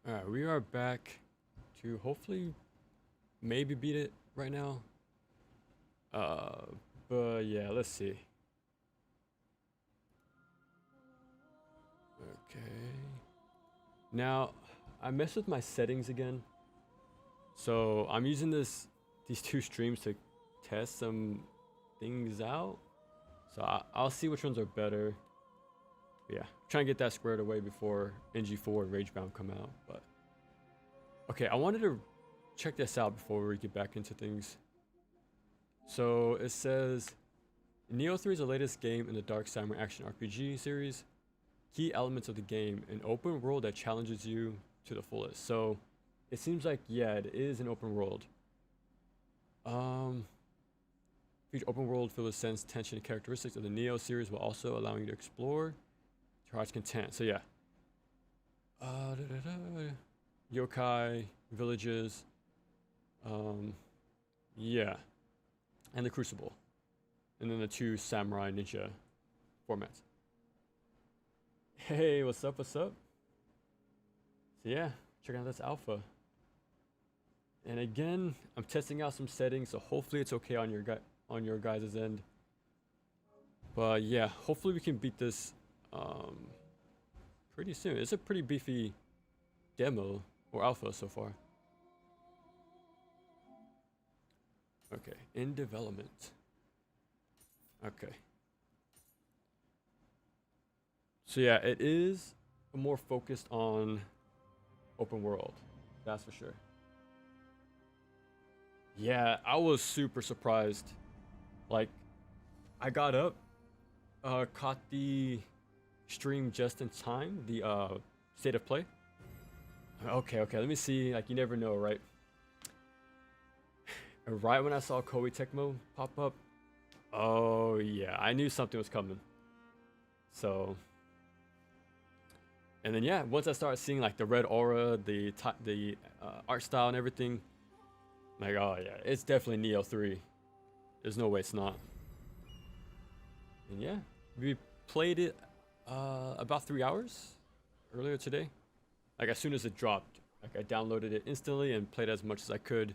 Alright, we are back to hopefully maybe beat it right now. Uh, but yeah, let's see. Okay. Now, I messed with my settings again. So I'm using these two streams to test some things out. So I'll see which ones are better. But yeah, trying to get that squared away before NG4 and Ragebound come out. But okay, I wanted to check this out before we get back into things. So it says, Nioh 3 is the latest game in the Dark Samurai action RPG series. Key elements of the game, an open world that challenges you to the fullest. So it seems like, yeah, it is an open world. Each open world filled with sense, tension, and characteristics of the Nioh series while also allowing you to explore to your heart's content. So yeah. Yokai, villages, yeah, and the Crucible, and then the two samurai ninja formats. Hey, what's up? What's up? So yeah, checking out this alpha. And again, I'm testing out some settings, so hopefully it's okay on your guys' end. But yeah, hopefully we can beat this pretty soon. It's a pretty beefy demo or alpha so far. Okay, in development. Okay. So yeah, it is more focused on open world. That's for sure. Yeah, I was super surprised. Like, I got up, caught the stream just in time, the state of play. Okay, let me see. Like, you never know, right? Right when I saw Koei Tecmo pop up, oh yeah, I knew something was coming. So, and then yeah, once I started seeing like the red aura, the art style and everything, I'm like, oh yeah, it's definitely Nioh 3. There's no way it's not. And yeah, we played it about 3 hours earlier today. Like as soon as it dropped, like I downloaded it instantly and played as much as I could.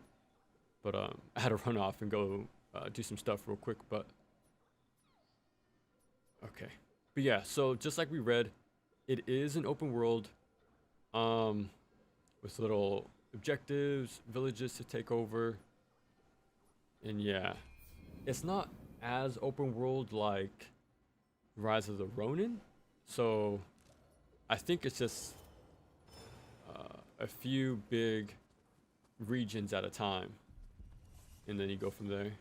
But I had to run off and go do some stuff real quick. But okay, but yeah. So just like we read, it is an open world, with little objectives, villages to take over, and yeah, it's not as open world like Rise of the Ronin. So I think it's just a few big regions at a time, and then you go from there.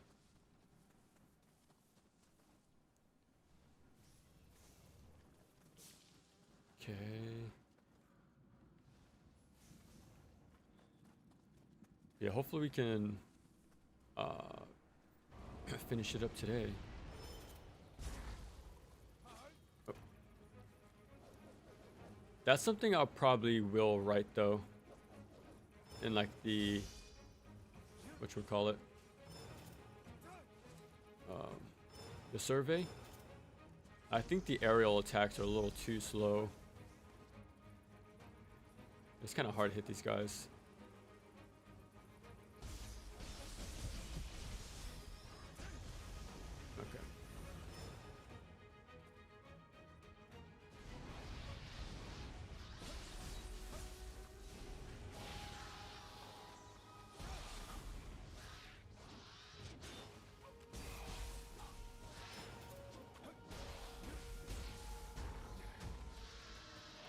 Okay. Yeah, hopefully we can finish it up today. Oh. That's something I'll probably will write though. In like the, what you would call it, the survey. I think the aerial attacks are a little too slow. It's kind of hard to hit these guys. Okay.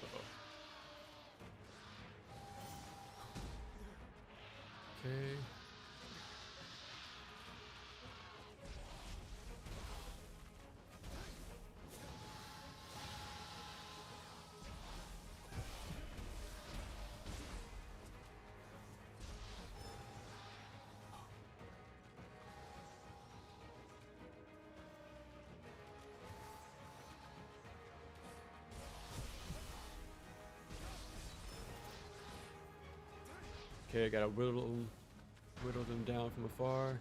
Uh-oh. Okay. Okay, I gotta whittle them down from afar.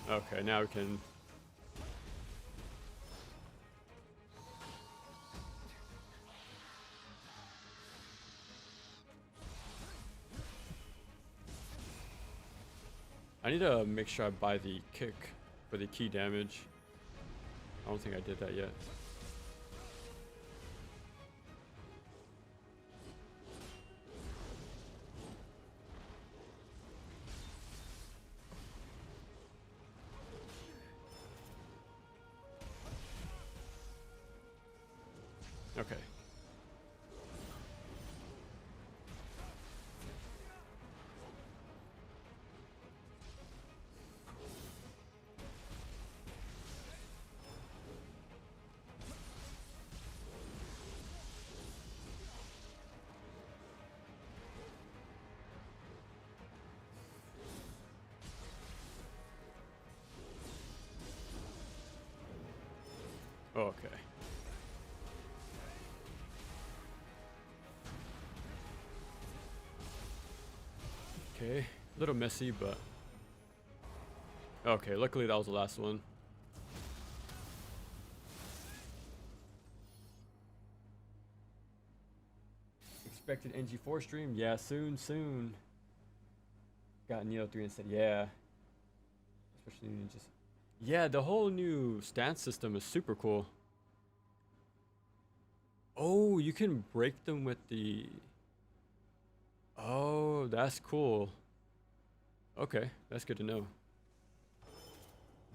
Okay, now we can I need to make sure I buy the kick for the key damage. I don't think I did that yet. Okay. Okay. Okay. A little messy, but okay. Luckily, that was the last one. Expected NG4 stream? Yeah, soon. Got Nioh 3 instead. Yeah. Especially just. Yeah, the whole new stance system is super cool. Oh, you can break them with the. Oh, that's cool. Okay, that's good to know.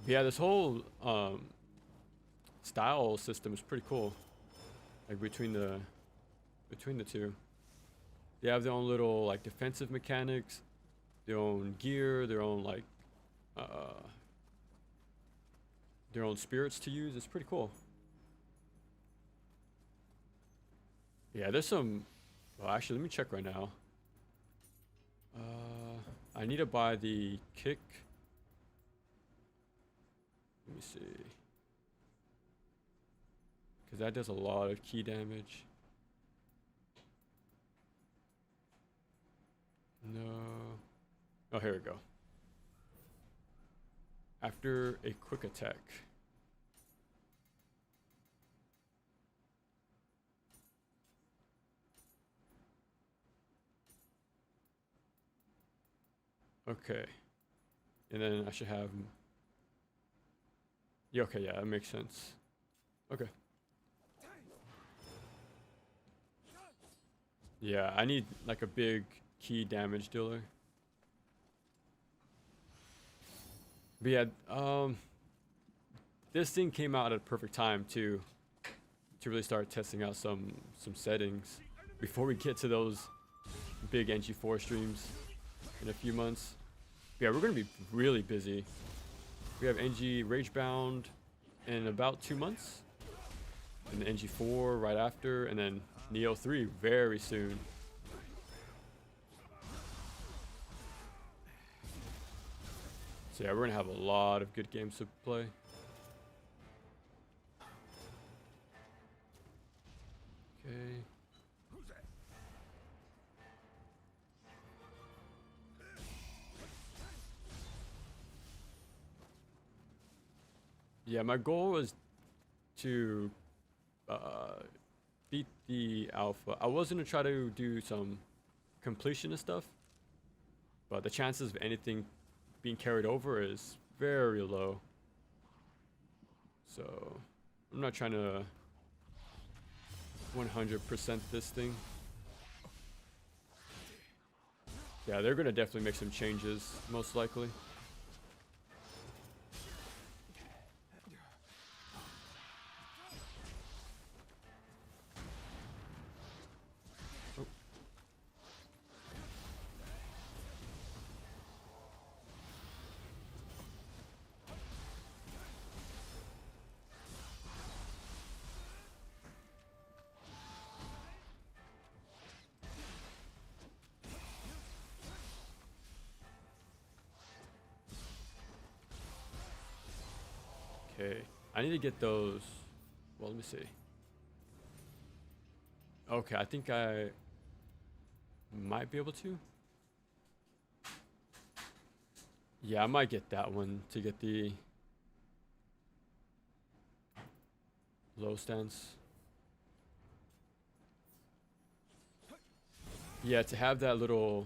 Yeah, this whole style system is pretty cool. Like between the two, they have their own little like defensive mechanics, their own gear, their own like their own spirits to use. It's pretty cool. Yeah, there's some. Well, actually, let me check right now. I need to buy the kick. Let me see. Because that does a lot of key damage. No. Oh, here we go. After a quick attack. Okay. And then I should have. Yeah, okay, yeah, that makes sense. Okay. Yeah, I need like a big key damage dealer. But yeah, this thing came out at a perfect time to really start testing out some settings before we get to those big NG4 streams in a few months. But yeah, we're gonna be really busy. We have NG Ragebound in about 2 months, and the NG4 right after, and then Nioh 3 very soon. So yeah, we're gonna have a lot of good games to play. Okay. Yeah, my goal was to beat the alpha. I was gonna try to do some completionist stuff, but the chances of anything being carried over is very low. So I'm not trying to 100% this thing. Yeah, they're gonna definitely make some changes, most likely. Okay, I need to get those. Well, let me see. Okay, I think I might be able to. Yeah, I might get that one to get the low stance. Yeah, to have that little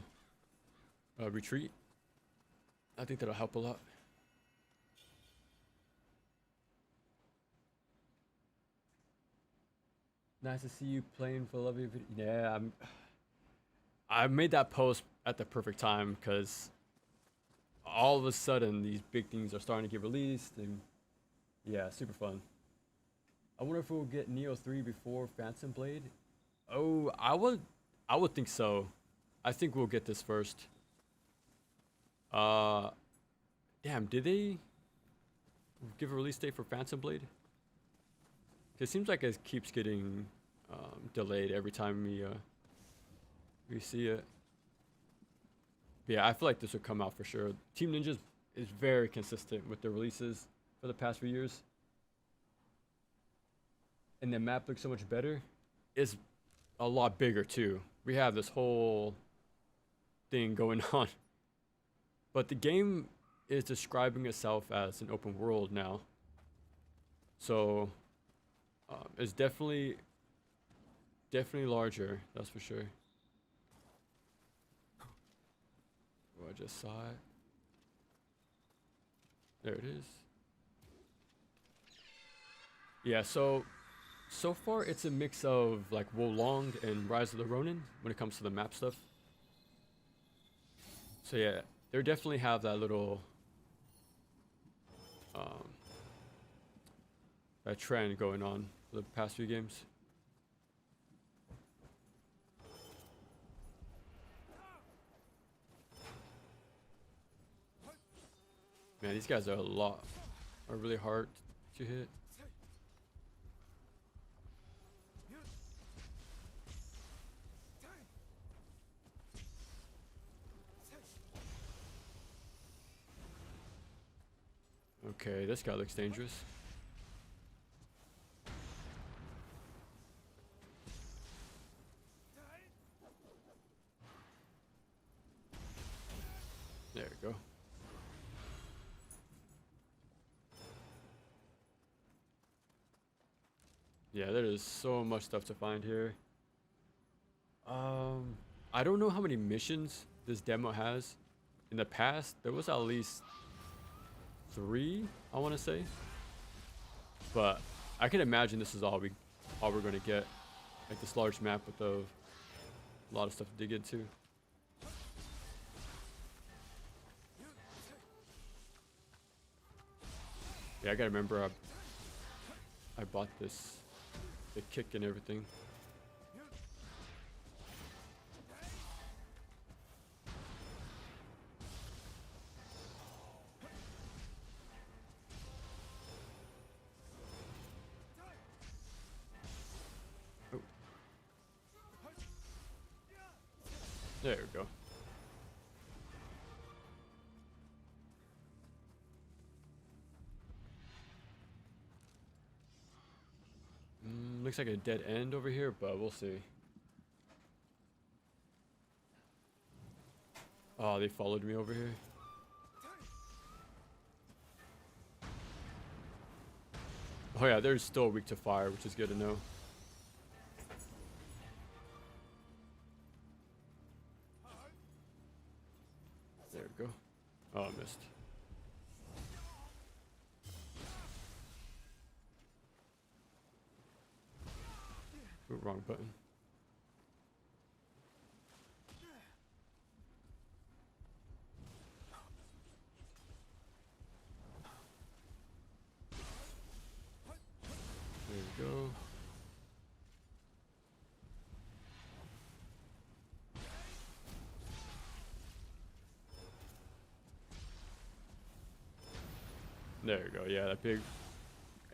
retreat. I think that'll help a lot. Nice to see you playing for love of your video. Yeah, I made that post at the perfect time because all of a sudden these big things are starting to get released, and yeah, super fun. I wonder if we'll get Nioh 3 before Phantom Blade. Oh, I would think so. I think we'll get this first. Uh, damn, did they give a release date for Phantom Blade? It seems like it keeps getting delayed every time we see it. Yeah, I feel like this will come out for sure. Team Ninja is very consistent with their releases for the past few years. And the map looks so much better. It's a lot bigger too. We have this whole thing going on. But the game is describing itself as an open world now. So it's definitely larger, that's for sure. Oh, I just saw it. There it is. Yeah, so far it's a mix of like Wolong and Rise of the Ronin when it comes to the map stuff. So yeah, they definitely have that little that trend going on for the past few games. Man, these guys are really hard to hit. Okay, this guy looks dangerous. There we go. Yeah, there is so much stuff to find here. I don't know how many missions this demo has. In the past, there was at least 3, I want to say. But I can imagine this is all we're going to get, like this large map with a lot of stuff to dig into. Yeah, I gotta remember I bought the kick and everything. Oh. There we go. Looks like a dead end over here, but we'll see. Oh, they followed me over here. Oh yeah, they're still weak to fire, which is good to know. There we go. Oh, I missed. Ooh, wrong button. There we go. There we go. Yeah, that big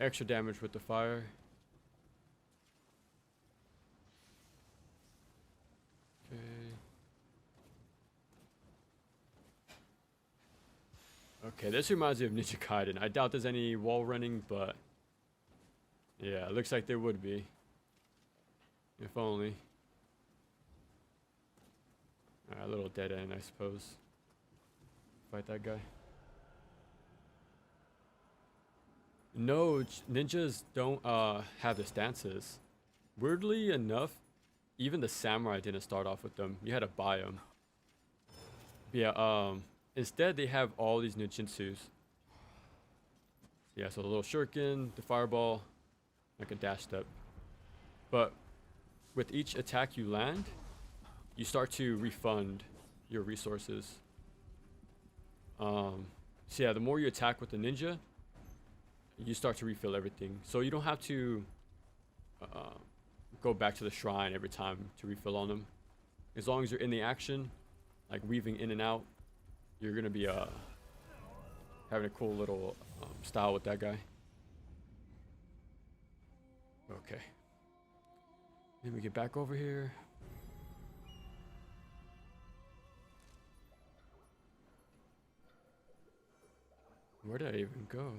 extra damage with the fire. Okay, this reminds me of Ninja Gaiden. I doubt there's any wall running, but yeah, it looks like there would be. If only. A little dead end, I suppose. Fight that guy. No, ninjas don't have the stances. Weirdly enough, even the samurai didn't start off with them. You had to buy them. Yeah, Instead, they have all these ninjutsus. Yeah, so the little shuriken, the fireball, like a dash step. But with each attack you land, you start to refund your resources. So yeah, the more you attack with the ninja, you start to refill everything. So you don't have to go back to the shrine every time to refill on them. As long as you're in the action, like weaving in and out, you're gonna be having a cool little style with that guy. Okay. Then we get back over here. Where did I even go?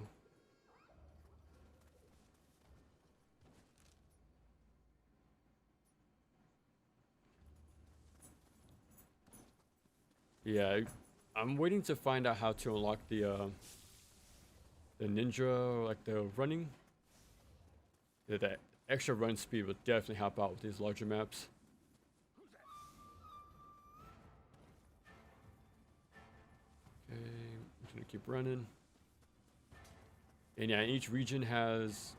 Yeah, I'm waiting to find out how to unlock the ninja, like the running. Yeah, that extra run speed would definitely help out with these larger maps. Okay, I'm just gonna keep running. And yeah, each region has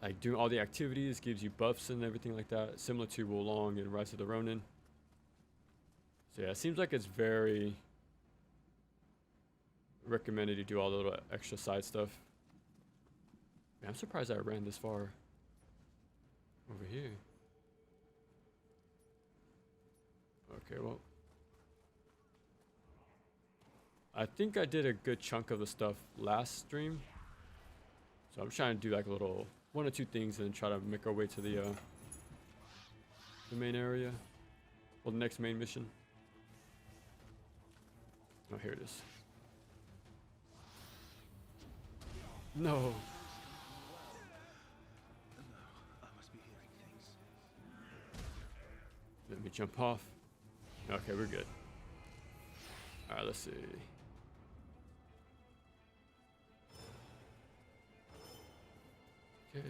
like doing all the activities, gives you buffs and everything like that, similar to Wulong and Rise of the Ronin. So yeah, it seems like it's very recommended to do all the little extra side stuff. Man, I'm surprised I ran this far over here. Okay, well, I think I did a good chunk of the stuff last stream, so I'm trying to do like a little one or two things and then try to make our way to the main area, well, the next main mission. Oh, here it is. No. Let me jump off. Okay, we're good. Alright, let's see. Okay.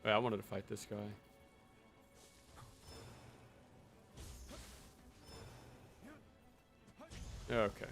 Wait, I wanted to fight this guy. Okay.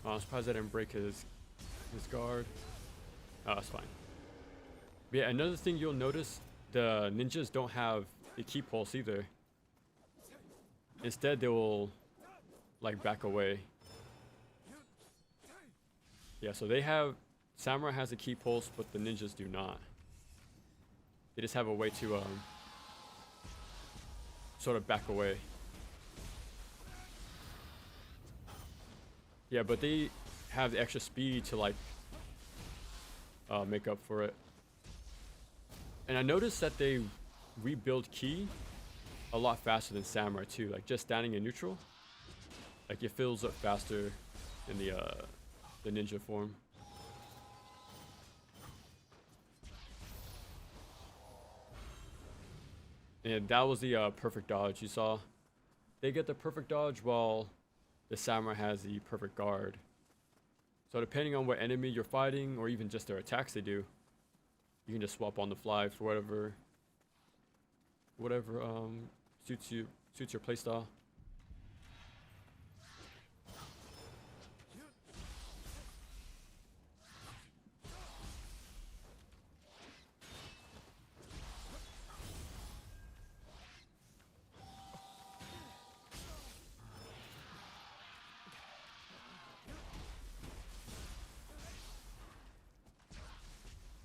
Oh, I'm surprised I didn't break his guard. Oh, that's fine. But yeah, another thing you'll notice, the ninjas don't have the key pulse either. Instead, they will like back away. Yeah, so they have, Samurai has a key pulse, but the ninjas do not. They just have a way to sort of back away. Yeah, but they have the extra speed to like make up for it. And I noticed that they rebuild ki a lot faster than Samurai too. Like just standing in neutral, like it fills up faster in the ninja form. And that was the perfect dodge you saw. They get the perfect dodge while the Samurai has the perfect guard. So depending on what enemy you're fighting, or even just their attacks they do, you can just swap on the fly for whatever suits your playstyle.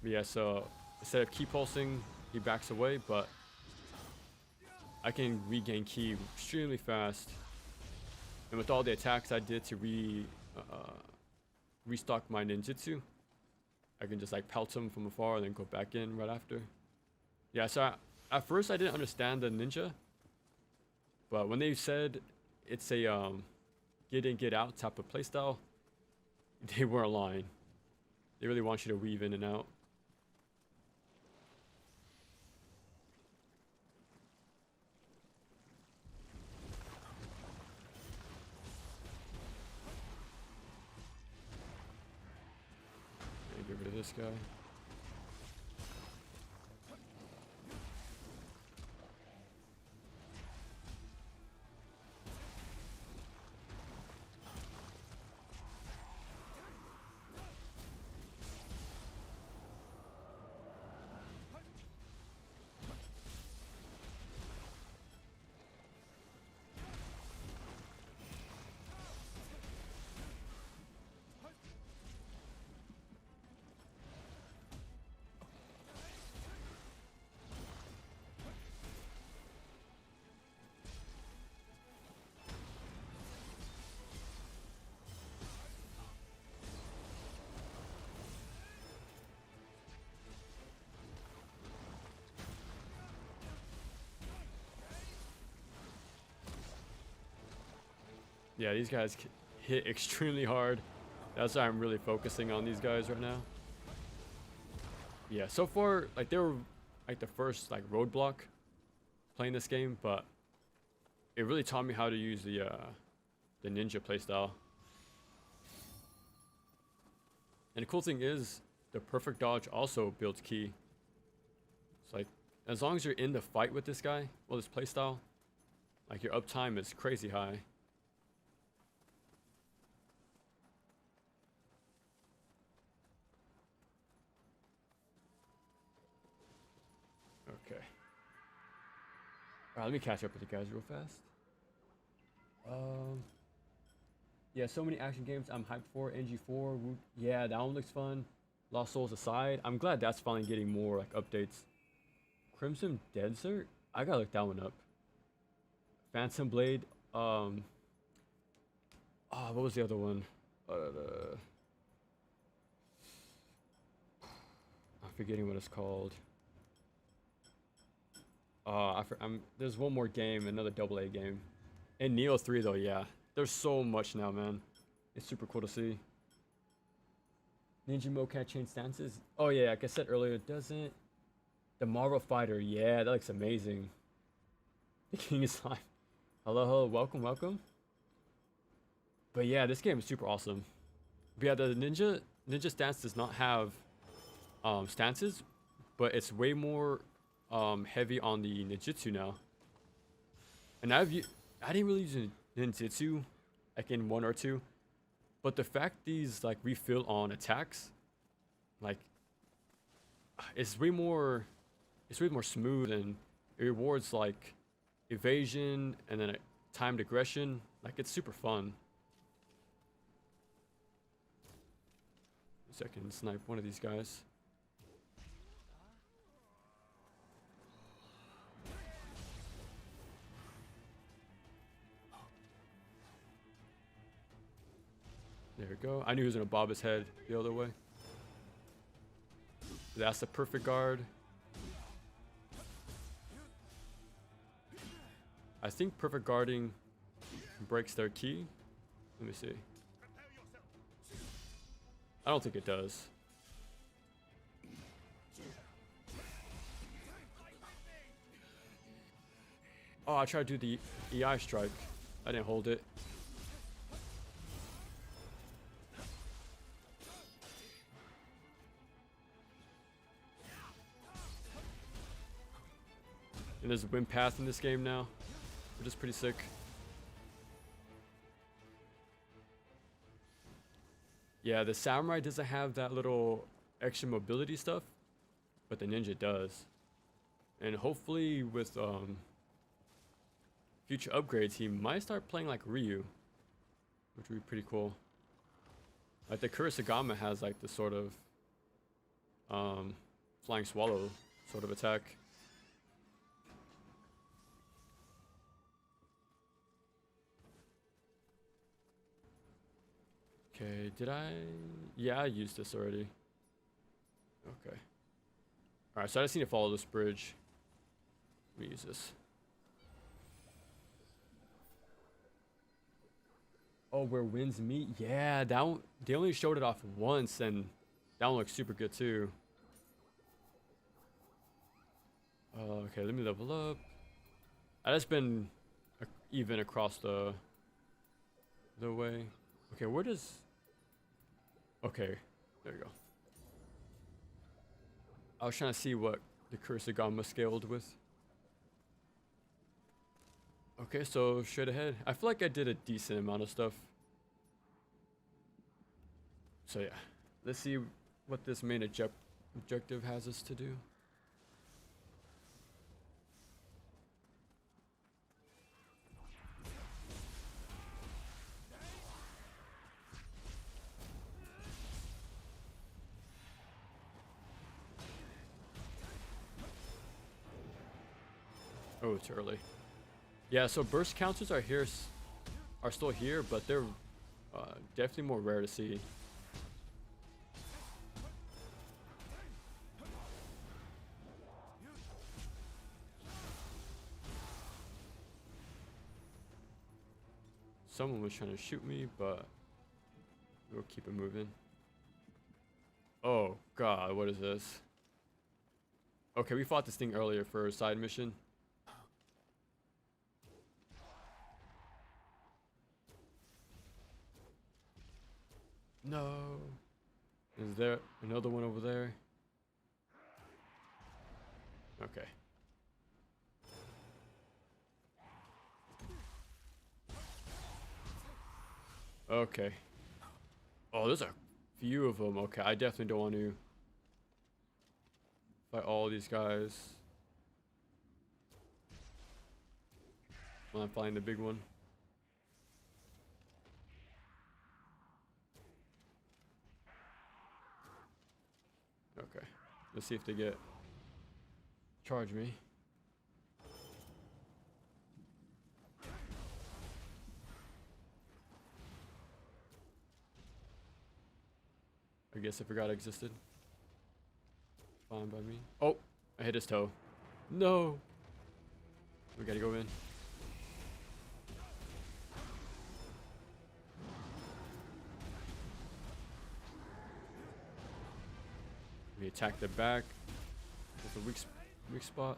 But yeah, so instead of ki pulsing, he backs away, but I can regain ki extremely fast. And with all the attacks I did to restock my ninjutsu, I can just like pelt him from afar and then go back in right after. Yeah, so at first I didn't understand the ninja, but when they said it's a get in, get out type of playstyle, they weren't lying. They really want you to weave in and out. Get rid of this guy. Yeah, these guys hit extremely hard. That's why I'm really focusing on these guys right now. Yeah, so far, like they were like the first like roadblock playing this game, but it really taught me how to use the ninja playstyle. And the cool thing is, the perfect dodge also builds ki. It's like as long as you're in the fight with this guy, well, this playstyle, like your uptime is crazy high. Okay. Alright, let me catch up with you guys real fast. Yeah, so many action games I'm hyped for. NG4, yeah, that one looks fun. Lost Souls aside, I'm glad that's finally getting more like updates. Crimson Desert, I gotta look that one up. Phantom Blade, what was the other one? I'm forgetting what it's called. There's one more game, another AA game. And Nioh 3 though, yeah. There's so much now, man. It's super cool to see. Ninja mode can't change stances. Oh yeah, like I said earlier, it doesn't. The Marvel Fighter, yeah, that looks amazing. The King is live. Hello, hello, welcome, welcome. But yeah, this game is super awesome. But yeah, the ninja stance does not have stances, but it's way more heavy on the ninjutsu now. And I didn't really use ninjutsu like in 1 or 2, but the fact these like refill on attacks, like it's way more smooth, and it rewards like evasion and then timed aggression. Like it's super fun. So I can snipe one of these guys. There we go. I knew he was gonna bob his head the other way. That's the perfect guard. I think perfect guarding breaks their ki. Let me see. I don't think it does. Oh, I tried to do the EI strike. I didn't hold it. And there's a wind path in this game now, which is pretty sick. Yeah, the samurai doesn't have that little extra mobility stuff, but the ninja does. And hopefully with future upgrades, he might start playing like Ryu, which would be pretty cool. Like the Kurosagama has like the sort of flying swallow sort of attack. Okay, did I? Yeah, I used this already. Okay. Alright, so I just need to follow this bridge. Let me use this. Oh, where winds meet? Yeah, that one, they only showed it off once, and that one looks super good too. Okay, let me level up. I just been even across the way. Okay, where does... Okay, there we go. I was trying to see what the Kurosagama scaled with. Okay, so straight ahead. I feel like I did a decent amount of stuff. So yeah, let's see what this main objective has us to do. Oh, it's early. Yeah, so burst counters are here, are still here, but they're definitely more rare to see. Someone was trying to shoot me, but we'll keep it moving. Oh god, what is this? Okay, we fought this thing earlier for a side mission. No. Is there another one over there? Okay. Okay. Oh, there's a few of them. Okay, I definitely don't want to fight all these guys. When I'm fighting the big one. Okay. Let's see if they get... charge me. I guess I forgot it existed. Fine by me. Oh, I hit his toe. No. We gotta go in. We attack the back. That's a weak spot.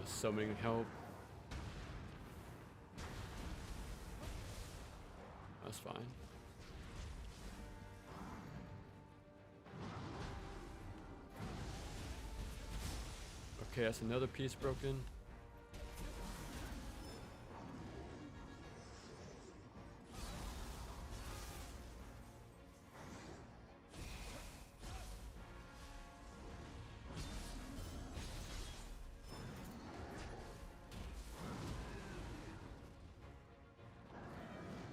Summoning help. That's fine. Okay, that's another piece broken.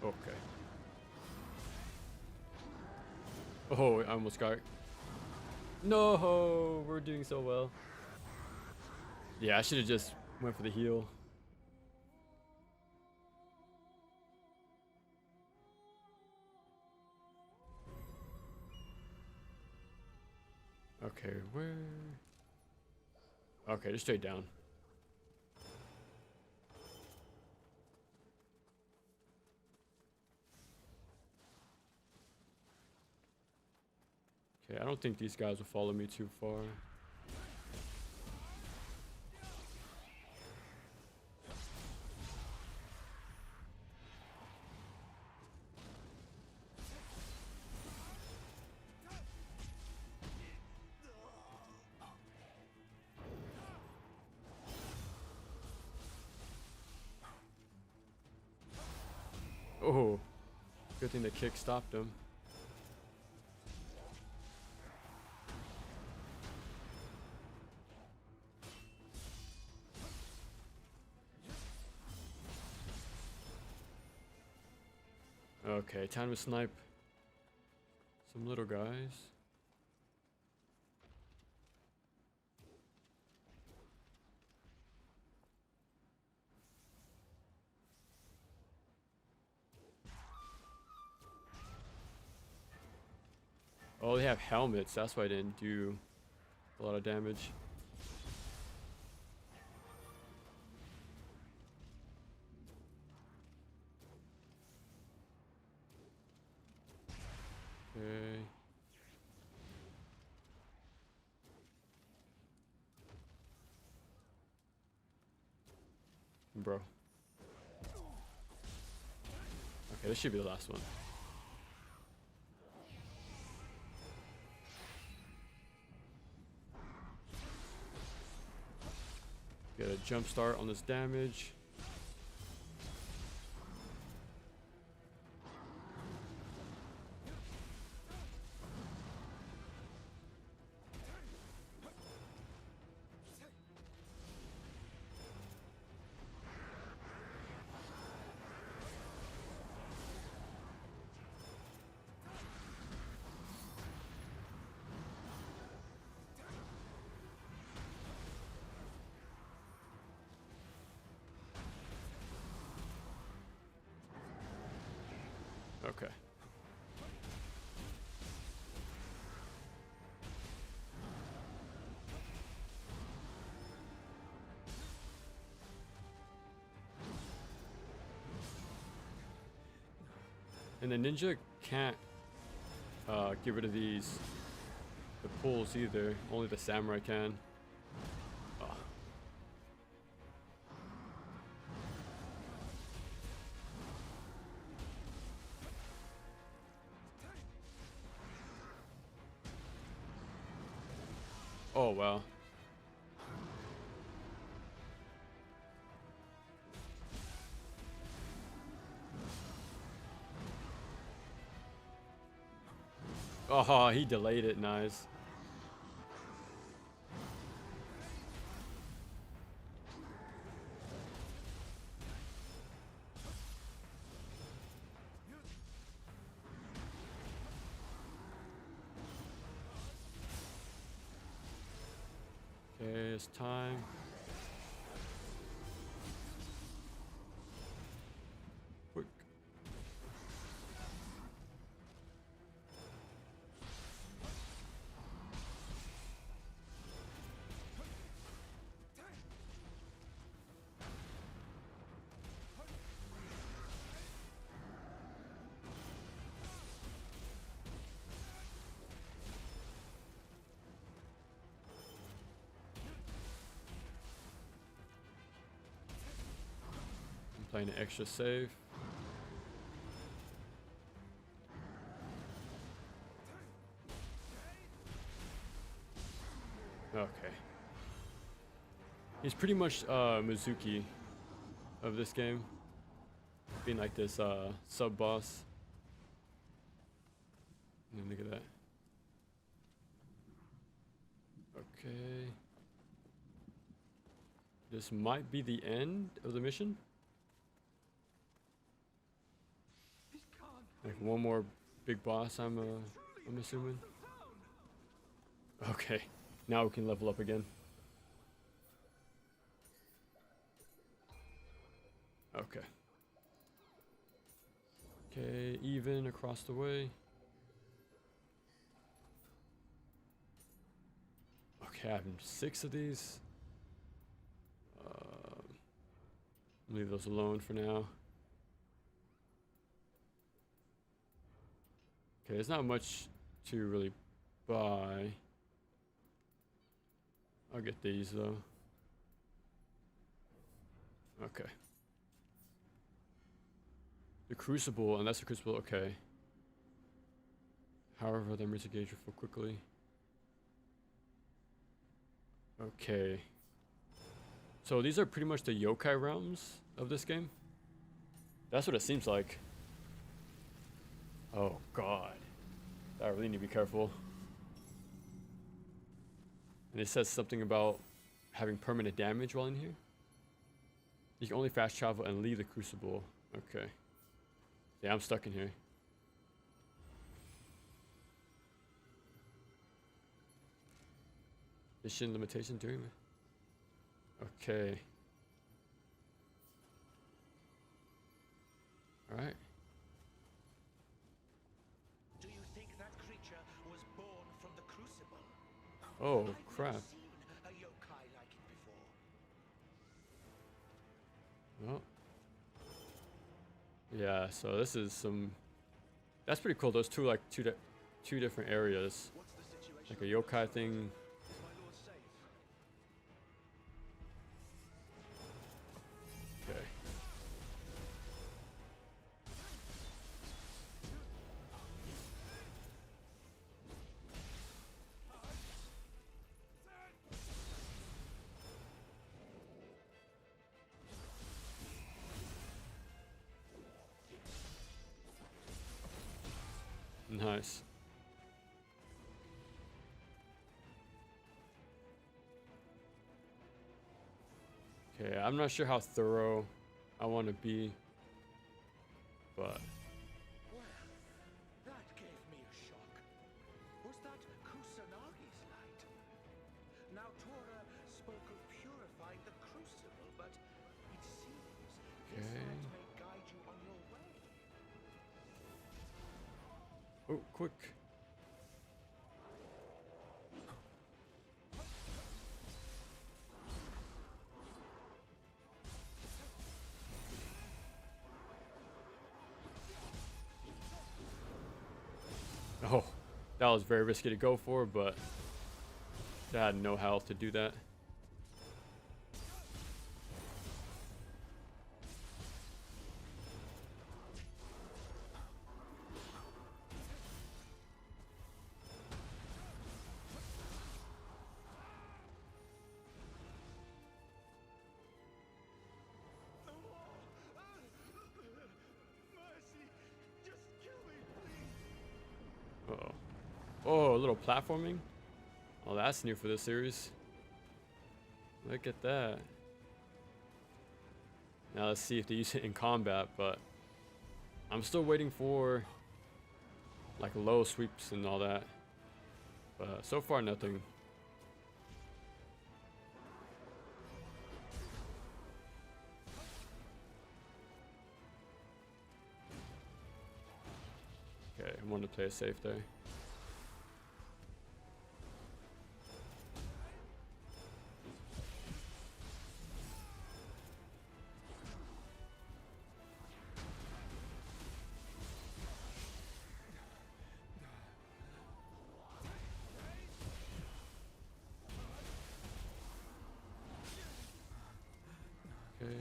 Okay. Oh, I almost got... No, we're doing so well. Yeah, I should have just went for the heal. Okay, where... Okay, just straight down. Okay, I don't think these guys will follow me too far. Oh, good thing the kick stopped him. Okay, time to snipe some little guys. Oh, they have helmets. That's why I didn't do a lot of damage. Okay. Bro. Okay, this should be the last one. Get a jump start on this damage. Okay. And the ninja can't get rid of the pulls either. Only the samurai can. Oh. Oh wow. Oh, he delayed it. Nice. Okay, it's time. Quick. I'm playing an extra save. Okay. He's pretty much Mizuki of this game. Being like this sub boss. And look at that. Okay. This might be the end of the mission. Like one more big boss, I'm assuming. Okay. Now we can level up again. Okay. Okay, even across the way. Okay, I have 6 of these. Leave those alone for now. Okay, there's not much to really buy. I'll get these though. Okay. The Crucible, and that's the Crucible, okay. However, the emergency gauge will fill quickly. Okay. So these are pretty much the yokai realms of this game. That's what it seems like. Oh god. I really need to be careful. And it says something about having permanent damage while in here. You can only fast travel and leave the Crucible. Okay. Yeah, I'm stuck in here. Mission limitation during. Okay. All right. Do you think that creature was born from the Crucible? Oh I've crap. never seen a yokai like it before. Well. Yeah. So this is some. That's pretty cool. Those two two different areas. What's the situation? Like a yokai thing. Is my lord safe? Okay. Nice. Okay, I'm not sure how thorough I want to be, but Well, that gave me a shock. Was that Kusanagi's light? Now Tora spoke of purifying the Crucible, but it seems this Okay. light may guide you on your way. oh, quick. Oh, that was very risky to go for, but I had no health to do that. Mercy! Just kill me, please! Uh-oh. Oh, a little platforming? Oh, that's new for this series. Look at that. Now let's see if they use it in combat, but I'm still waiting for like low sweeps and all that. But so far nothing. Okay, I want to play it safe there. Okay.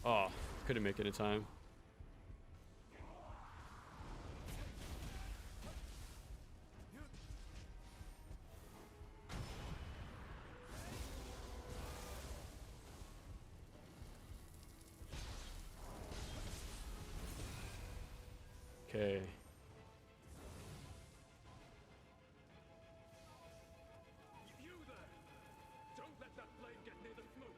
Oh, couldn't make it in time. Okay. You there! Don't let that blade get near the smoke!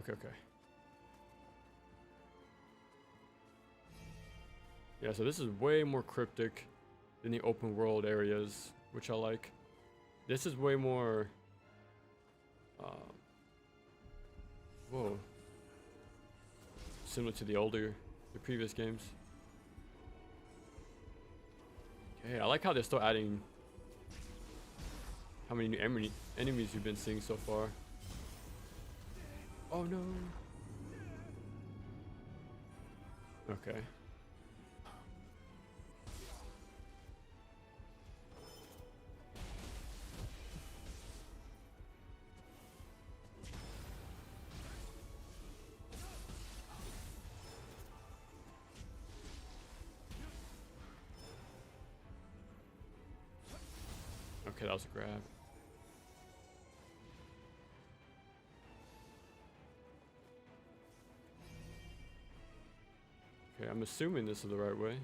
Okay. Yeah, so this is way more cryptic than the open world areas, which I like. This is way more whoa, similar to the previous games. Okay, I like how they're still adding how many new enemies you've been seeing so far. Oh no. Okay. Okay, that was a grab. Okay, I'm assuming this is the right way.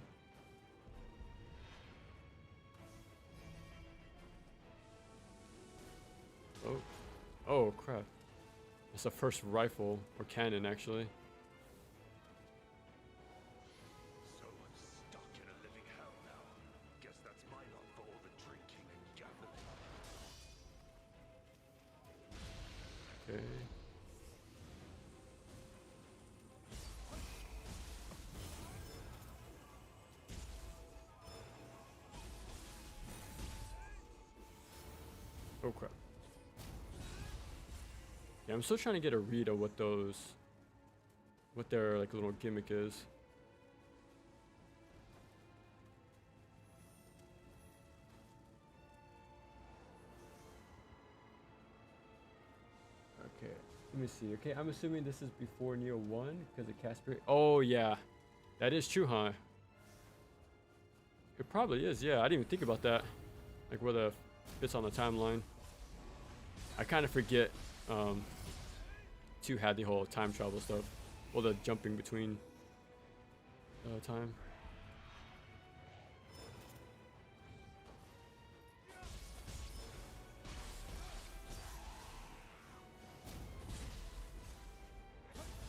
Oh. Oh, crap. It's the first rifle, or cannon actually. So I'm stuck in a living hell now. Guess that's my lot for all the drinking and gambling. Okay. Oh crap. Yeah, I'm still trying to get a read of what their like little gimmick is. Okay, let me see. Okay, I'm assuming this is before Nioh 1 because of Casper. Oh yeah, that is true, huh? It probably is. Yeah, I didn't even think about that. Like where the fits on the timeline. I kind of forget. 2 had the whole time travel stuff, well, the jumping between time.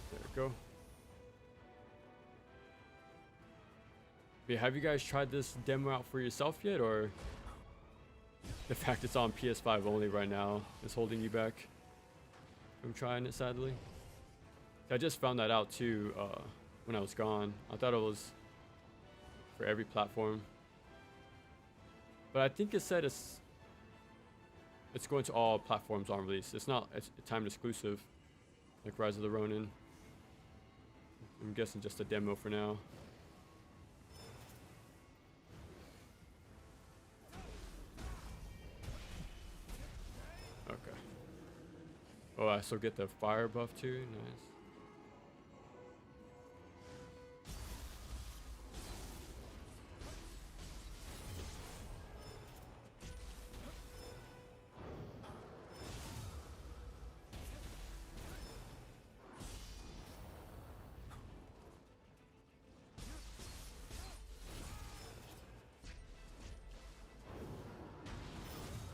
There we go. Yeah, have you guys tried this demo out for yourself yet, or the fact it's on PS5 only right now is holding you back from trying it, sadly? I just found that out too when I was gone. I thought it was for every platform, but I think it said it's going to all platforms on release. It's not a timed exclusive like Rise of the Ronin. I'm guessing just a demo for now. Okay. Oh, I still get the fire buff too. Nice.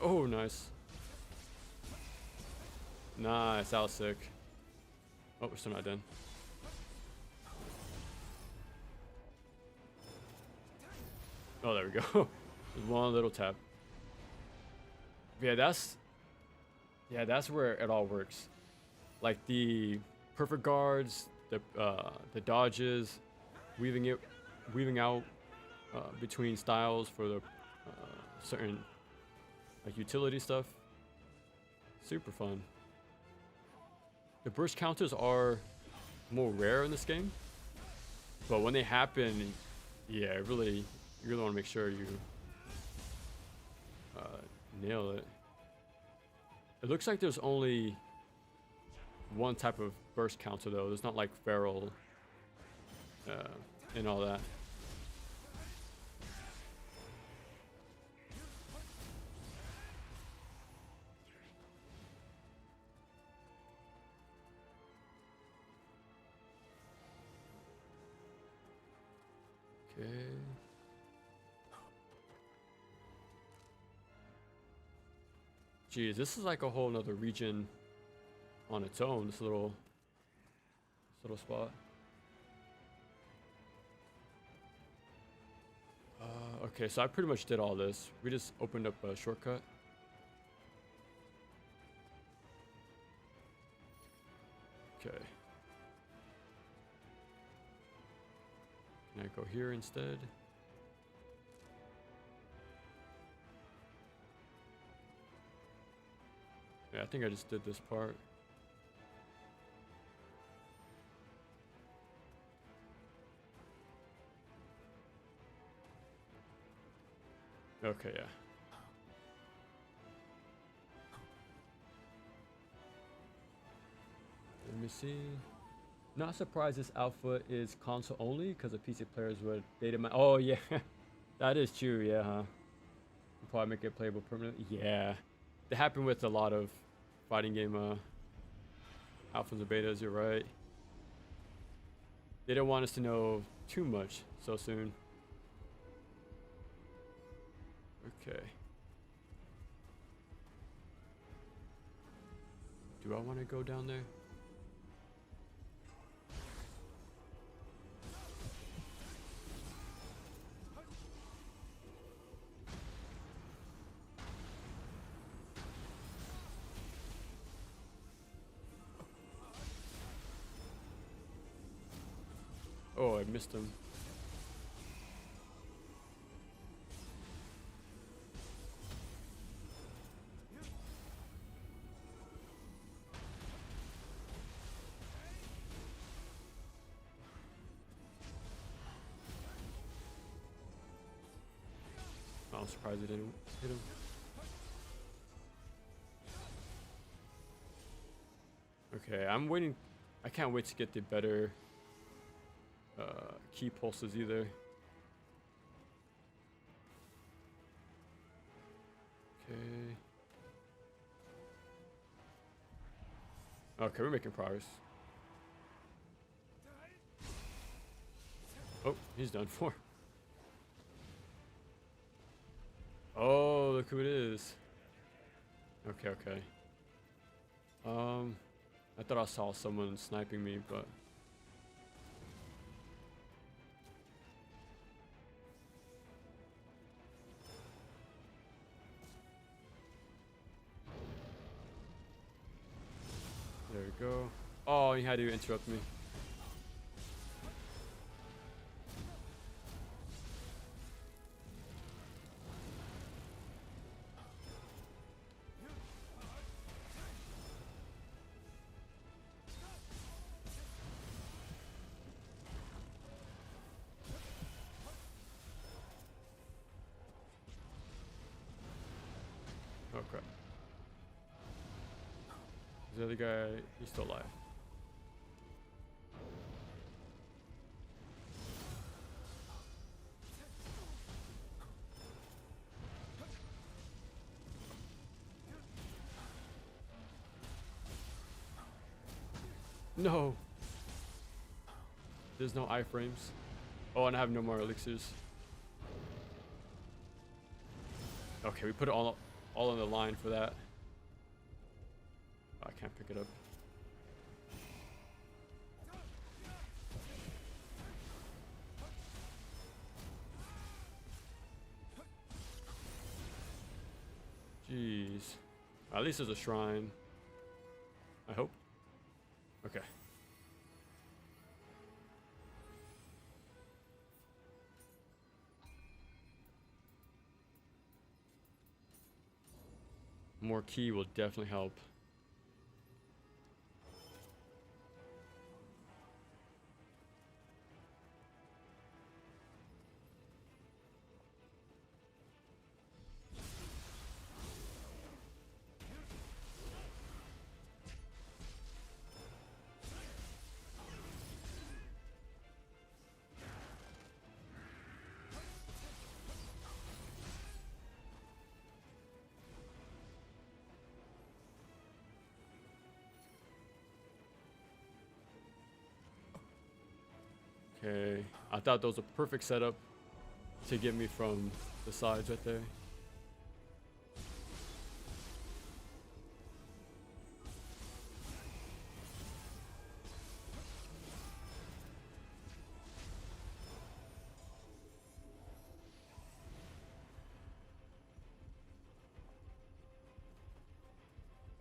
Oh, nice. Nice, that was sick. Oh, we're still not done. Oh, there we go. Just one little tap. Yeah, that's where it all works. Like the perfect guards, the dodges, weaving out between styles for the certain like utility stuff. Super fun. The burst counters are more rare in this game, but when they happen, yeah, you really want to make sure you nail it. It looks like there's only one type of burst counter though. There's not like feral and all that. Okay. Geez, this is like a whole nother region on its own, this little spot. Okay, so I pretty much did all this. We just opened up a shortcut. Okay. Can I go here instead? Yeah, I think I just did this part. Okay, yeah. Let me see. Not surprised this alpha is console only because the PC players would data mine. Oh yeah, that is true. Yeah, huh? We'll probably make it playable permanently. Yeah, that happened with a lot of fighting game alphas and betas. You're right. They didn't want us to know too much so soon. Okay. Do I want to go down there? Oh, I missed him. Oh, I'm surprised he didn't hit him. Okay, I'm waiting. I can't wait to get the better key pulses either. Okay. Okay, we're making progress. Oh, he's done for. Oh, look who it is. Okay, okay. I thought I saw someone sniping me, but there we go. Oh, he had to interrupt me. Oh crap. The other guy, he's still alive. No! There's no iframes. Oh, and I have no more elixirs. Okay, we put it all on the line for that. Oh, I can't pick it up. Jeez. At least there's a shrine. I hope. Okay. More key will definitely help. Okay, I thought that was a perfect setup to get me from the sides right there.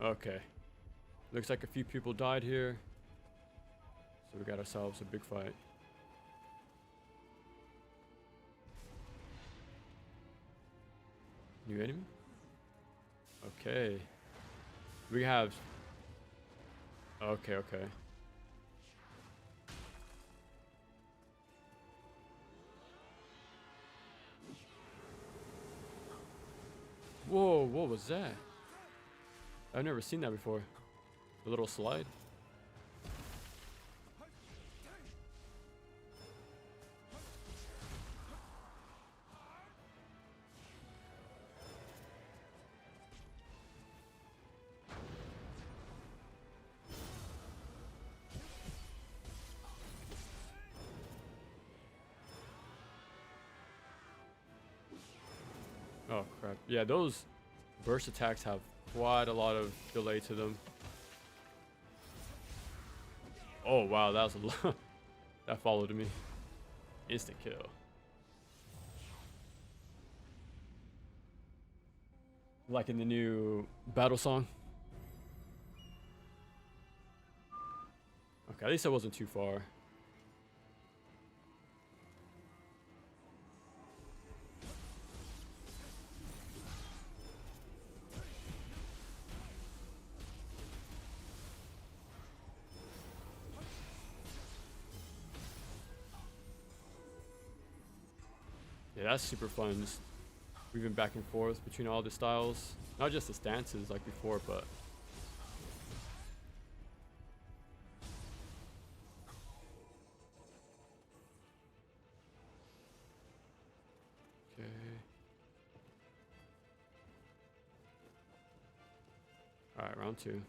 Okay, looks like a few people died here, so we got ourselves a big fight. New enemy? Okay. We have... Okay, okay. Whoa, what was that? I've never seen that before. A little slide. Oh crap. Yeah, those burst attacks have quite a lot of delay to them. Oh wow, that was a lot. That followed me. Instant kill. Like in the new battle song. Okay, at least I wasn't too far. Yeah, that's super fun. Just weaving back and forth between all the styles. Not just the stances like before, but okay. Alright, round 2.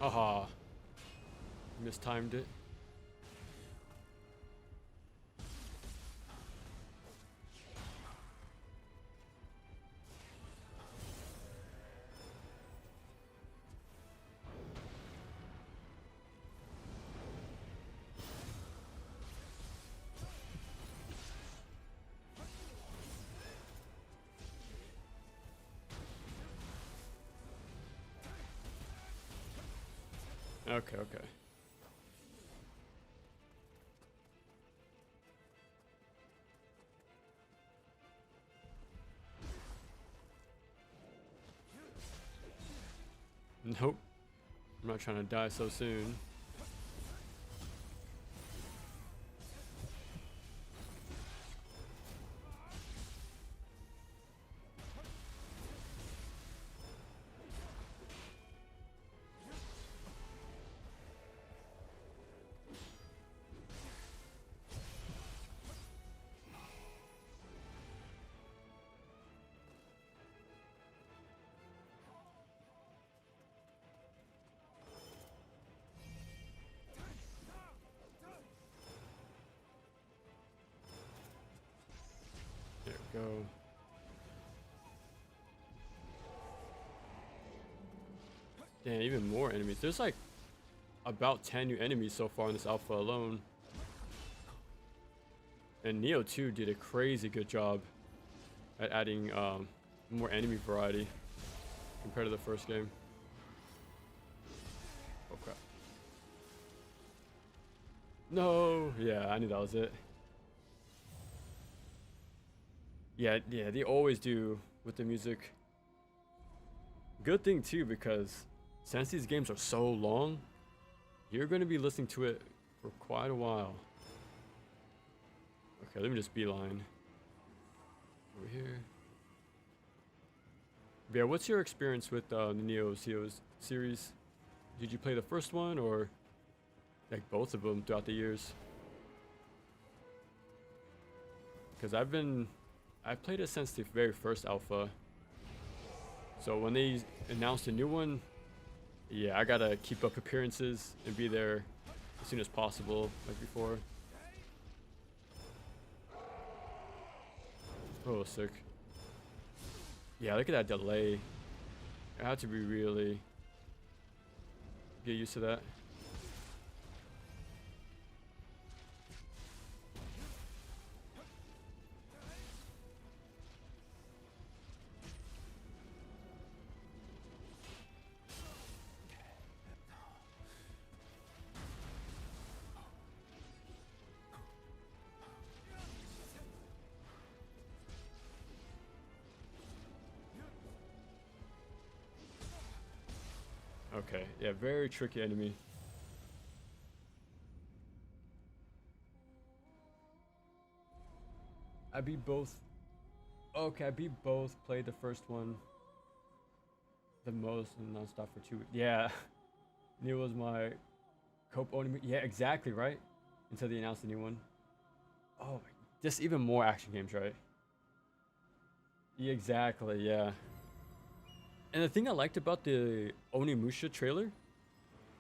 Aha. Mistimed it. Okay, okay. Nope. I'm not trying to die so soon. There we go. Damn, even more enemies. There's like about 10 new enemies so far in this alpha alone. And Nioh 2 did a crazy good job at adding more enemy variety compared to the first game. Oh crap. No! Yeah, I knew that was it. Yeah, they always do with the music. Good thing too, because since these games are so long, you're going to be listening to it for quite a while. Okay, let me just beeline over here. But yeah, what's your experience with the Nioh series? Did you play the first one or like both of them throughout the years? Because I've played it since the very first alpha. So when they announced a new one, yeah, I gotta keep up appearances and be there as soon as possible, like before. Oh, sick. Yeah, look at that delay. I have to be really get used to that. Okay, yeah, very tricky enemy. I beat both Okay, I beat both. Played the first one the most and nonstop for 2 weeks. Yeah, Nioh was my Cope only. Yeah, exactly right. Until they announced the new one. Oh, just even more action games, right? Yeah, exactly. Yeah. And the thing I liked about the Onimusha trailer,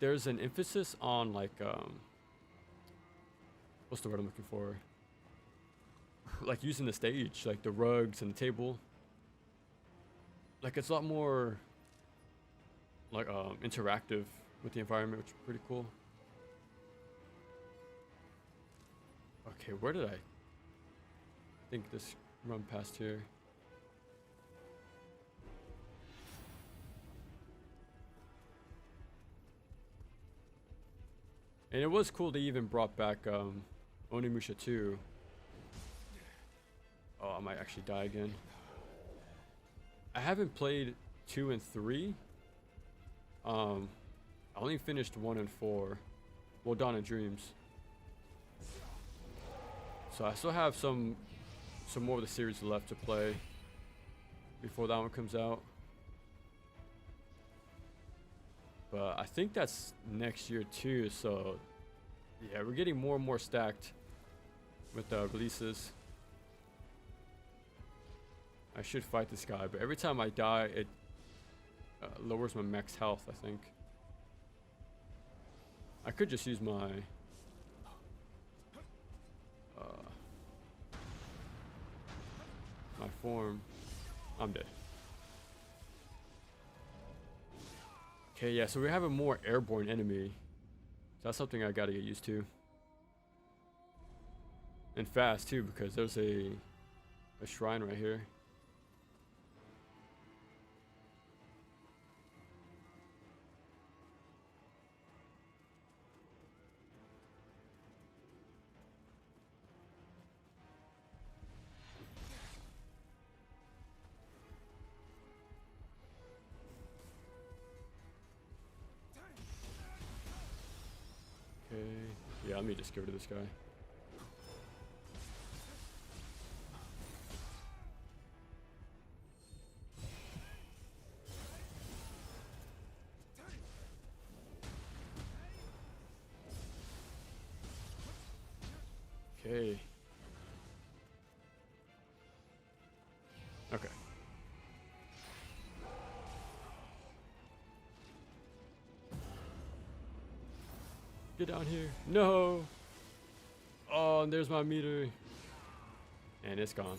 there's an emphasis on like what's the word I'm looking for? Like using the stage, like the rugs and the table. Like it's a lot more like interactive with the environment, which is pretty cool. Okay, where did I think this run past here? And it was cool they even brought back Onimusha 2. Oh, I might actually die again. I haven't played 2 and 3. I only finished 1 and 4. Well, Dawn and Dreams. So I still have some more of the series left to play before that one comes out. But I think that's next year too, so yeah, we're getting more and more stacked with the releases. I should fight this guy, but every time I die, it lowers my max health, I think. I could just use my my form. I'm dead. Okay, yeah, so we have a more airborne enemy. So that's something I gotta get used to. And fast too, because there's a shrine right here. Okay. Yeah, let me just get rid of this guy. Okay. Okay. Get down here. No! Oh, and there's my meter. And it's gone.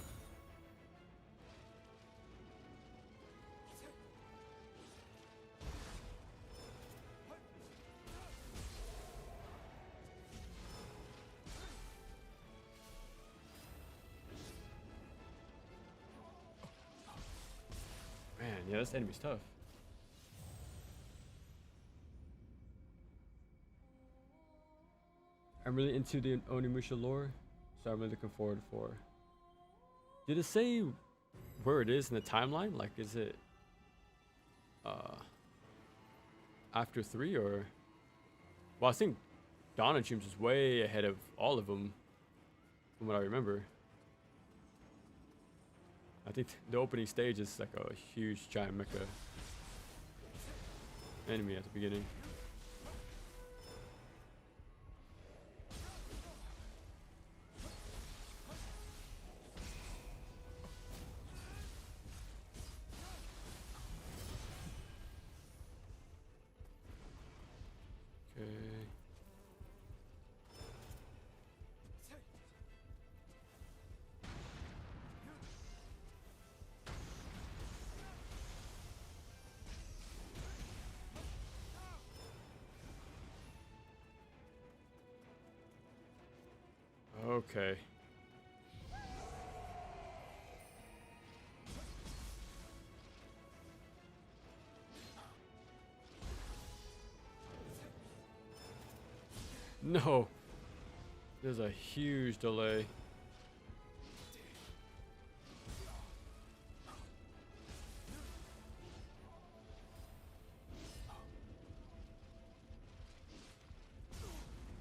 Man, yeah, this enemy's tough. I'm really into the Onimusha lore, so I'm really looking forward for. Did it say where it is in the timeline? Like, is it after 3 or? Well, I think Dawn and Dreams is way ahead of all of them, from what I remember. I think the opening stage is like a huge giant mecha enemy at the beginning. Okay. Okay. No. There's a huge delay.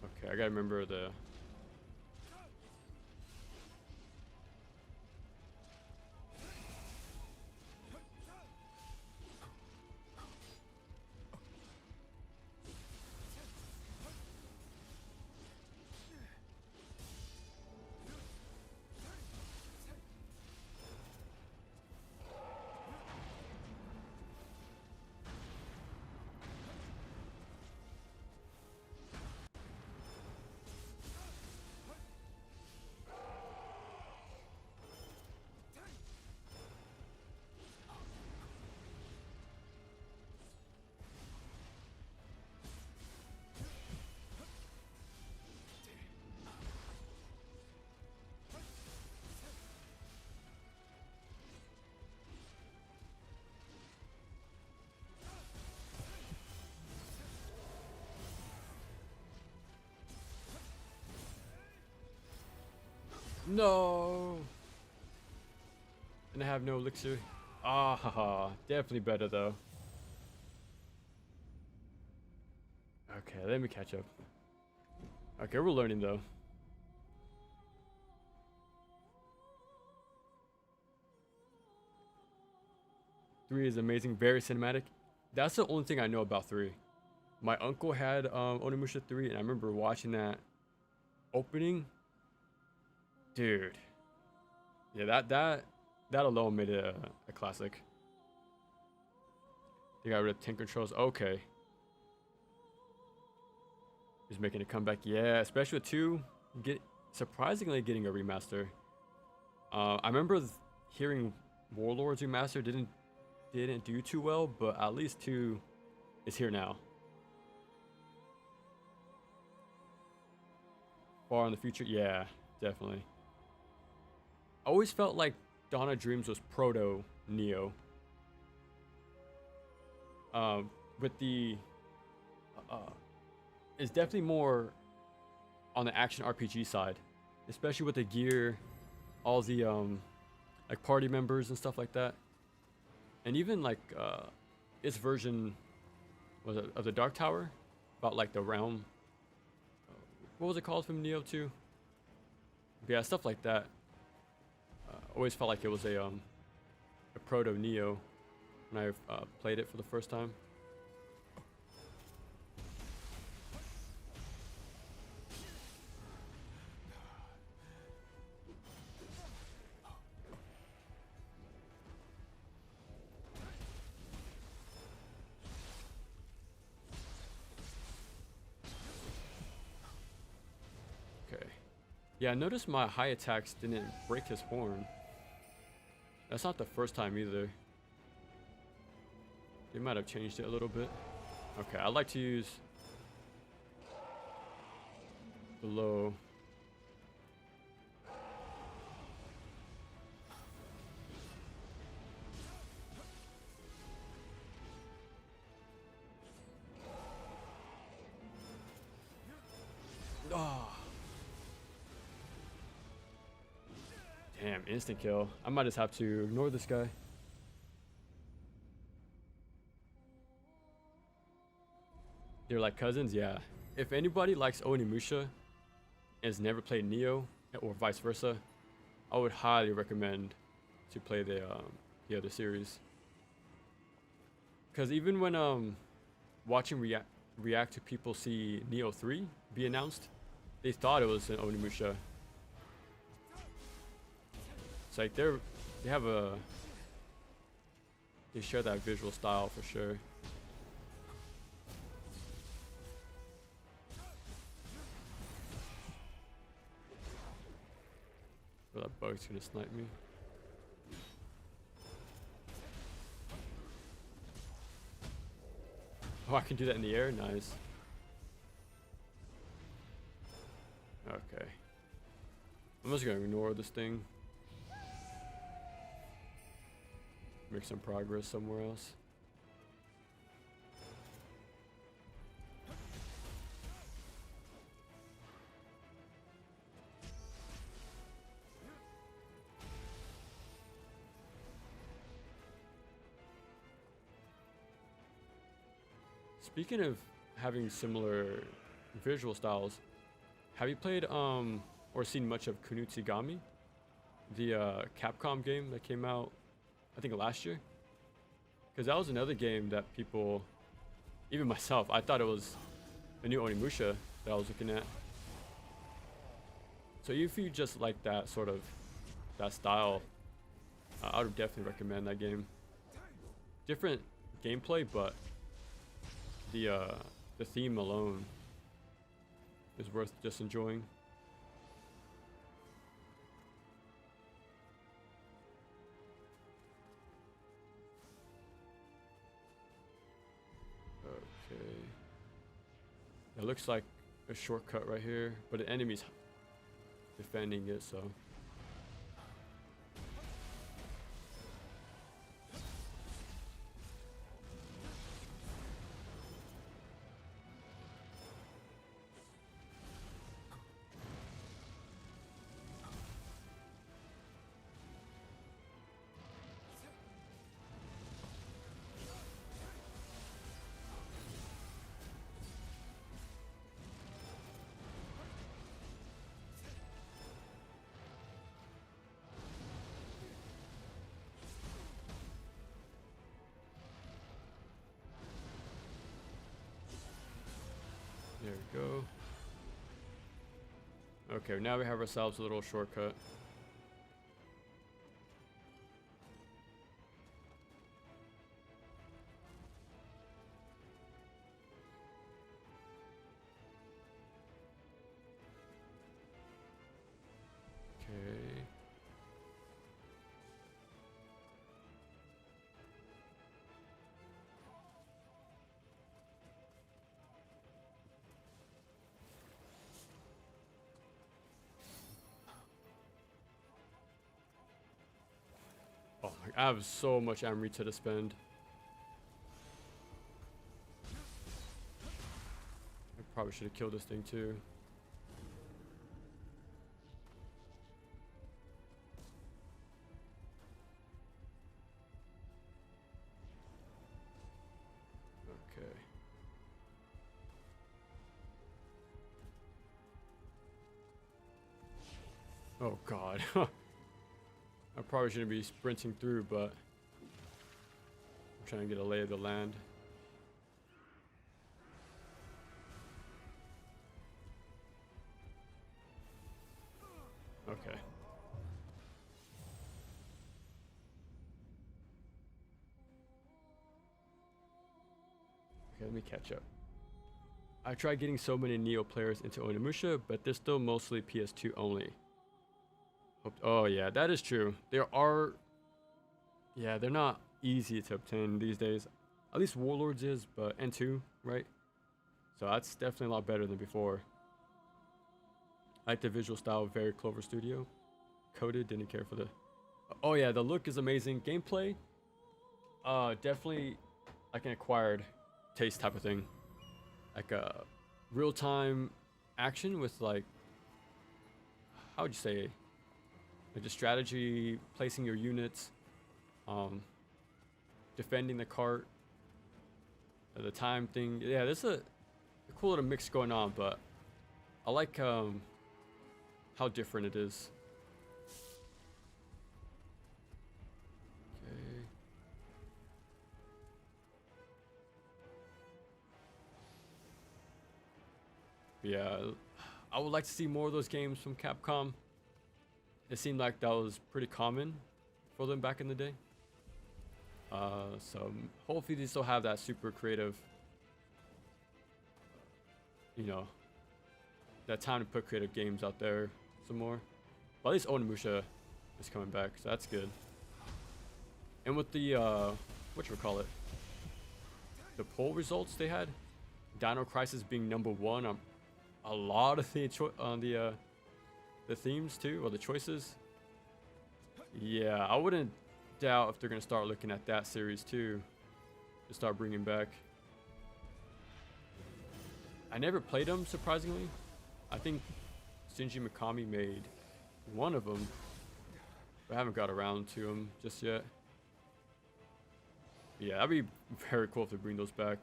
Okay, I gotta remember the. No. And I have no elixir. Ah, haha. Definitely better though. Okay, let me catch up. Okay, we're learning though. Three is amazing, very cinematic. That's the only thing I know about three. My uncle had Onimusha 3, and I remember watching that opening. Dude, yeah, that alone made it a classic. They got rid of tank controls. Okay, he's making a comeback. Yeah, especially with two, surprisingly getting a remaster. I remember hearing Warlords remaster didn't do too well, but at least two is here now. Far in the future, yeah, definitely. I always felt like Dawn of Dreams was proto Nioh. With the it's definitely more on the action RPG side, especially with the gear, all the like party members and stuff like that, and even like its version was it of the Dark Tower, about like the realm. What was it called from Nioh 2? But yeah, stuff like that. Always felt like it was a proto Nioh when I played it for the first time. Okay. Yeah, I noticed my high attacks didn't break his horn. That's not the first time either. They might have changed it a little bit. Okay, I like to use the low. Ah. Damn, instant kill. I might just have to ignore this guy. They're like cousins, yeah. If anybody likes Onimusha and has never played Nioh, or vice versa, I would highly recommend to play the other series. Because even when watching react to people see Nioh 3 be announced, they thought it was an Onimusha. It's like they share that visual style for sure. Oh, that bug's gonna snipe me. Oh, I can do that in the air? Nice. Okay. I'm just gonna ignore this thing. Make some progress somewhere else. Speaking of having similar visual styles, have you played or seen much of Kunutsigami, the Capcom game that came out I think last year? Because that was another game that people, even myself, I thought it was a new Onimusha that I was looking at. So if you just like that sort of that style, I would definitely recommend that game. Different gameplay, but the theme alone is worth just enjoying. Okay. It looks like a shortcut right here, but the enemy's defending it, so. Okay, now we have ourselves a little shortcut. Okay. Oh my, I have so much Amrita to spend. I probably should have killed this thing too. Okay. Oh god. I probably shouldn't be sprinting through, but I'm trying to get a lay of the land. Okay. Okay, let me catch up. I tried getting so many Nioh players into Onimusha, but they're still mostly PS2 only. Oh yeah, that is true. There are... Yeah, they're not easy to obtain these days. At least Warlords is, but N2, right? So that's definitely a lot better than before. I like the visual style of very Clover Studio. Coded, didn't care for the... Oh yeah, the look is amazing. Gameplay, definitely like an acquired taste type of thing. Like a real-time action with like, how would you say, like the strategy, placing your units, defending the cart, the time thing. Yeah, there's a cool little mix going on, but I like how different it is. Okay. Yeah, I would like to see more of those games from Capcom. It seemed like that was pretty common for them back in the day. So hopefully they still have that super creative, you know, that time to put creative games out there some more. But at least Onimusha is coming back, so that's good. And with the whatchamacallit, the poll results they had, Dino Crisis being #1 on a lot of the themes too, or the choices. Yeah, I wouldn't doubt if they're gonna start looking at that series too, to start bringing back. I never played them, surprisingly. I think Shinji Mikami made one of them, but I haven't got around to them just yet. Yeah, that'd be very cool if they bring those back.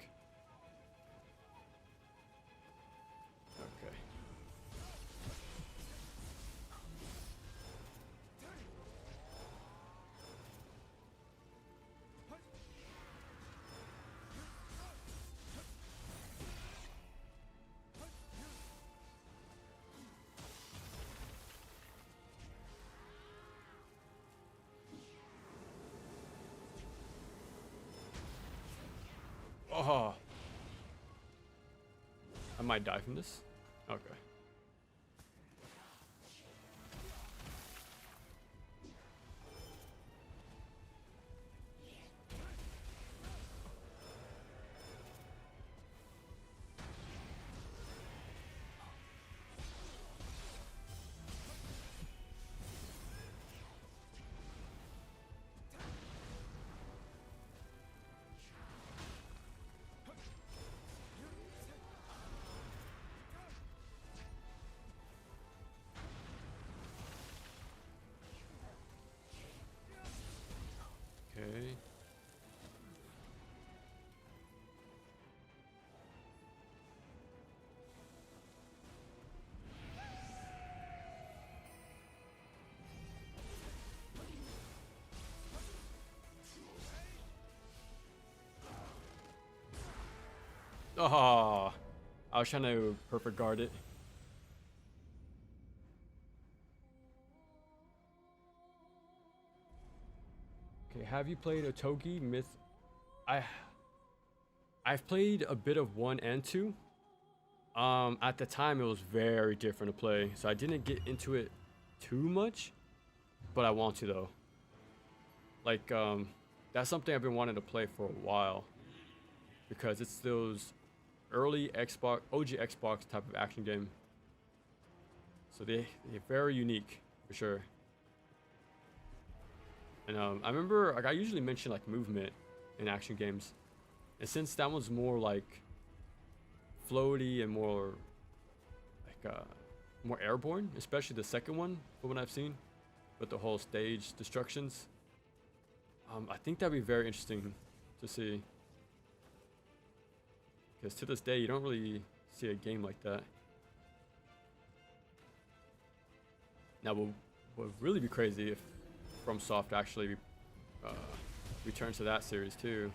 Okay. Oh, I might die from this. Okay. Okay. Oh, I was trying to perfect guard it. Okay, have you played Otogi Myth? I I've played a bit of 1 and 2. At the time it was very different to play, so I didn't get into it too much, but I want to though. Like that's something I've been wanting to play for a while because it's those early Xbox OG Xbox type of action game. So they're very unique for sure. And I remember like I usually mention like movement in action games. And since that one's more like floaty and more like more airborne, especially the second one from what I've seen with the whole stage destructions, I think that'd be very interesting to see. Because to this day, you don't really see a game like that. Now, what would really be crazy if FromSoft actually returns to that series too.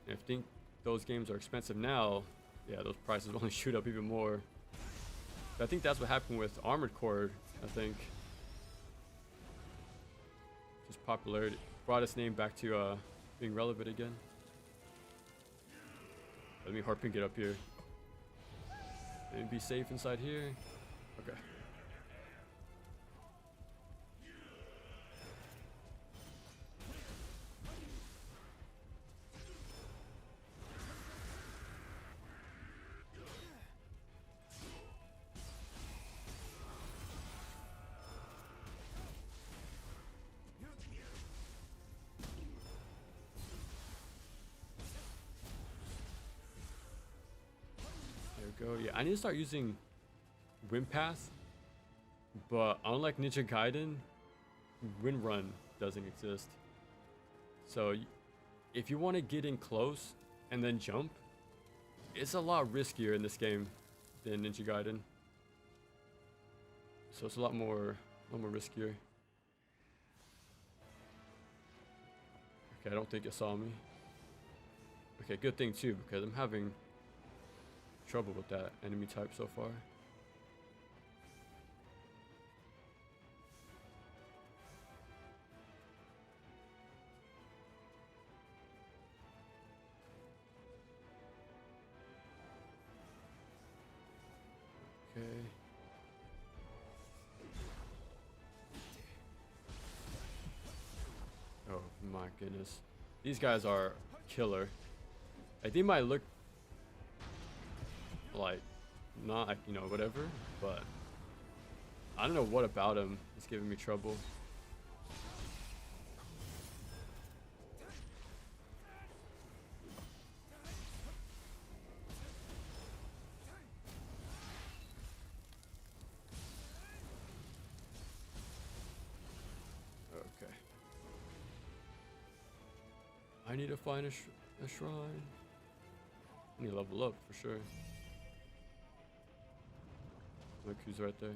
And if I think those games are expensive now, yeah, those prices will only shoot up even more. But I think that's what happened with Armored Core, I think. Just popularity brought its name back to being relevant again. Let me harpoon get up here. And be safe inside here. Okay. Go. Yeah, I need to start using Wind Path, but unlike Ninja Gaiden, Wind Run doesn't exist. So if you want to get in close and then jump, it's a lot riskier in this game than Ninja Gaiden. So it's a lot more riskier. Okay, I don't think it saw me. Okay, good thing too, because I'm having trouble with that enemy type so far. Okay. Oh my goodness. These guys are killer. Like they might look like not like, you know, whatever, but I don't know what about him is giving me trouble. Okay, I need to find a shrine. I need to level up for sure. Look who's right there.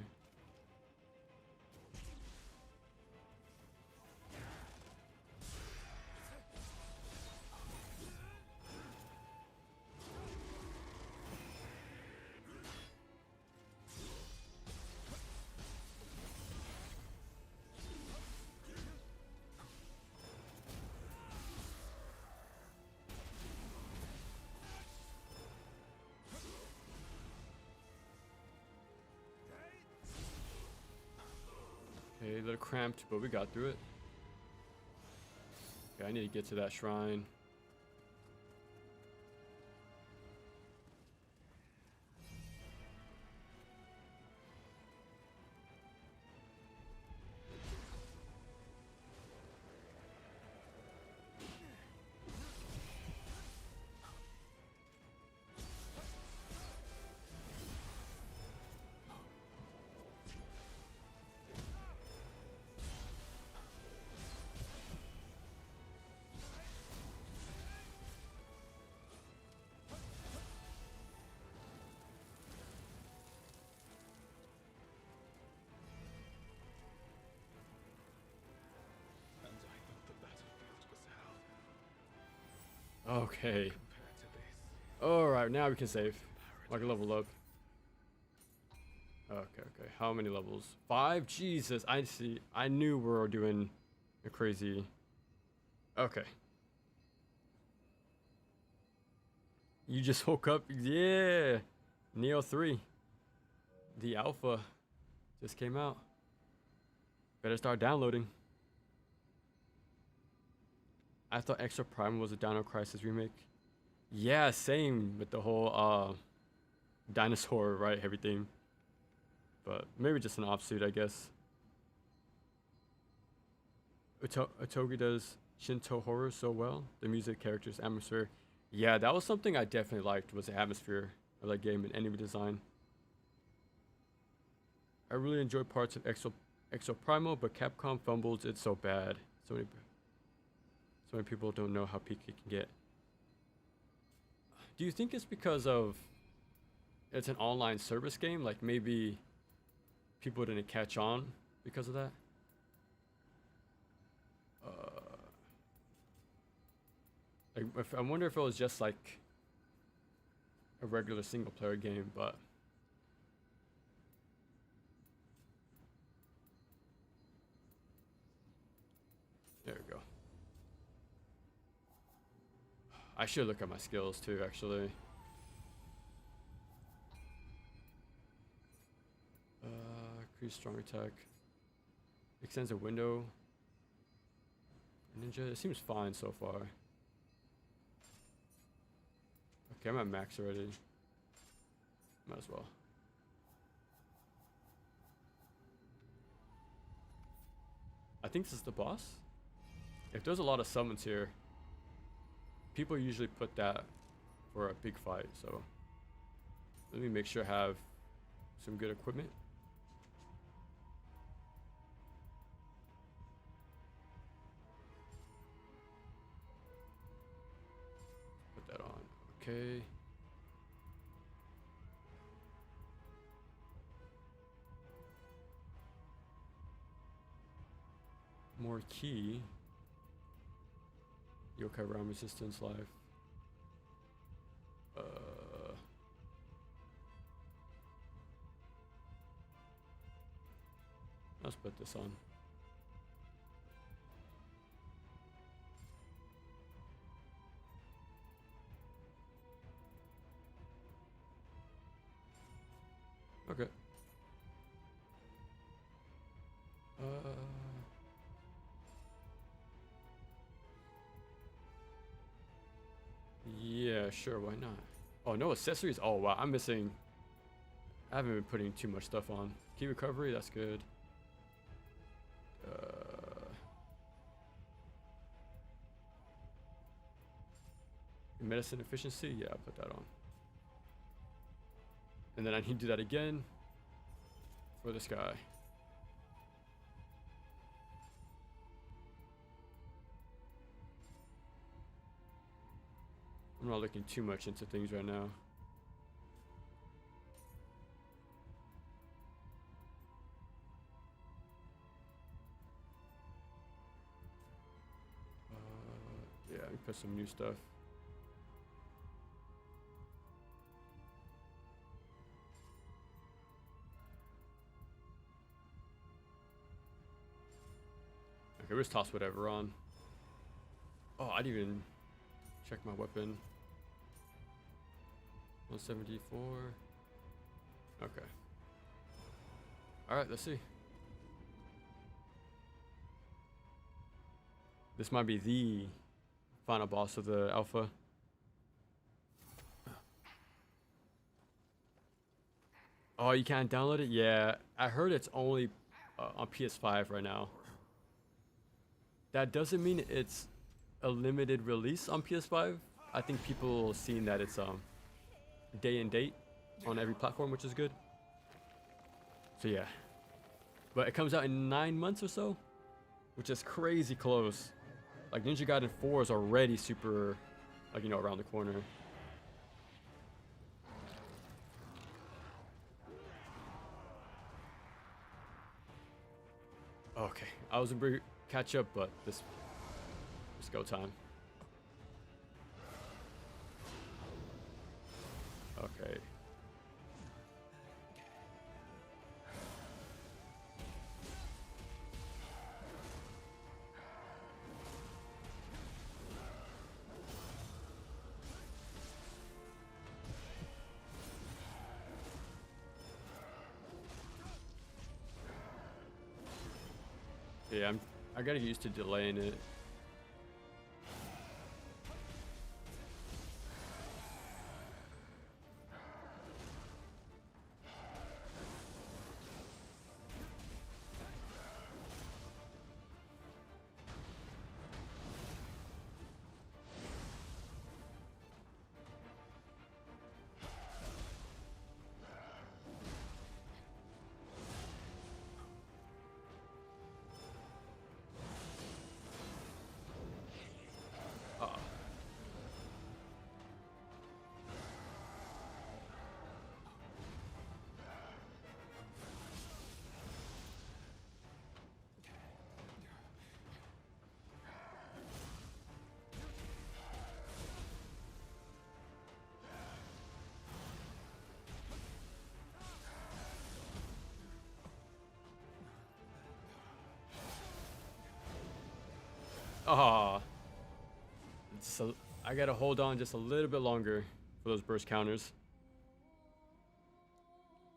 Okay, a little cramped, but we got through it. Okay, I need to get to that shrine. Okay. Alright, now we can save. I can level up. Okay. How many levels? 5? Jesus, I see. I knew we were doing a crazy. Okay. You just woke up. Yeah. Nioh 3. The alpha just came out. Better start downloading. I thought Extra Prime was a Dino Crisis remake. Yeah, same with the whole dinosaur, right? Everything. But maybe just an offsuit, I guess. Otogi does Shinto horror so well. The music, characters, atmosphere. Yeah, that was something I definitely liked, was the atmosphere of that game and enemy design. I really enjoyed parts of Exo Primal, but Capcom fumbles it so bad. So many people don't know how peak it can get. Do you think it's because of it's an online service game? Like maybe people didn't catch on because of that? I wonder if it was just like a regular single player game, but there we go. I should look at my skills too, actually. Increase strong attack. Extends a window. Ninja, it seems fine so far. Okay, I'm at max already. Might as well. I think this is the boss. If there's a lot of summons here, people usually put that for a big fight, so let me make sure I have some good equipment. Put that on. Okay. More key. Yokai round resistance life. Let's put this on. Okay. Yeah, sure, why not? Oh, no accessories? Oh, wow, I'm missing. I haven't been putting too much stuff on. Key recovery, that's good. Medicine efficiency, yeah, I'll put that on. And then I need to do that again for this guy. I'm not looking too much into things right now. Yeah, let me put some new stuff. Okay, let's toss whatever on. Oh, I didn't even check my weapon. 174. Okay. Alright, let's see. This might be the final boss of the alpha. Oh, you can't download it? Yeah, I heard it's only on PS5 right now. That doesn't mean it's a limited release on PS5. I think people seen that it's day and date on every platform, which is good. So yeah, but it comes out in 9 months or so, which is crazy close. Like Ninja Gaiden 4 is already super, like, you know, around the corner. Okay, I was gonna catch up, but this is go time. Okay. Yeah, I gotta get used to delaying it. Uh, Ah, so I gotta hold on just a little bit longer for those burst counters.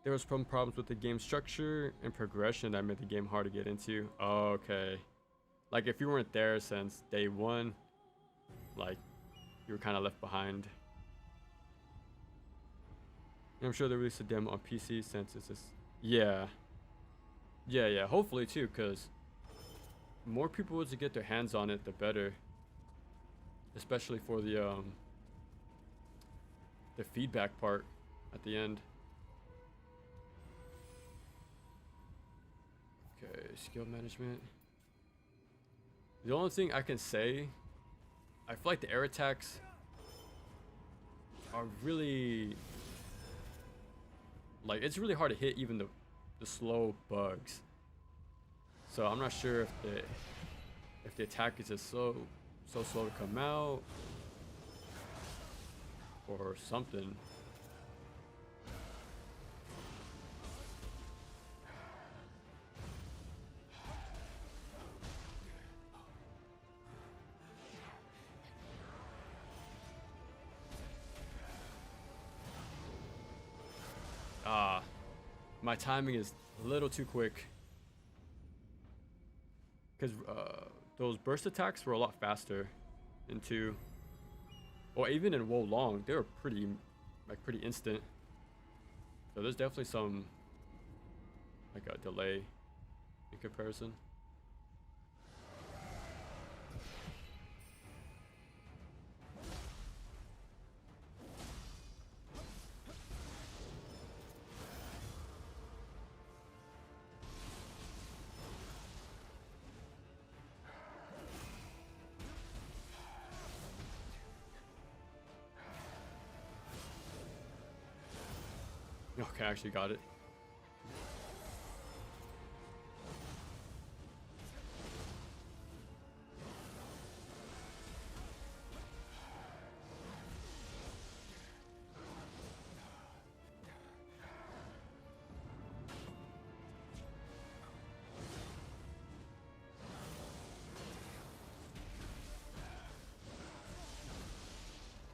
There was some problems with the game structure and progression that made the game hard to get into. Okay. Like if you weren't there since day one, like you were kind of left behind. And I'm sure they released a demo on PC since it's just, yeah. Yeah, hopefully too, because more people would get their hands on it, the better. Especially for the feedback part at the end. Okay, skill management. The only thing I can say, I feel like the air attacks are really, like, it's really hard to hit even the slow bugs. So I'm not sure if the attack is just so slow to come out or something. My timing is a little too quick. Because those burst attacks were a lot faster in 2. Or even in Wo Long, they were pretty instant. So there's definitely some, like, a delay in comparison. Okay, I actually got it.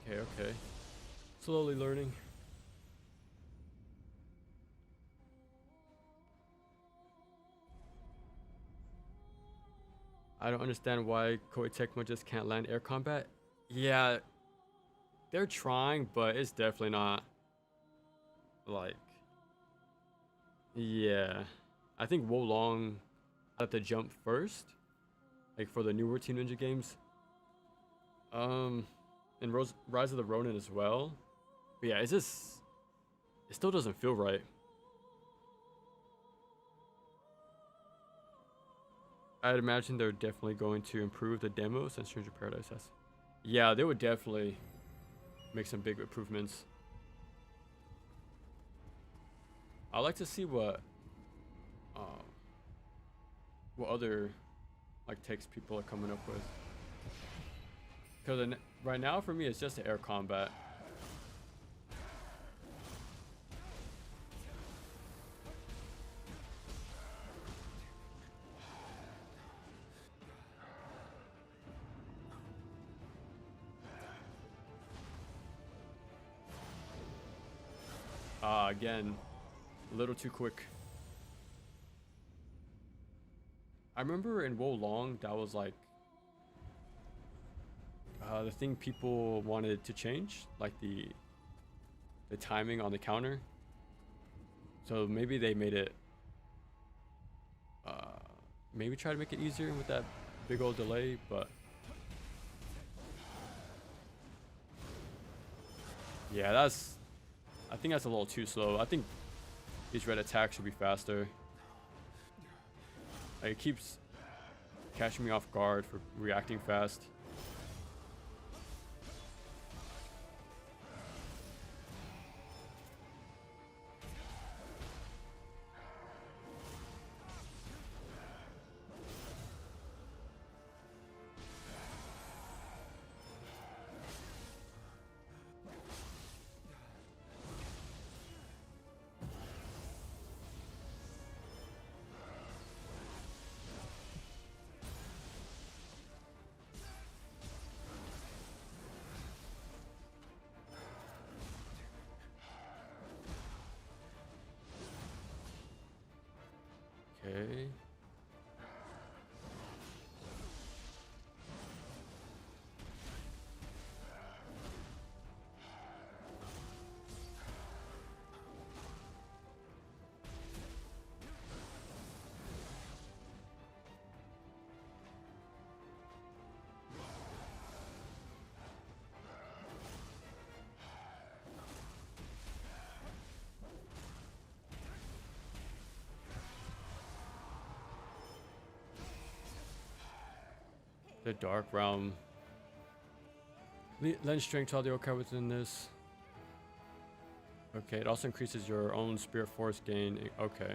Okay. Slowly learning. I don't understand why Koei Tecmo just can't land air combat. Yeah, they're trying, but it's definitely not, like, yeah. I think Wo Long had to jump first, like for the newer Team Ninja games. And Rise of the Ronin as well. But yeah, it still doesn't feel right. I'd imagine they're definitely going to improve the demo since Stranger Paradise has. Yeah, they would definitely make some big improvements. I'd like to see what other, like, takes people are coming up with. Because right now for me it's just the air combat. Again, a little too quick. I remember in Wo Long that was like the thing people wanted to change, like the timing on the counter. So maybe they made it, uh, maybe try to make it easier with that big old delay, but yeah, I think that's a little too slow. I think these red attacks should be faster. Like, it keeps catching me off guard for reacting fast. Okay. The Dark Realm. Lend strength to all the Yokai within this. Okay, it also increases your own Spirit Force gain. Okay.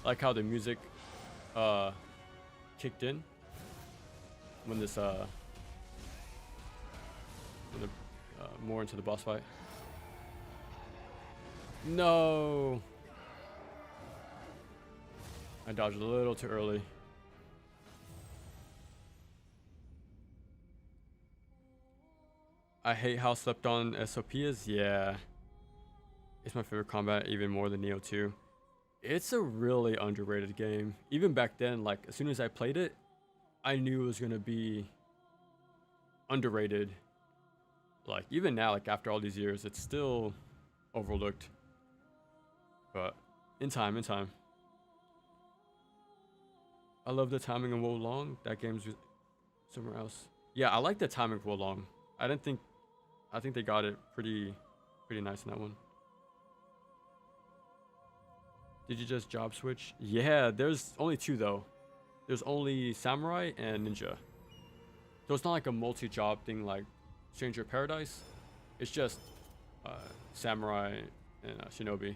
I like how the music kicked in when this when the, more into the boss fight. No, I dodged a little too early. I hate how slept on SOP is. Yeah, it's my favorite combat, even more than Nioh 2. It's a really underrated game. Even back then, like, as soon as I played it, I knew it was gonna be underrated. Like, even now, like, after all these years, it's still overlooked. But in time, in time. I love the timing of Wo Long. That game's somewhere else. Yeah, I like the timing of Wo Long. I think they got it pretty nice in that one. Did you just job switch? Yeah, there's only two though. There's only Samurai and Ninja. So it's not like a multi-job thing like Stranger of Paradise. It's just Samurai and Shinobi.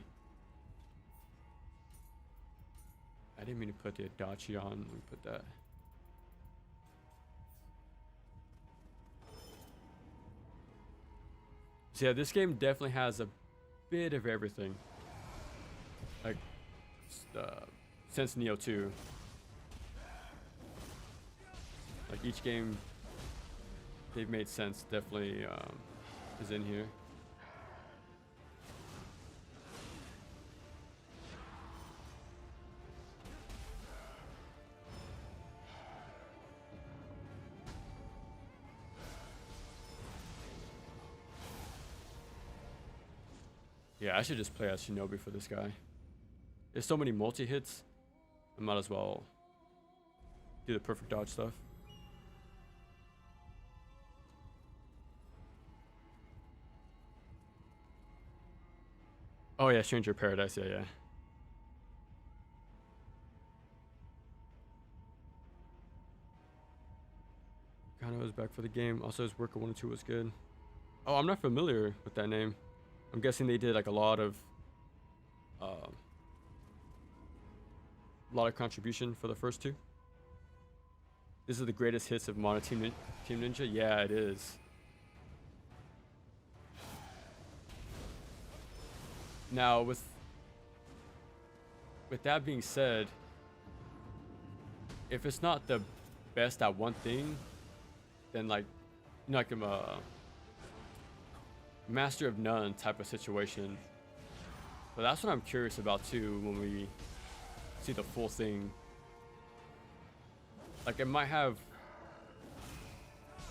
I didn't mean to put the Adachi on. Let me put that. So yeah, this game definitely has a bit of everything. Like, since Nioh 2. Like, each game they've made sense definitely is in here. Yeah, I should just play as Shinobi for this guy. There's so many multi-hits, I might as well do the perfect dodge stuff. Oh yeah, Stranger of Paradise, yeah. Kano is back for the game. Also, his work at 1 and 2 was good. Oh, I'm not familiar with that name. I'm guessing they did like a lot of contribution for the first two. This is the greatest hits of Modern Team Ninja. Yeah, it is. Now, with that being said, if it's not the best at one thing, then like, you know, like I'm a master of none type of situation. But that's what I'm curious about too when we see the full thing. Like it might have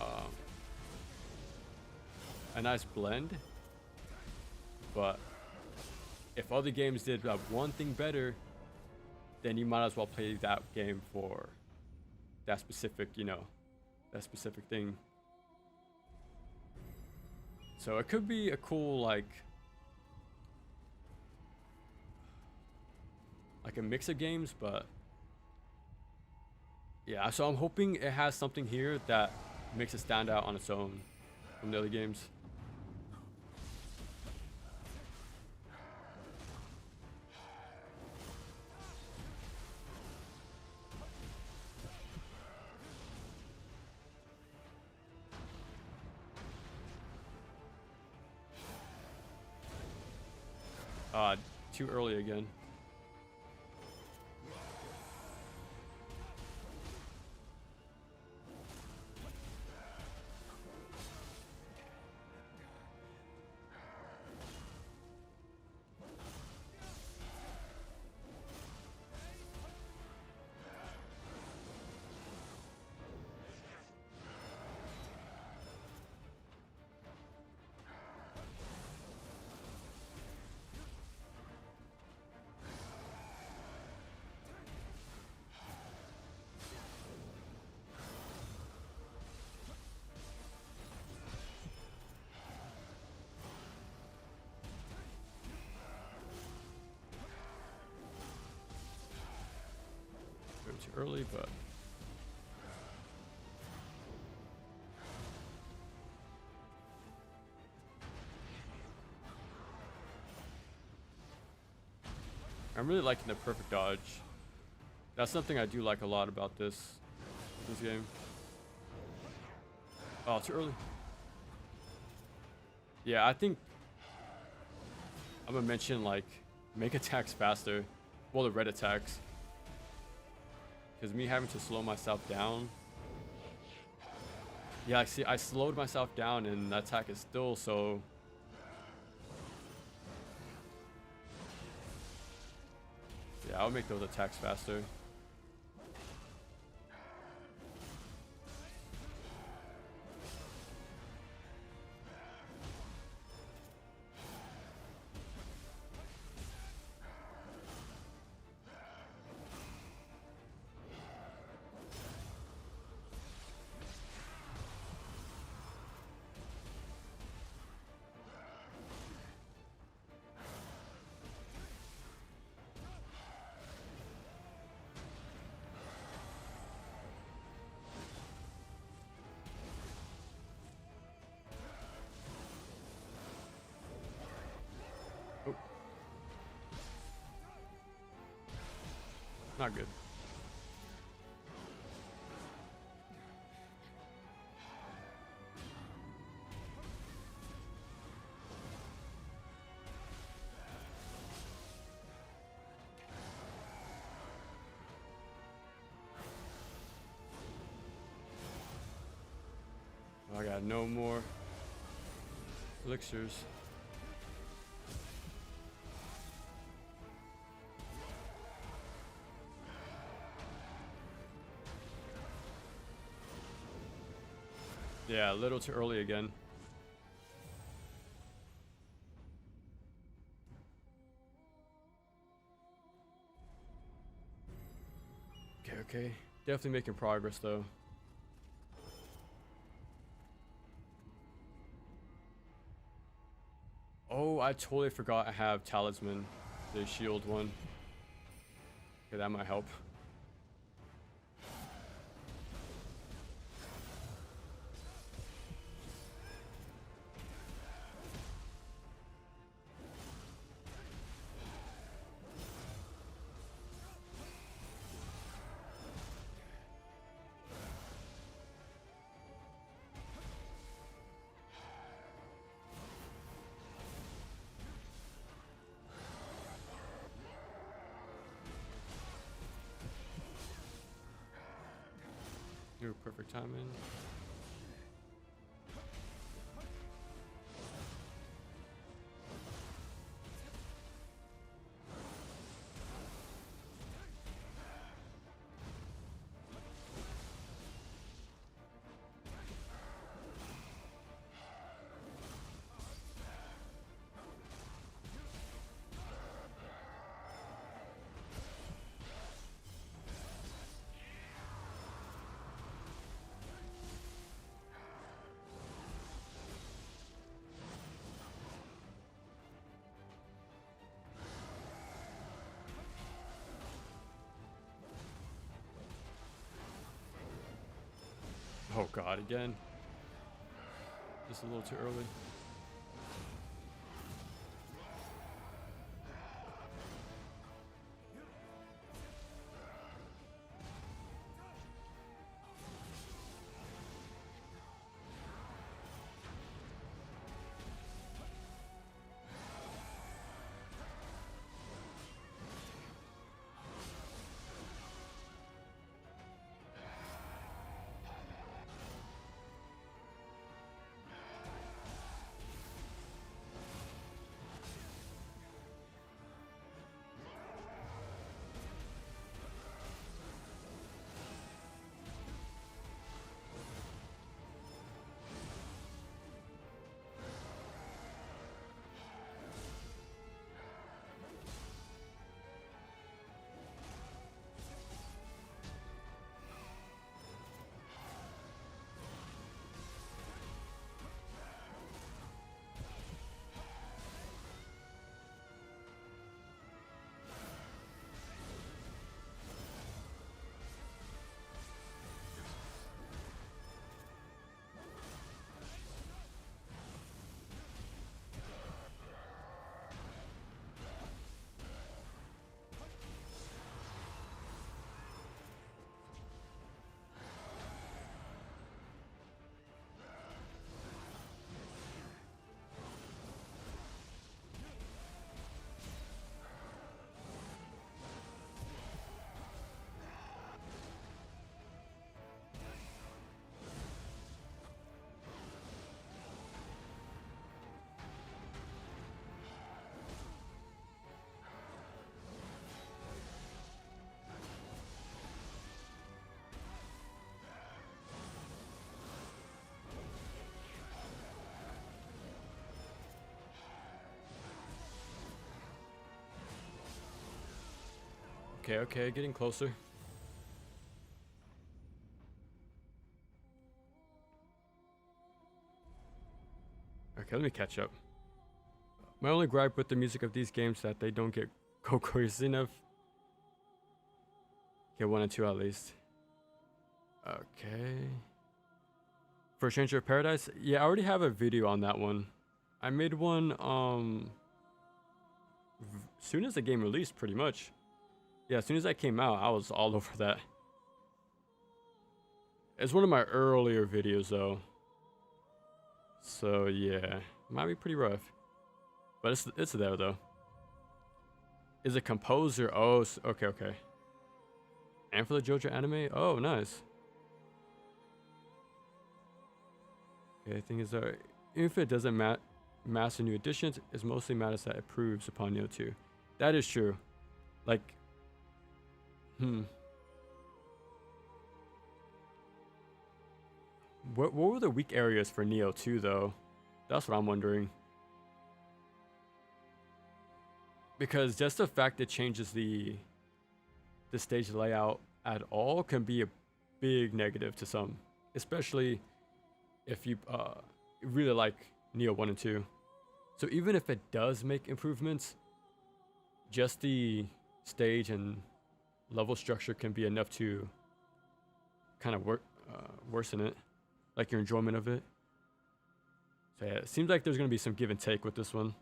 um, a nice blend, but if other games did one thing better, then you might as well play that game for that specific, you know, that specific thing. So it could be a cool like a mix of games, but yeah, so I'm hoping it has something here that makes it stand out on its own from the other games. 'Too early again. Too early, but I'm really liking the perfect dodge. That's something I do like a lot about this game. Oh, too early. Yeah, I think I'm gonna mention like make attacks faster. Well, the red attacks. Because me having to slow myself down. Yeah, see, I slowed myself down and that attack is still so. Yeah, I'll make those attacks faster. Oh. Not good. I got no more elixirs. Yeah, a little too early again. Okay. Definitely making progress though. Oh, I totally forgot I have talisman, the shield one. Okay, that might help. Ooh, perfect timing. Oh god, again. Just a little too early. Okay, okay, getting closer. Okay, let me catch up. My only gripe with the music of these games is that they don't go crazy enough. Get 1 and 2 at least. Okay. For Stranger of Paradise, yeah, I already have a video on that one. I made one soon as the game released, pretty much. Yeah, as soon as that came out, I was all over that. It's one of my earlier videos though. So yeah, might be pretty rough. But it's there though. Is a composer? Oh, okay, okay. And for the JoJo anime? Oh, nice. Okay, the thing is, if it doesn't master new additions, it mostly matters that it proves upon Nioh 2. That is true. Like, What were the weak areas for Nioh 2 though? That's what I'm wondering. Because just the fact it changes the stage layout at all can be a big negative to some, especially if you really like Nioh 1 and 2. So even if it does make improvements, just the stage and level structure can be enough to kind of worsen it, like your enjoyment of it. So yeah, it seems like there's going to be some give and take with this one.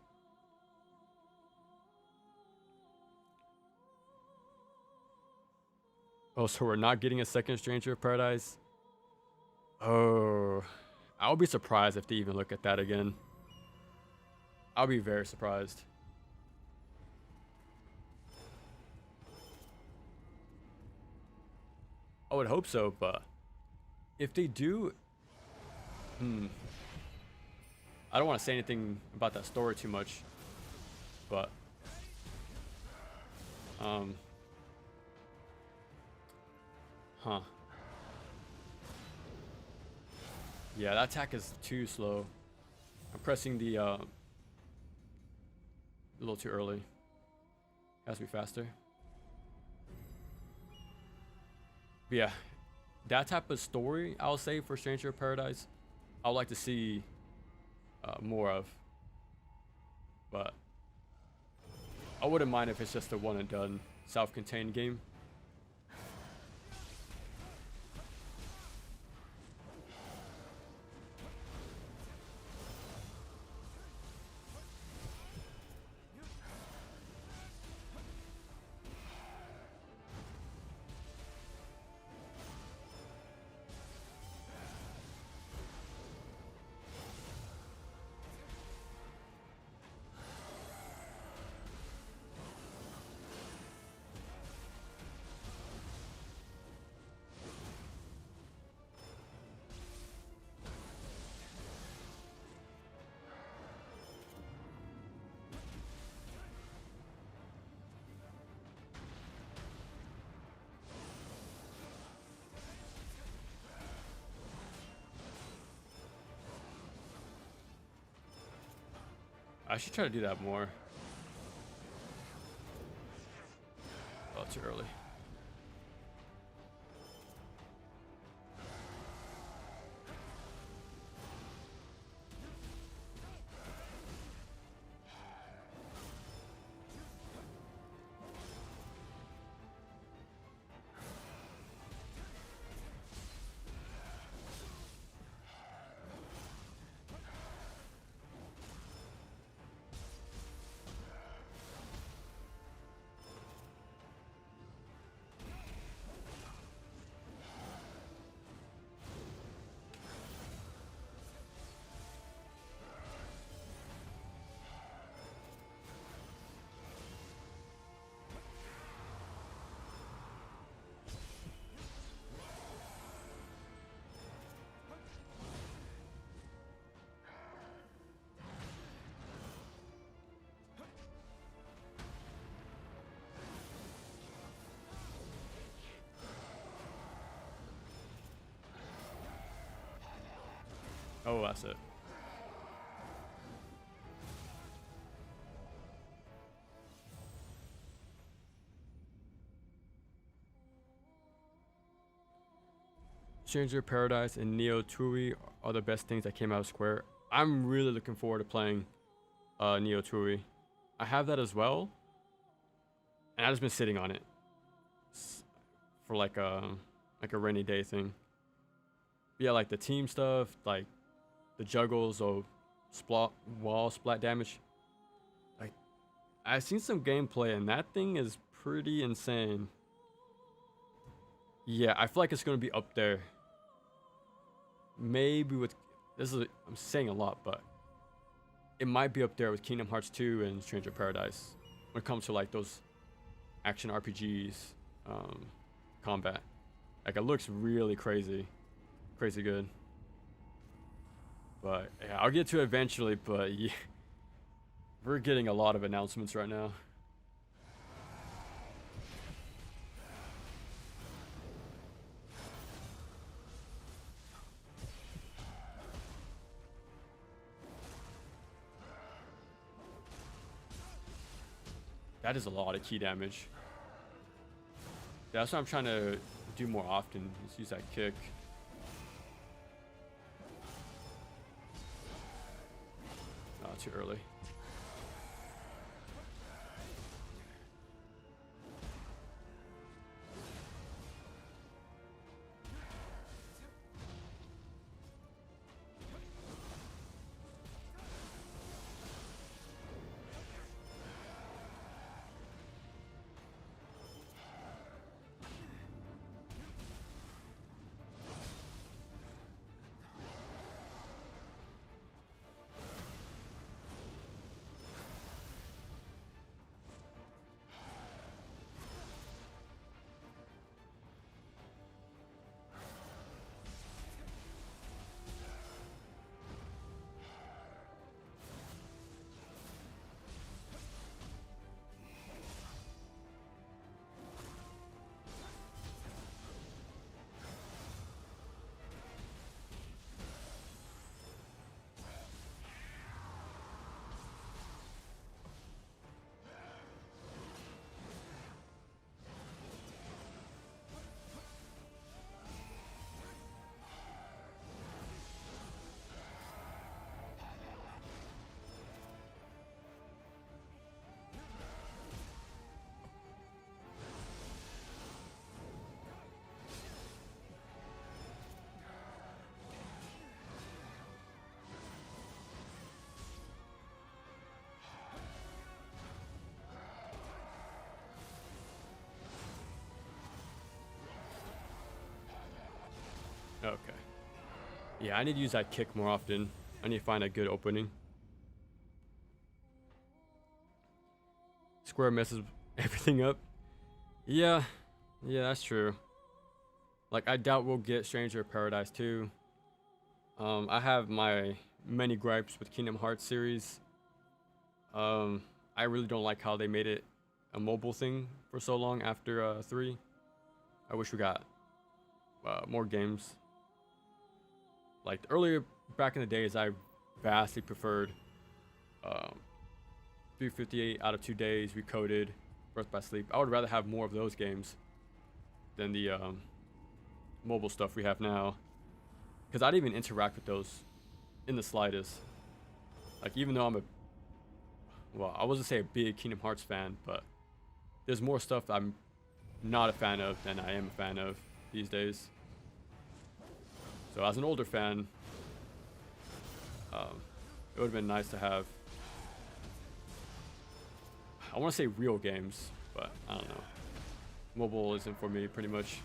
Oh, so we're not getting a second Stranger of Paradise? Oh, I'll be surprised if they even look at that again. I'll be very surprised. I would hope so, but If they do, I don't want to say anything about that story too much, but huh. Yeah, that attack is too slow. I'm pressing the a little too early. Has to be faster. But yeah, that type of story, I'll say, for Stranger of Paradise, I would like to see more of. But I wouldn't mind if it's just a one and done self-contained game. I should try to do that more. Oh, too early. Oh, that's it. Stranger of Paradise and Nioh 2 are the best things that came out of Square. I'm really looking forward to playing Nioh 2. I have that as well, and I've just been sitting on it for like a rainy day thing. But yeah, like the team stuff, like the juggles or wall splat damage. Like I've seen some gameplay, and that thing is pretty insane. Yeah, I feel like it's gonna be up there. Maybe with I'm saying a lot, but it might be up there with Kingdom Hearts 2 and Stranger of Paradise when it comes to like those action RPGs, combat. Like it looks really crazy good. But yeah, I'll get to it eventually. But yeah, we're getting a lot of announcements right now. That is a lot of key damage. That's what I'm trying to do more often, is use that kick. Oh, too early. Okay. Yeah, I need to use that kick more often. I need to find a good opening. Square messes everything up. Yeah, yeah, that's true. Like, I doubt we'll get Stranger of Paradise 2. I have my many gripes with Kingdom Hearts series. I really don't like how they made it a mobile thing for so long after 3. I wish we got more games. Like earlier back in the days, I vastly preferred 358 out of 2 days, Recoded, Birth by Sleep. I would rather have more of those games than the mobile stuff we have now. Because I didn't even interact with those in the slightest. Like, even though I wasn't say a big Kingdom Hearts fan, but there's more stuff that I'm not a fan of than I am a fan of these days. So as an older fan, it would have been nice to have, I want to say real games, but I don't know. Mobile isn't for me, pretty much.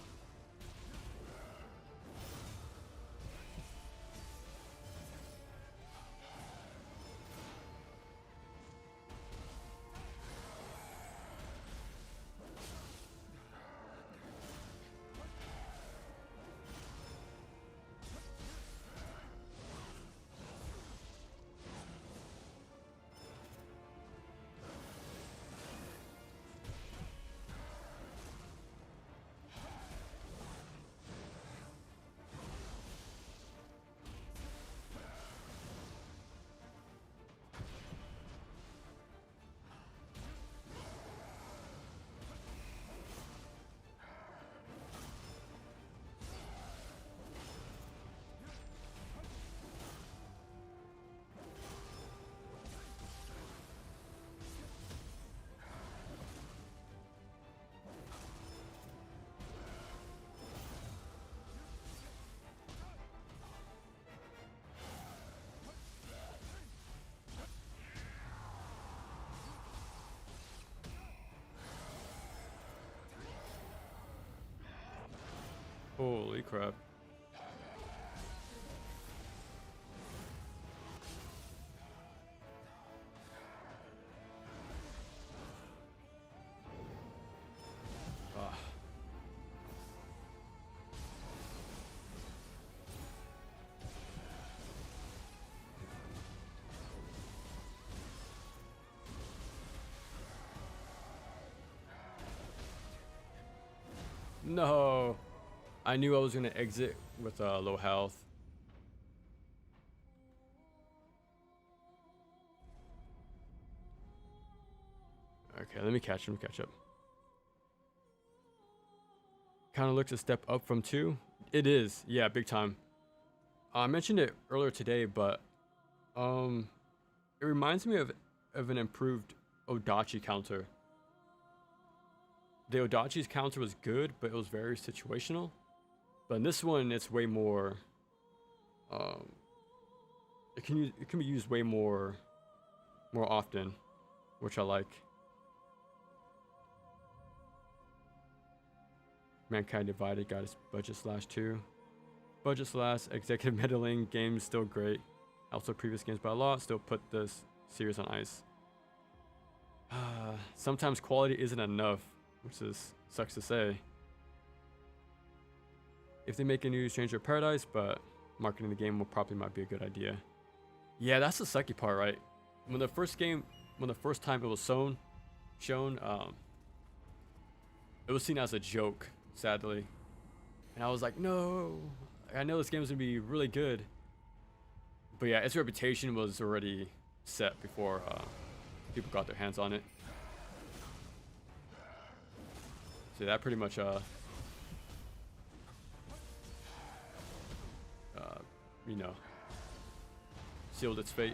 Holy crap. Ah. No. I knew I was going to exit with low health. Okay, let me catch him. Catch up. Kind of looks a step up from 2. It is. Yeah, big time. I mentioned it earlier today, but it reminds me of an improved Odachi counter. The Odachi's counter was good, but it was very situational. But in this one, it's way more. It can be used way more often, which I like. Mankind Divided got its budget slash too. Budget slash executive meddling. Games still great. Also previous games by a lot. Still put this series on ice. Sometimes quality isn't enough, which sucks to say. If they make a new Stranger of Paradise, but marketing the game will probably might be a good idea. Yeah, that's the sucky part, right? When the first time it was shown, it was seen as a joke, sadly. And I was like, no, I know this game is gonna be really good. But yeah, its reputation was already set before people got their hands on it. So that pretty much you know, sealed its fate.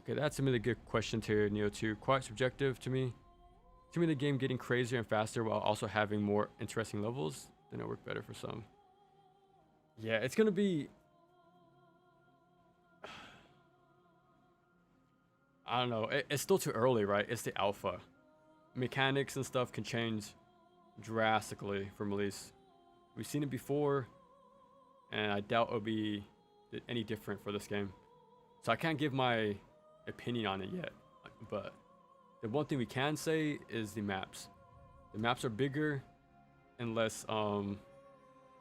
Okay, that's a really good question to Neo 2. Quite subjective to me. To me, the game getting crazier and faster while also having more interesting levels, then it worked better for some. Yeah, it's gonna be. I don't know. It's still too early, right? It's the alpha. Mechanics and stuff can change drastically from release. We've seen it before, and I doubt it'll be any different for this game. So I can't give my opinion on it yet. But the one thing we can say is the maps. The maps are bigger and less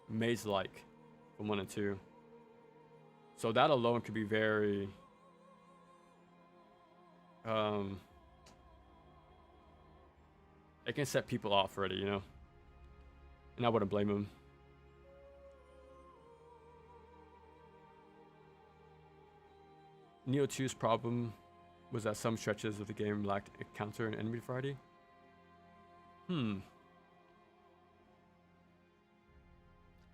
maze-like from 1 and 2. So that alone could be very it can set people off already, you know? And I wouldn't blame them. Neo 2's problem was that some stretches of the game lacked a counter and enemy variety.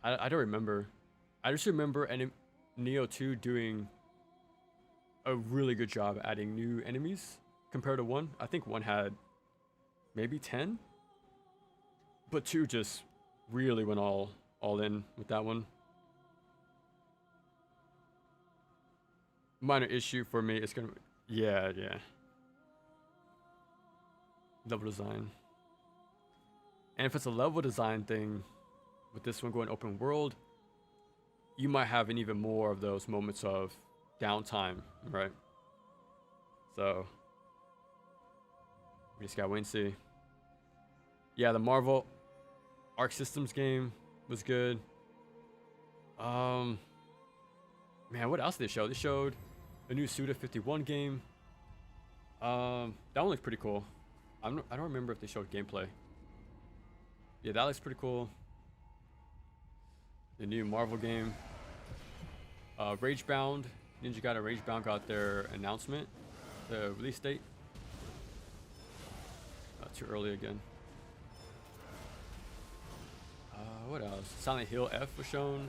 I don't remember. I just remember Neo 2 doing a really good job adding new enemies compared to 1. I think 1 had maybe 10, but 2 just really went all in with that one. Minor issue for me is gonna yeah. Level design. And if it's a level design thing, with this one going open world, you might have an even more of those moments of downtime, right? So we just gotta wait and see. Yeah, the Marvel Arc Systems game was good. Man, what else did they show? They showed a new Suda 51 game. That one looks pretty cool. I don't remember if they showed gameplay. Yeah, that looks pretty cool. The new Marvel game. Ragebound. Ninja Gaiden Ragebound got their announcement. The release date. Too early again. What else? Silent Hill F was shown.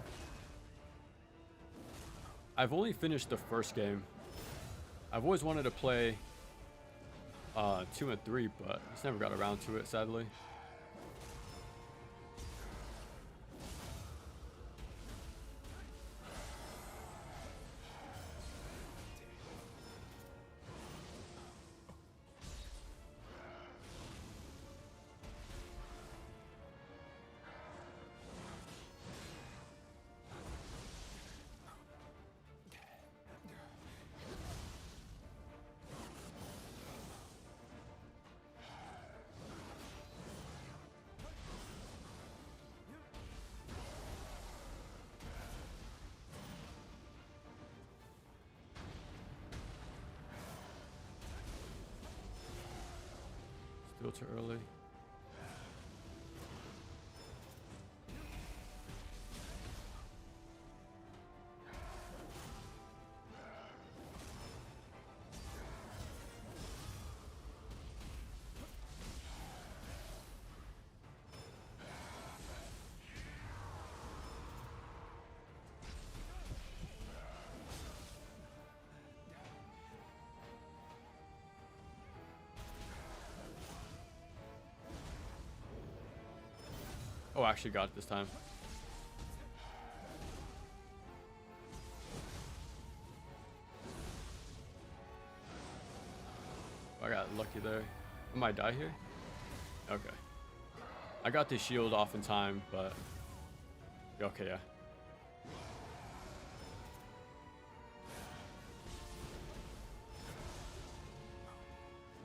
I've only finished the first game. I've always wanted to play 2 and 3, but just never got around to it, sadly. Still too early. Oh, I actually got it this time. I got lucky there. I might die here. Okay. I got the shield off in time, but okay, yeah.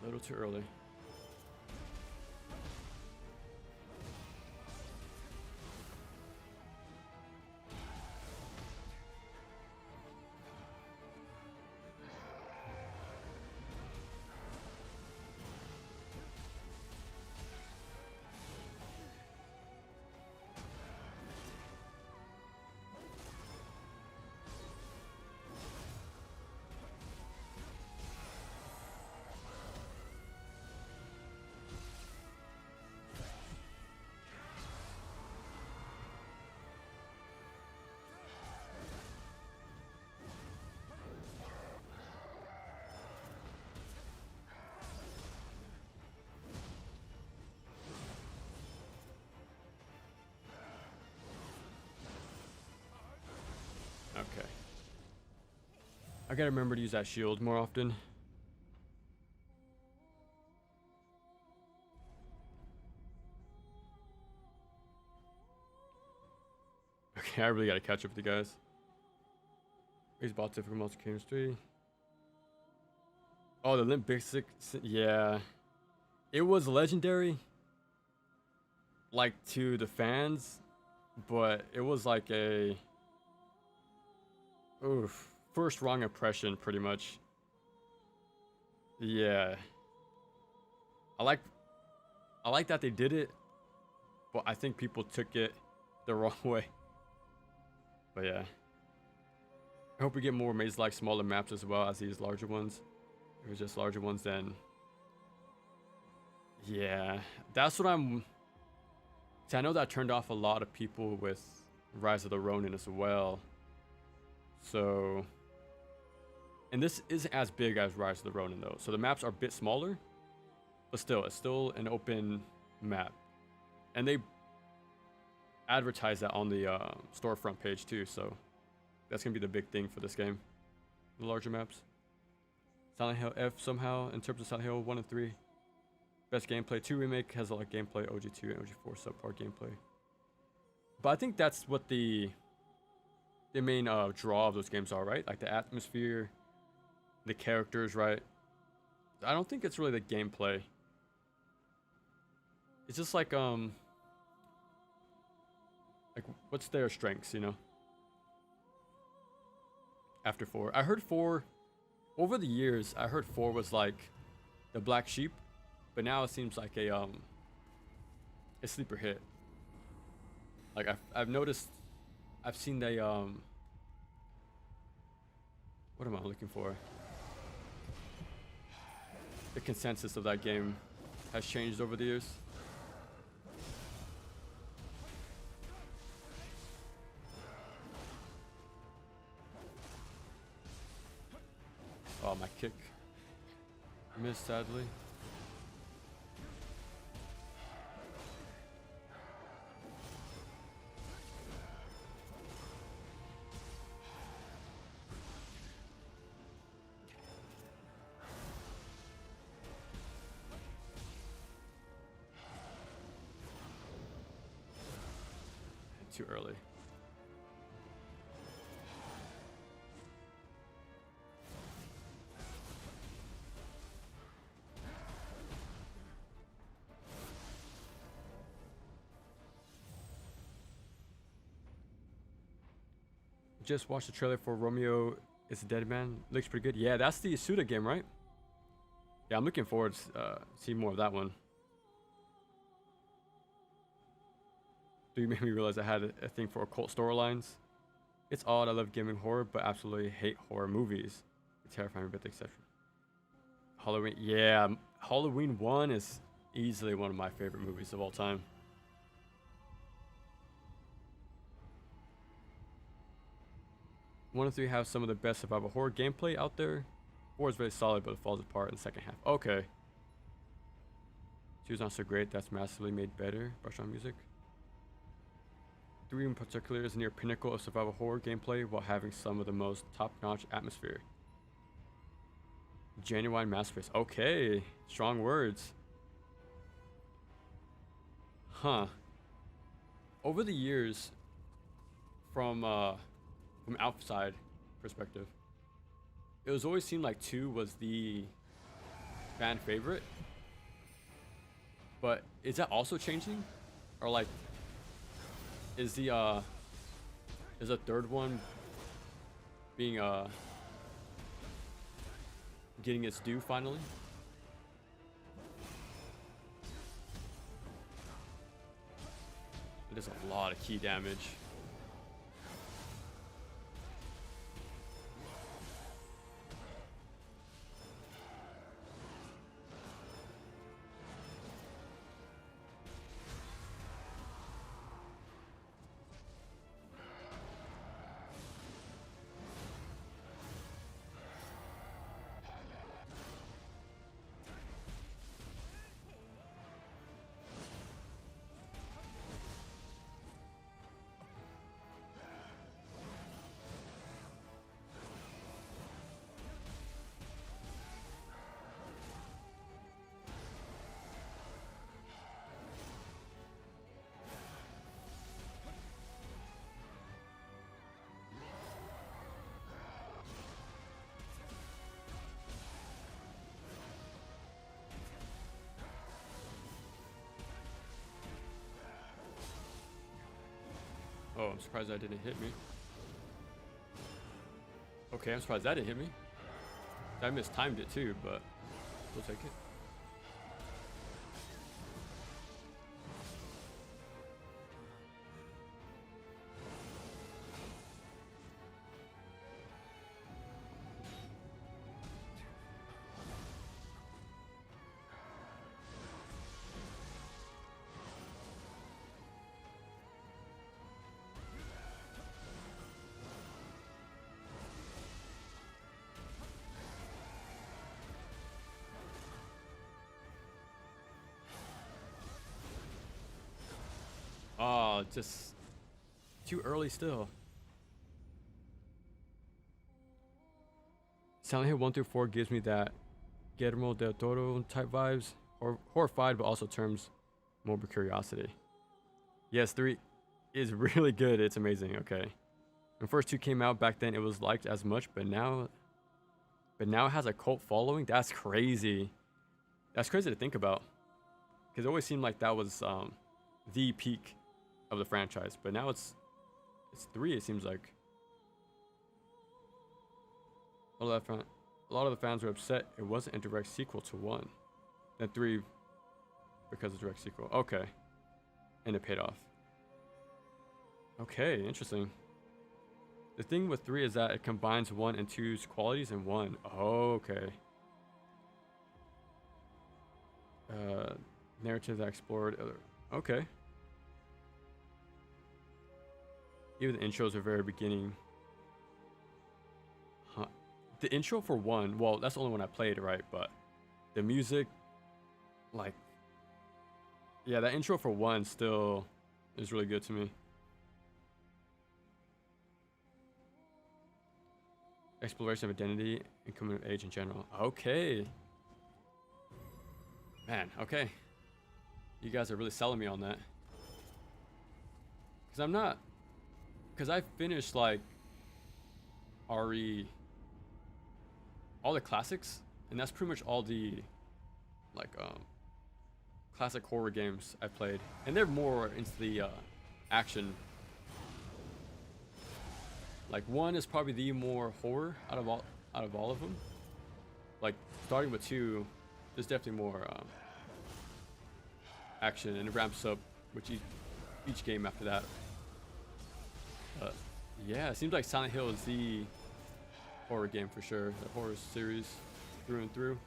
A little too early. I gotta remember to use that shield more often. Okay, I really gotta catch up with you guys. He's bought difficult multi chemistry. Oh, the Limp Bizkit, yeah. It was legendary, like to the fans, but it was like a first wrong impression, pretty much. Yeah, I like that they did it, but I think people took it the wrong way. But yeah, I hope we get more maze-like smaller maps as well as these larger ones. If it's just larger ones, then yeah, that's what I'm. See, I know that turned off a lot of people with Rise of the Ronin as well. So, and this isn't as big as Rise of the Ronin though. So the maps are a bit smaller, but still, it's still an open map. And they advertise that on the storefront page too. So that's gonna be the big thing for this game, the larger maps. Silent Hill F somehow, in terms of Silent Hill 1 and 3. Best gameplay. 2 remake has a lot of gameplay. OG2 and OG4 subpar gameplay. But I think that's what the main draw of those games are, right? Like the atmosphere, the characters, right? I don't think it's really the gameplay. It's just like what's their strengths, you know? After 4. I heard 4 over the years, I heard 4 was like the black sheep, but now it seems like a sleeper hit. Like I've noticed, I've seen they what am I looking for? The consensus of that game has changed over the years. Oh, my kick missed sadly. Too early. Just watched the trailer for Romeo is a Dead Man. Looks pretty good. Yeah, that's the Suda game, right? Yeah, I'm looking forward to seeing more of that one. You made me realize I had a thing for occult storylines. It's odd. I love gaming horror, but absolutely hate horror movies. It's terrifying, but etc. Halloween. Yeah, Halloween 1 is easily one of my favorite movies of all time. One and 3 have some of the best survival horror gameplay out there. 4 is very solid, but it falls apart in the second half. Okay. 2 is not so great. That's massively made better. Brush on music. 3 in particular is near pinnacle of survival horror gameplay while having some of the most top-notch atmosphere. Genuine masterpiece. Okay, strong words. Huh. Over the years, from outside perspective, it was always seemed like 2 was the fan favorite. But is that also changing? Or like, is the third one being getting its due finally? There's a lot of key damage. Oh, I'm surprised that didn't hit me. Okay, I'm surprised that didn't hit me. I mistimed it too, but we'll take it. Oh, just too early still. Silent Hill 1 through 4 gives me that Guillermo del Toro type vibes, or horrified, but also terms morbid curiosity. Yes, 3 is really good. It's amazing. Okay, when first 2 came out back then, it was liked as much, but now it has a cult following. That's crazy. That's crazy to think about, because it always seemed like that was the peak of the franchise, but now it's 3. It seems like a lot of the fans were upset it wasn't a direct sequel to 1, then 3 because of direct sequel. Okay, and it paid off. Okay, interesting. The thing with 3 is that it combines 1 and 2's qualities in 1. Okay. Narrative that explored other. Okay. Even the intros are very beginning. Huh. The intro for 1, well, that's the only one I played, right? But the music, like, yeah, that intro for 1 still is really good to me. Exploration of identity and coming of age in general. Okay. Man, okay. You guys are really selling me on that. Because I finished, like, RE, all the classics, and that's pretty much all the, like, classic horror games I played. And they're more into the action. Like, 1 is probably the more horror out of all of them. Like, starting with 2, there's definitely more action, and it ramps up with each game after that. Yeah, it seems like Silent Hill is the horror game for sure. The horror series through and through.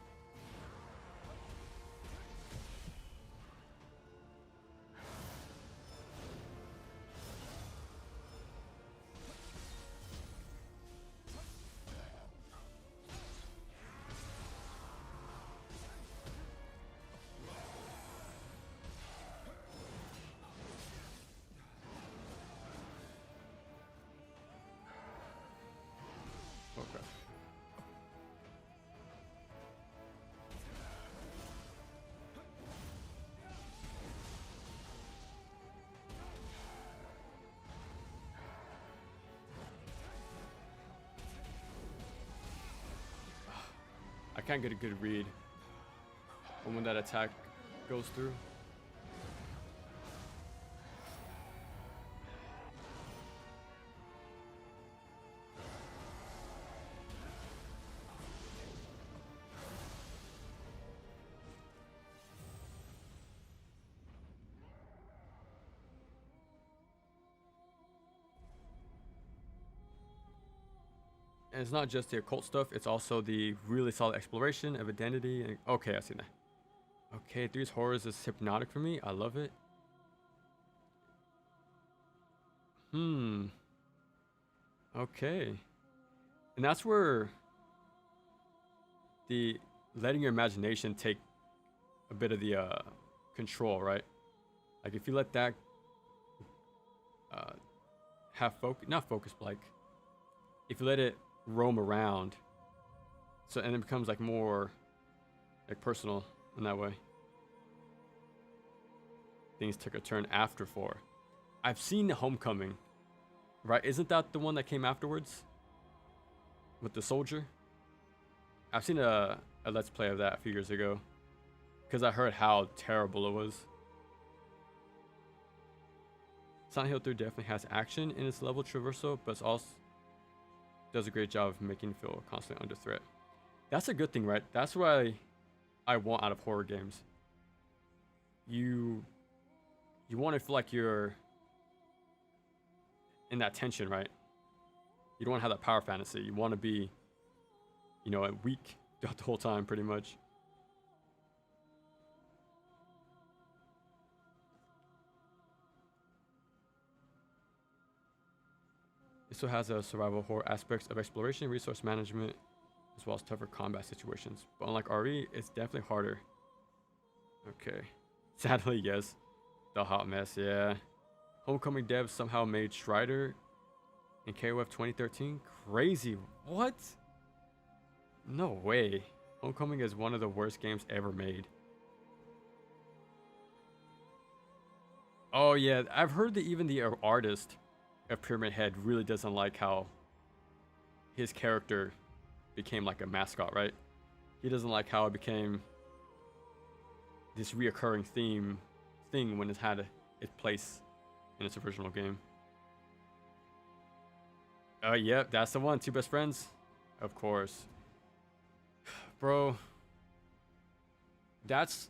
Okay. I can't get a good read on when that attack goes through. And it's not just the occult stuff, it's also the really solid exploration of identity. And, okay, I see that. Okay, 3's horrors is hypnotic for me. I love it. Okay. And that's where the letting your imagination take a bit of the control, right? Like, if you let that have focus, not focus, but like, if you let it roam around, so, and it becomes like more like personal in that way. Things took a turn after 4. I've seen the Homecoming, right? Isn't that the one that came afterwards with the soldier? I've seen a let's play of that a few years ago because I heard how terrible it was. Silent Hill 3 definitely has action in its level traversal, but it also does a great job of making you feel constantly under threat. That's a good thing, right? That's what I want out of horror games. You want to feel like you're in that tension, right? You don't want to have that power fantasy. You want to be, weak throughout the whole time, pretty much. It still has a survival horror aspects of exploration, resource management, as well as tougher combat situations. But unlike RE, it's definitely harder. Okay. Sadly, yes. The hot mess, yeah. Homecoming devs somehow made Strider in KOF 2013. Crazy. What? No way. Homecoming is one of the worst games ever made. Oh yeah, I've heard that even the artist of Pyramid Head really doesn't like how his character became like a mascot, right? He doesn't like how it became this reoccurring thing when it had its place in its original game. Yep, that's the one. Two best friends, of course, bro. That's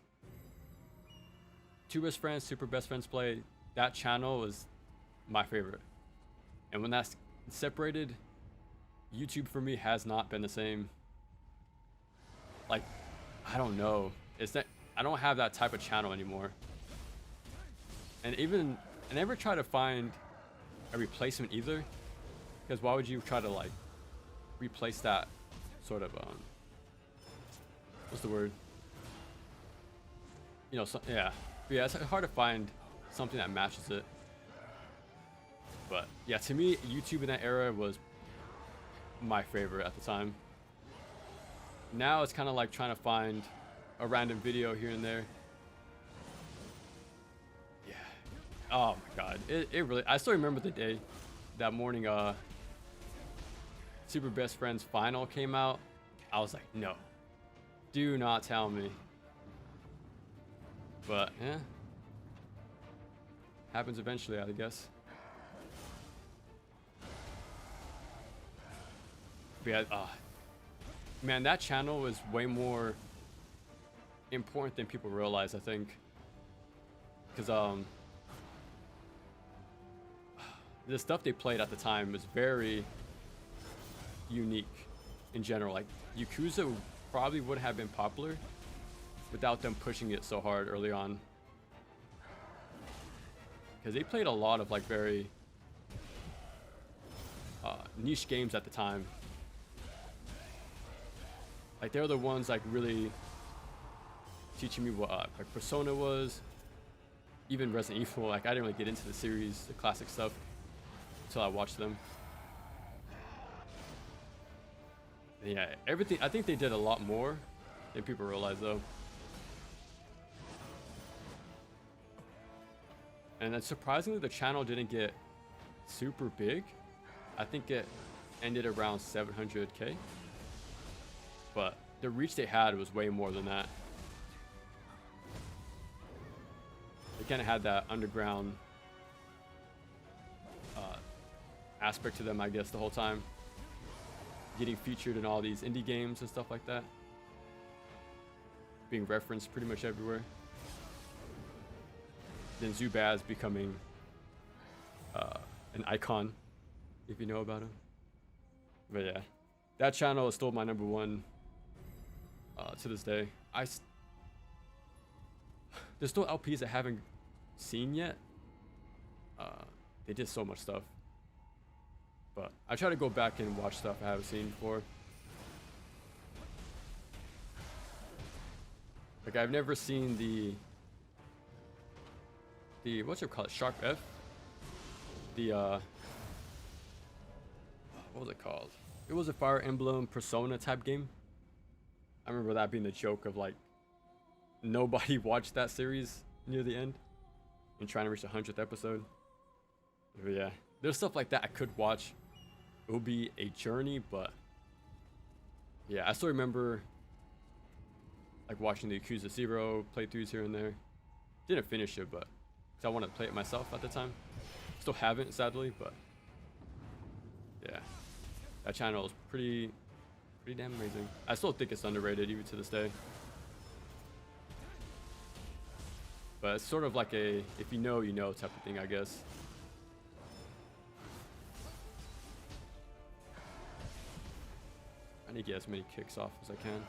two best friends, super best friends play. That channel was my favorite, and when that's separated, YouTube for me has not been the same. Like, I don't know. It's that I don't have that type of channel anymore. And even I never try to find a replacement either, because why would you try to like replace that sort of what's the word? Yeah, it's hard to find something that matches it. But yeah, to me, YouTube in that era was my favorite at the time. Now it's kind of like trying to find a random video here and there. Yeah. Oh my god. It really, I still remember the day, that morning, Super Best Friends Final came out. I was like, no, do not tell me. But yeah, happens eventually, I guess. But yeah, man, that channel was way more important than people realize, I think. Because the stuff they played at the time was very unique in general. Like, Yakuza probably would have been popular without them pushing it so hard early on. Because they played a lot of like very niche games at the time. Like, they're the ones like really teaching me what like Persona was, even Resident Evil. Like, I didn't really get into the series, the classic stuff, until I watched them. And yeah, everything. I think they did a lot more than people realize, though. And then surprisingly, the channel didn't get super big. I think it ended around 700K. But the reach they had was way more than that. They kind of had that underground aspect to them, I guess, the whole time. Getting featured in all these indie games and stuff like that. Being referenced pretty much everywhere. Then Zubaz becoming an icon, if you know about him. But yeah, that channel is still my number one to this day. There's still LPs I haven't seen yet. They did so much stuff. But I try to go back and watch stuff I haven't seen before. Like, I've never seen the what's it called? Sharp F? What was it called? It was a Fire Emblem Persona type game. I remember that being the joke of like, nobody watched that series near the end and trying to reach the 100th episode. But yeah, there's stuff like that I could watch. It will be a journey, but yeah, I still remember like watching the Yakuza 0 playthroughs here and there. Didn't finish it, but 'cause I wanted to play it myself at the time. Still haven't, sadly, but yeah, that channel is pretty damn amazing. I still think it's underrated even to this day. But it's sort of like a if you know, you know type of thing, I guess. I need to get as many kicks off as I can.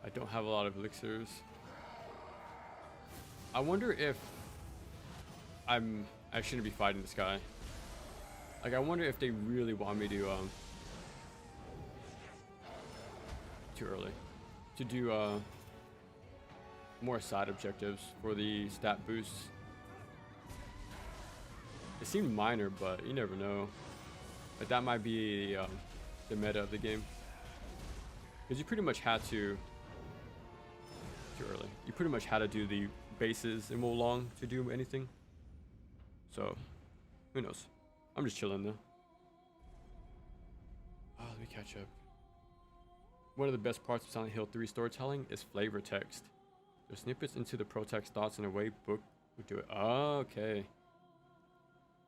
I don't have a lot of elixirs. I wonder if I shouldn't be fighting this guy. Like, I wonder if they really want me to too early to do more side objectives for the stat boosts. It seemed minor, but you never know. But that might be the meta of the game, because you pretty much had to. Too early. You pretty much had to do the bases in Wolong to do anything. So, who knows? I'm just chilling though. Let me catch up. One of the best parts of Silent Hill 3 storytelling is flavor text. There's snippets into the pro-text thoughts in a way book would do it. Oh, okay.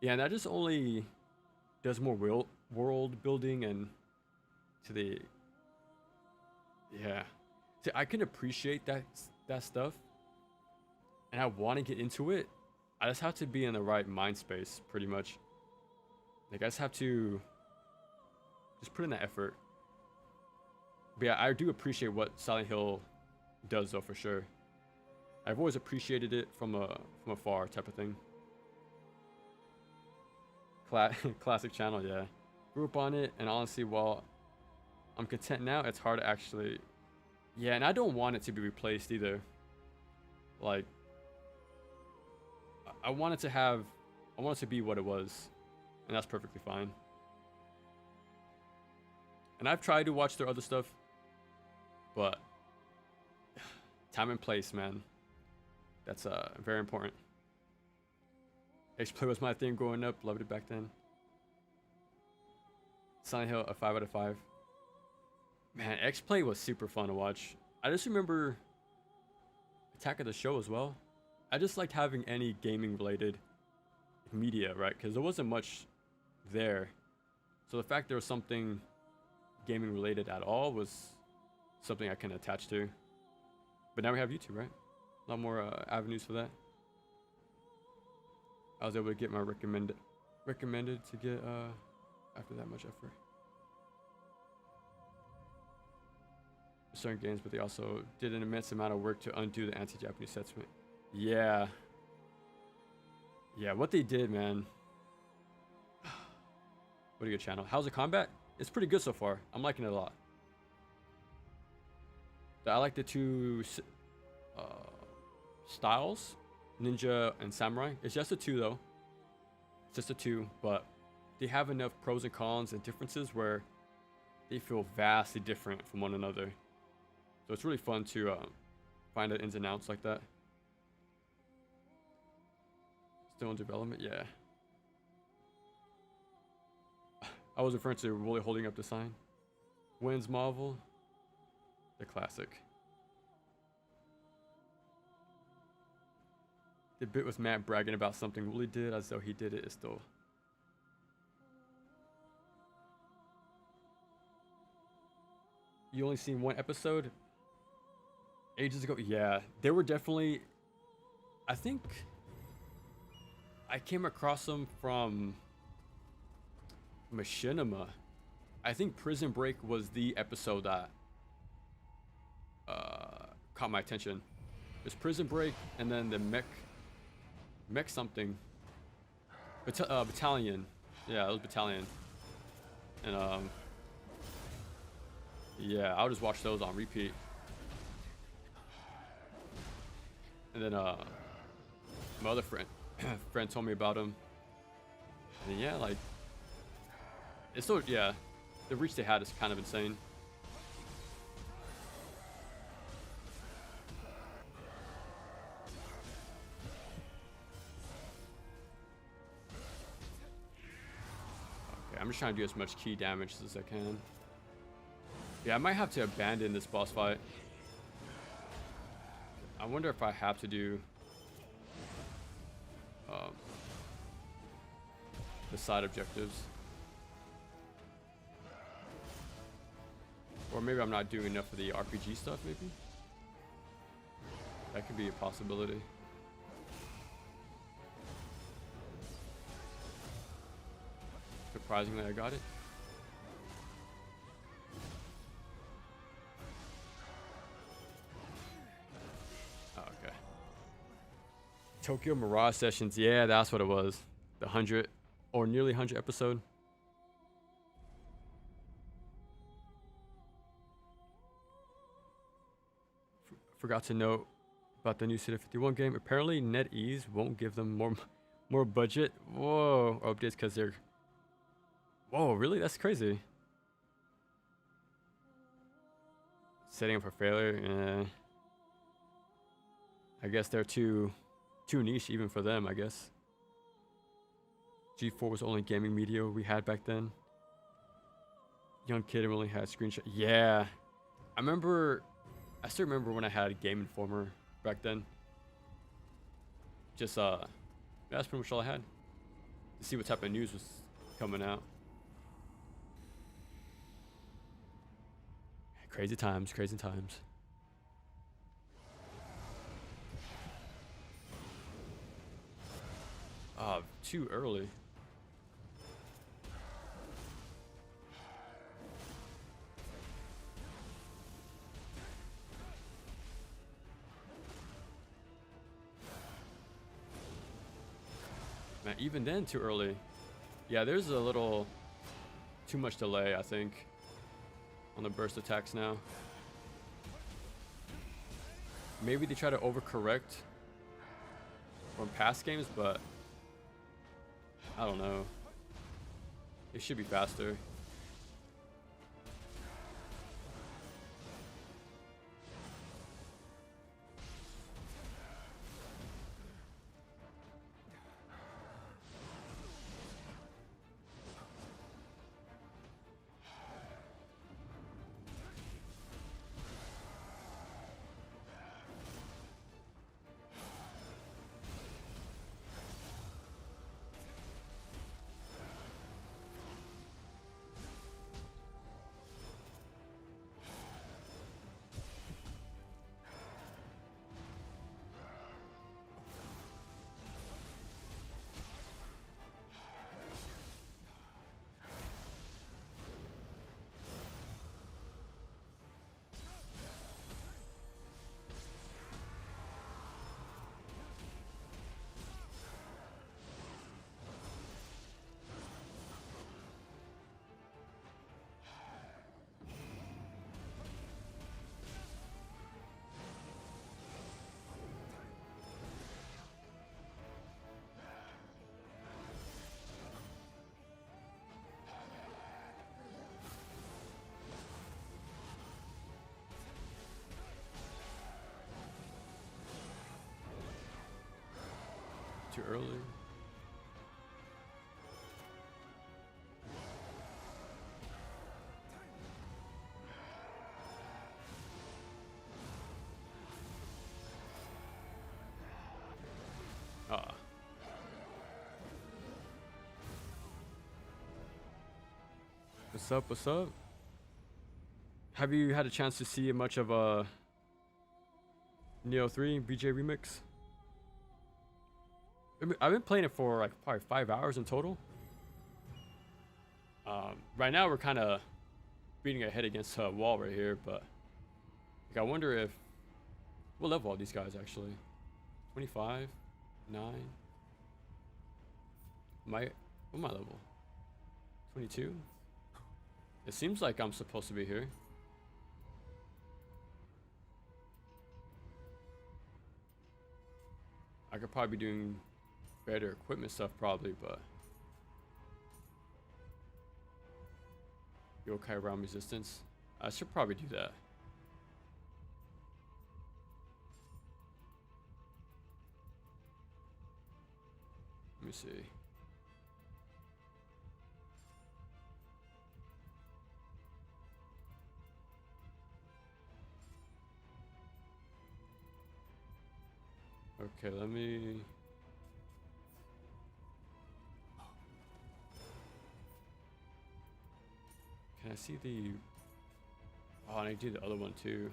Yeah, and that just only does more world building and to the... Yeah. See, I can appreciate that stuff, and I want to get into it. I just have to be in the right mind space, pretty much. Like, I just have to just put in that effort. But yeah, I do appreciate what Silent Hill does, though, for sure. I've always appreciated it from afar, type of thing. Classic channel, yeah. Grew up on it, and honestly, while I'm content now, it's hard to actually... Yeah, and I don't want it to be replaced either. Like, I want it to be what it was, and that's perfectly fine. And I've tried to watch their other stuff, but time and place, man. That's very important. X-Play was my thing growing up, loved it back then. Silent Hill, a 5 out of 5. Man, X-Play was super fun to watch. I just remember Attack of the Show as well. I just liked having any gaming related media, right? Because there wasn't much there. So the fact there was something gaming related at all was something I can attach to. But now we have YouTube, right? A lot more avenues for that. I was able to get my recommended to get after that much effort. Certain games, but they also did an immense amount of work to undo the anti-Japanese sentiment. Yeah, what they did, man. What a good channel. How's the combat? It's pretty good so far. I'm liking it a lot. I like the two styles, ninja and samurai. It's just the two though. It's just the two, but they have enough pros and cons and differences where they feel vastly different from one another. So it's really fun to find the ins and outs like that. Still in development, yeah. I was referring to really holding up the sign. Wins Marvel, the classic. The bit with Matt bragging about something Wooly did as though he did it is still... You only seen one episode? Ages ago? Yeah, there were definitely... I think I came across them from Machinima. I think Prison Break was the episode that caught my attention. There's Prison Break, and then the mech something. Battalion. Yeah, it was Battalion. And yeah, I'll just watch those on repeat. And then my other friend told me about them. And yeah, like it's still, yeah, the reach they had is kind of insane. Okay, I'm just trying to do as much key damage as I can. Yeah, I might have to abandon this boss fight. I wonder if I have to do the side objectives. Or maybe I'm not doing enough of the RPG stuff, maybe? That could be a possibility. Surprisingly, I got it. Oh, okay. Tokyo Mirage Sessions. Yeah, that's what it was. The 100 or nearly 100 episode. Forgot to note about the new City 51 game. Apparently, NetEase won't give them more budget. Whoa, or updates because they're. Whoa, really? That's crazy. Setting up for failure. Yeah. I guess they're too niche even for them. I guess. G4 was the only gaming media we had back then. Young kid only had screenshot. Yeah, I still remember when I had Game Informer back then. Just that's pretty much all I had to see what type of news was coming out. Crazy times, crazy times. Too early. Man, even then, too early. Yeah, there's a little too much delay, I think, on the burst attacks now. Maybe they try to overcorrect from past games, but I don't know. It should be faster. Too early. What's up? What's up? Have you had a chance to see much of Nioh 3 BJ remix? I've been playing it for like probably 5 hours in total. Right now we're kind of beating our head against a wall right here, but like, I wonder if what level are these guys actually? 25, 9. What am I level? 22. It seems like I'm supposed to be here. I could probably be doing better equipment stuff probably, but yokai realm resistance. I should probably do that. Let me see. Okay, let me. Can I see the? Oh, and I do the other one too.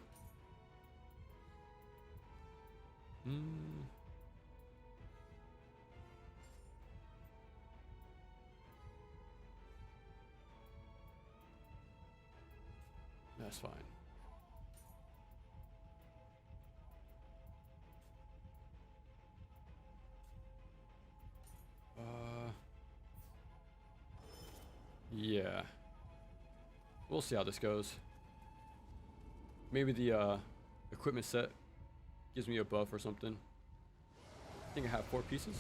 That's fine. Yeah. We'll see how this goes. Maybe the equipment set gives me a buff or something. I think I have 4 pieces.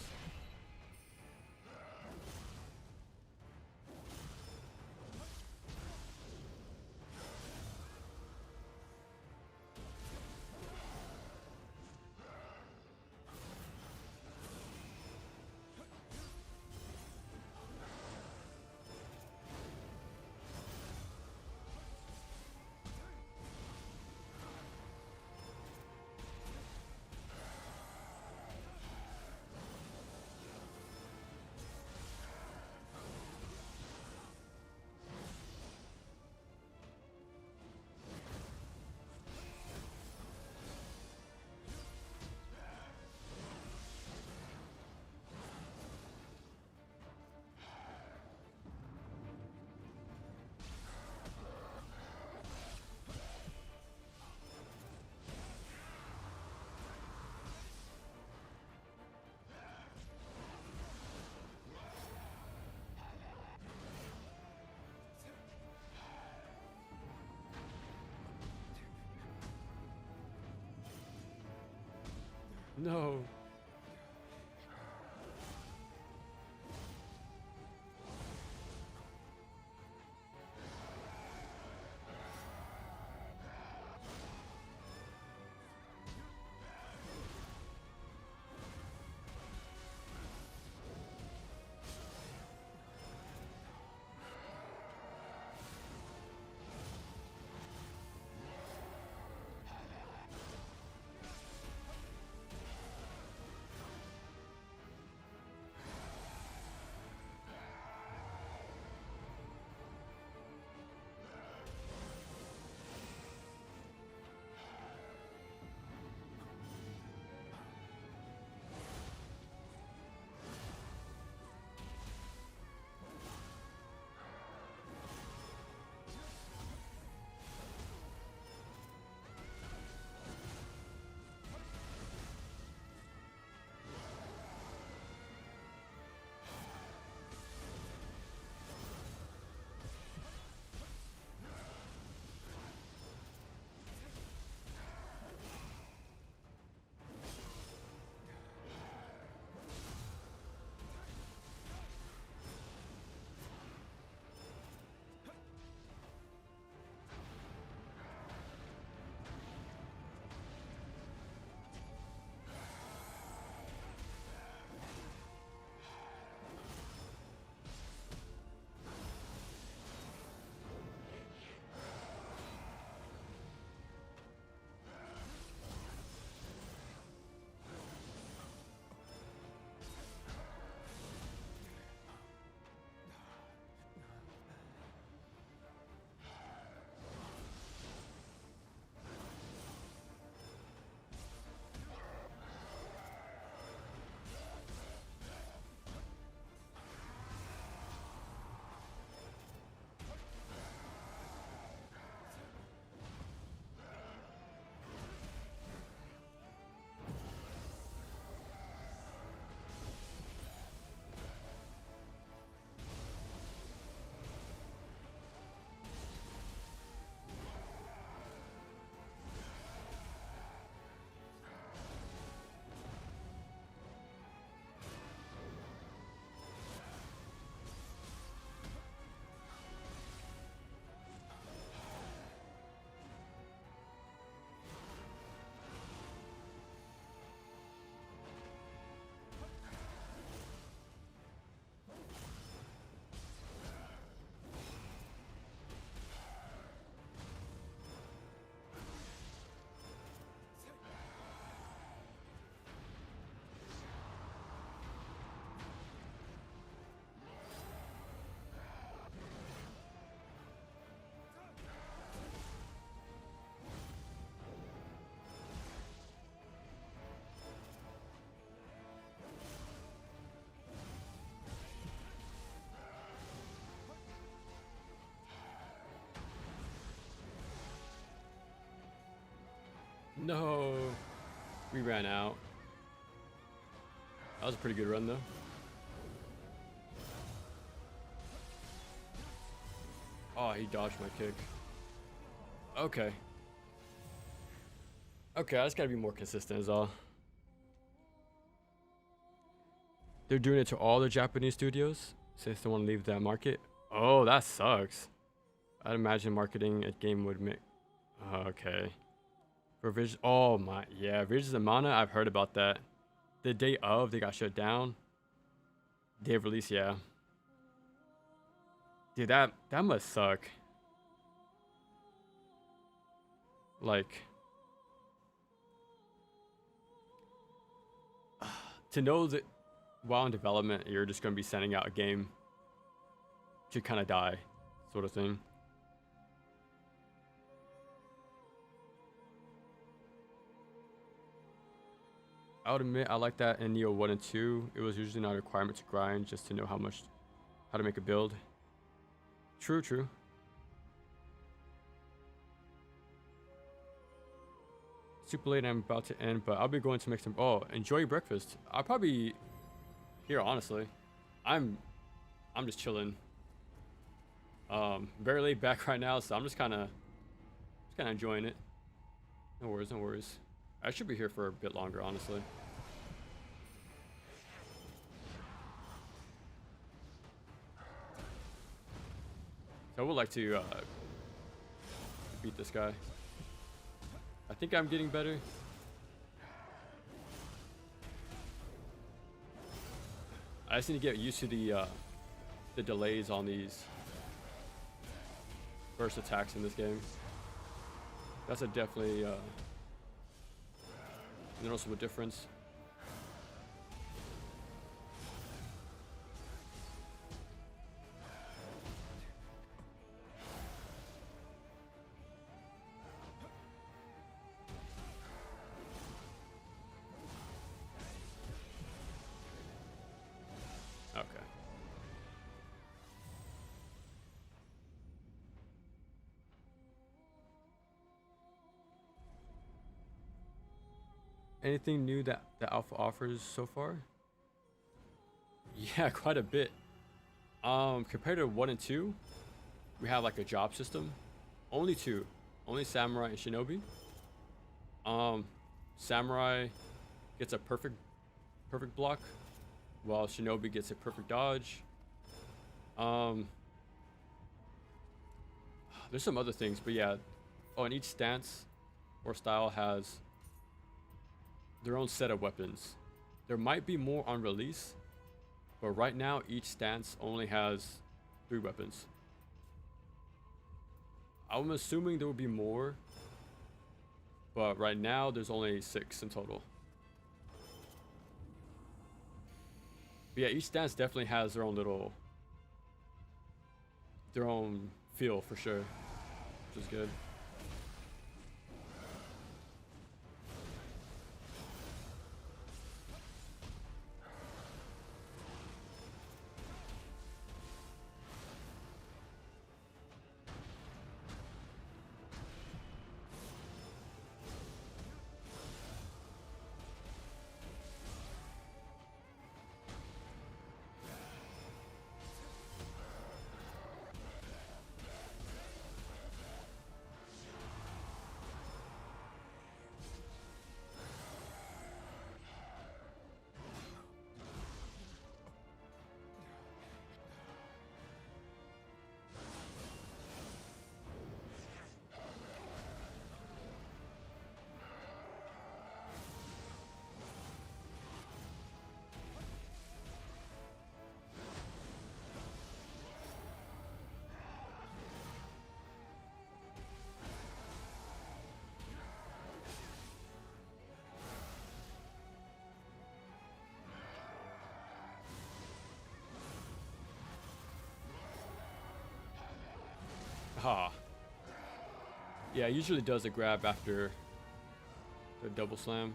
No. No, we ran out. That was a pretty good run though. Oh, he dodged my kick. Okay. Okay, I just gotta be more consistent is all. They're doing it to all the Japanese studios since they want to leave that market. Oh, that sucks. I'd imagine marketing a game would make. Okay. For Vision. Oh my. Yeah, Visions of Mana. I've heard about that. The day of, they got shut down. Day of release, yeah. Dude, that must suck. Like, to know that while in development, you're just gonna be sending out a game to kind of die, sort of thing. I would admit I like that in Nioh 1 and 2. It was usually not a requirement to grind just to know how to make a build. True, true. Super late, I'm about to end, but I'll be going to make some. Oh, enjoy your breakfast. I'll probably here, honestly. I'm just chilling. Very laid back right now, so I'm just kind of enjoying it. No worries, no worries. I should be here for a bit longer, honestly. So I would like to beat this guy. I think I'm getting better. I just need to get used to the delays on these burst attacks in this game. That's a definitely noticeable difference. Okay. Anything new that the alpha offers so far? Yeah, quite a bit. Compared to 1 and 2, we have like a job system. Only 2. Only Samurai and Shinobi. Samurai gets a perfect block, while Shinobi gets a perfect dodge. There's some other things, but yeah. Oh, and each stance or style has their own set of weapons. There might be more on release, but right now each stance only has 3 weapons. I'm assuming there will be more, but right now there's only 6 in total. But yeah, each stance definitely has their own feel for sure, which is good. Ha. Yeah, it usually does a grab after the double slam.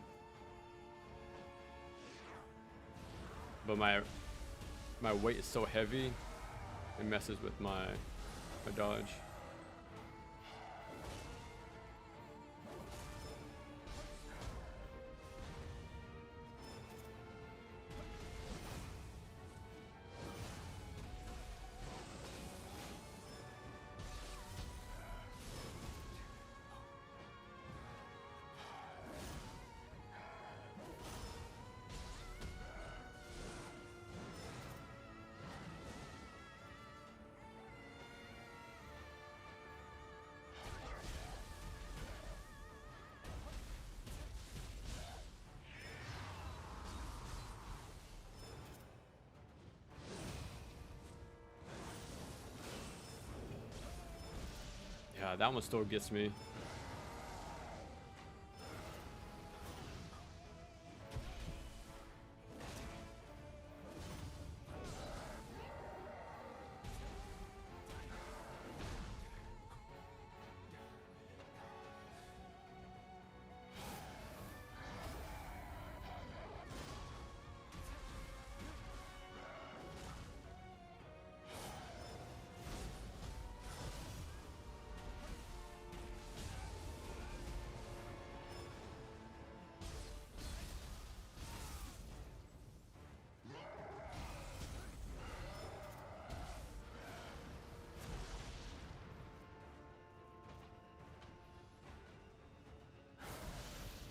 But my weight is so heavy, it messes with my dodge. God, that one still gets me.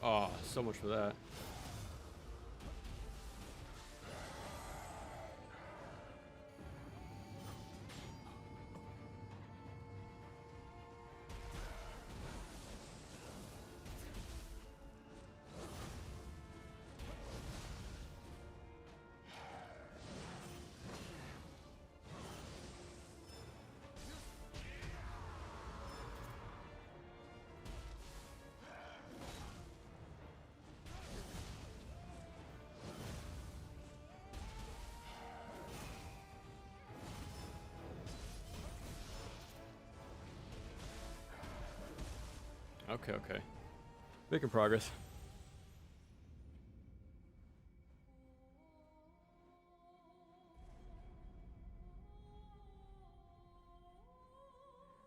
Oh, so much for that. Okay, okay. Making progress.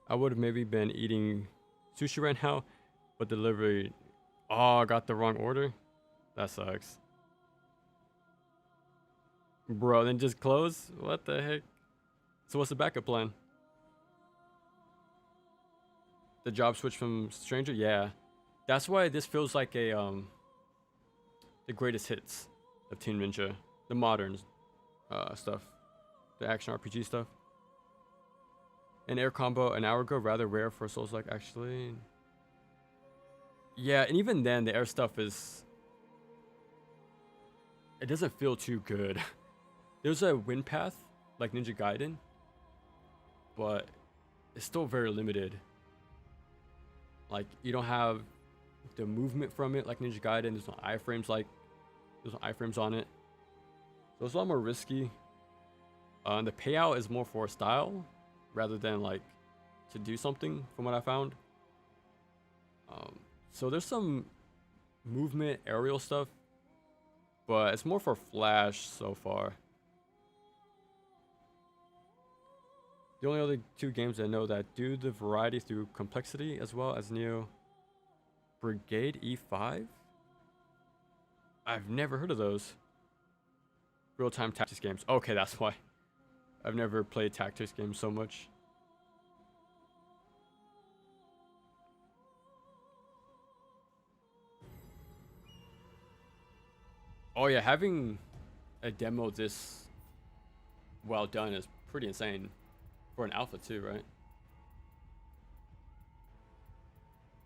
I would have maybe been eating sushi right now, but delivery. Oh, I got the wrong order. That sucks. Bro, then just close? What the heck? So what's the backup plan? The job switch from stranger? Yeah. That's why this feels like a the greatest hits of Team Ninja. The modern stuff. The action RPG stuff. An air combo an hour ago, rather rare for Souls like actually. Yeah, and even then the air stuff is it doesn't feel too good. There's a wind path like Ninja Gaiden, but it's still very limited. Like you don't have the movement from it like Ninja Gaiden. There's no iframes there's no iframes on it. So it's a lot more risky. And the payout is more for style rather than like to do something from what I found. So there's some movement aerial stuff, but it's more for flash so far. The only other two games I know that do the variety through complexity as well as Nioh Brigade E5. I've never heard of those. Real-time tactics games. Okay, that's why. I've never played tactics games so much. Oh yeah, having a demo this well done is pretty insane. For an alpha too, right?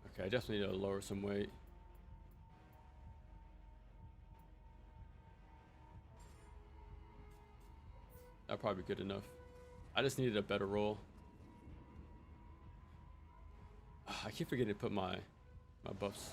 Okay, I definitely need to lower some weight. That'd probably be good enough. I just needed a better roll. I keep forgetting to put my buffs.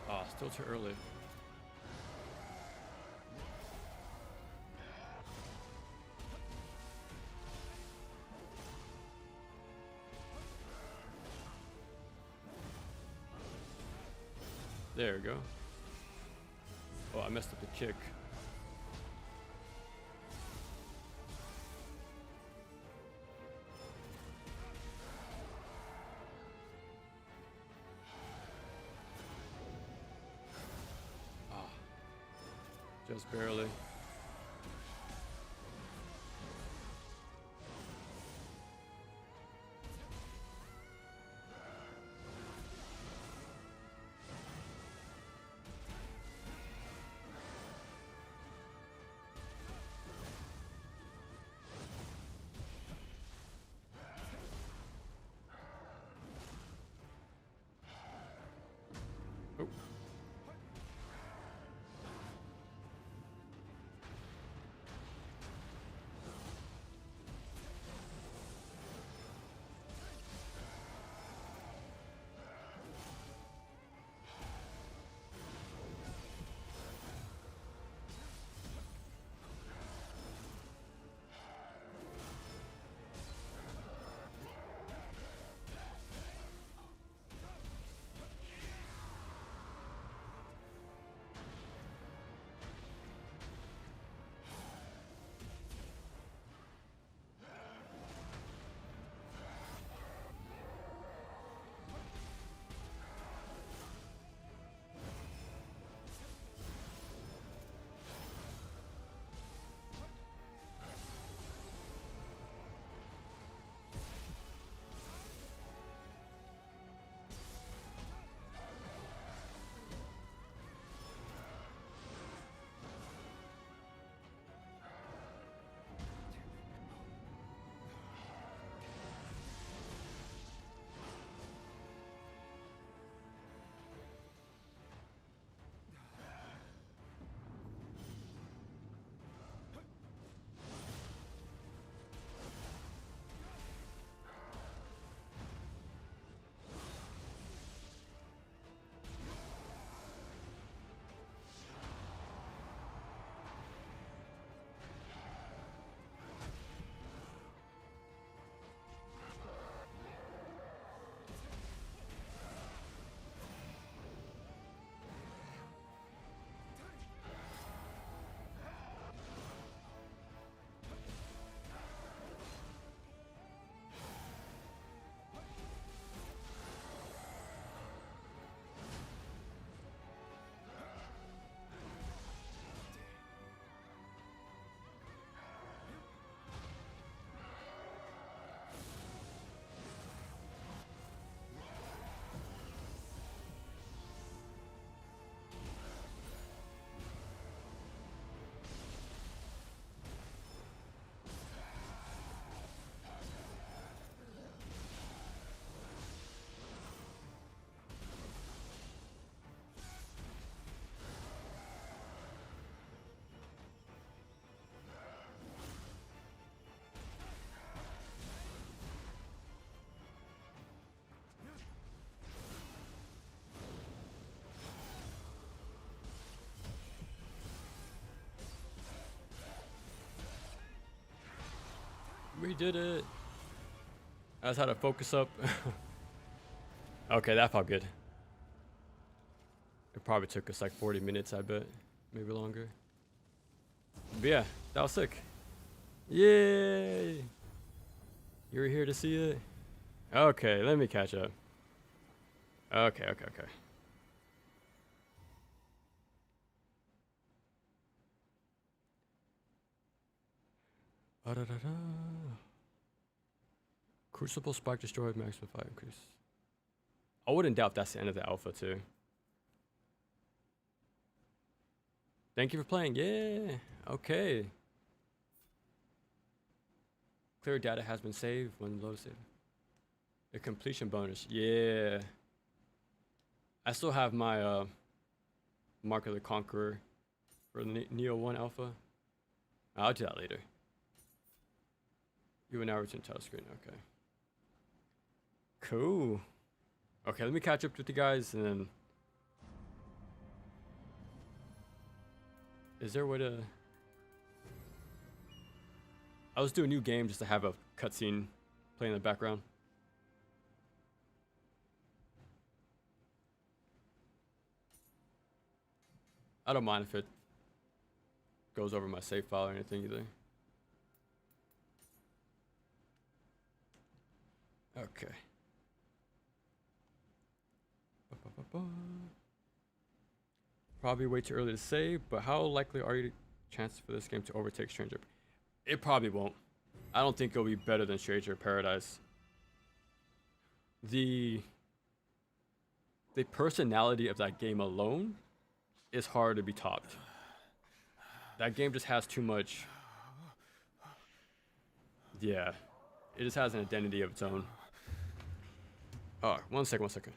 Oh, still too early. There we go. Oh, I messed up the kick. Just barely. Oh. We did it. I just had to focus up. Okay, that felt good. It probably took us like 40 minutes, I bet. Maybe longer. But yeah, that was sick. Yay! You were here to see it? Okay, let me catch up. Okay. Da-da-da-da. Crucible Spark destroyed, maximum fire increase. I wouldn't doubt that's the end of the alpha too. Thank you for playing. Yeah. Okay. Clear data has been saved when load save. A completion bonus. Yeah. I still have my Mark of the Conqueror for the Nioh 1 alpha. I'll do that later. You will now return title screen. Okay. Cool. Okay, let me catch up with you guys and then. Is there a way to. I'll just do a new game just to have a cutscene play in the background. I don't mind if it goes over my save file or anything either. Okay. Probably way too early to say, but how likely are you chances for this game to overtake Stranger? It probably won't. I don't think it'll be better than Stranger Paradise. The personality of that game alone is hard to be topped. That game just has too much. Yeah, it just has an identity of its own. Oh, one second.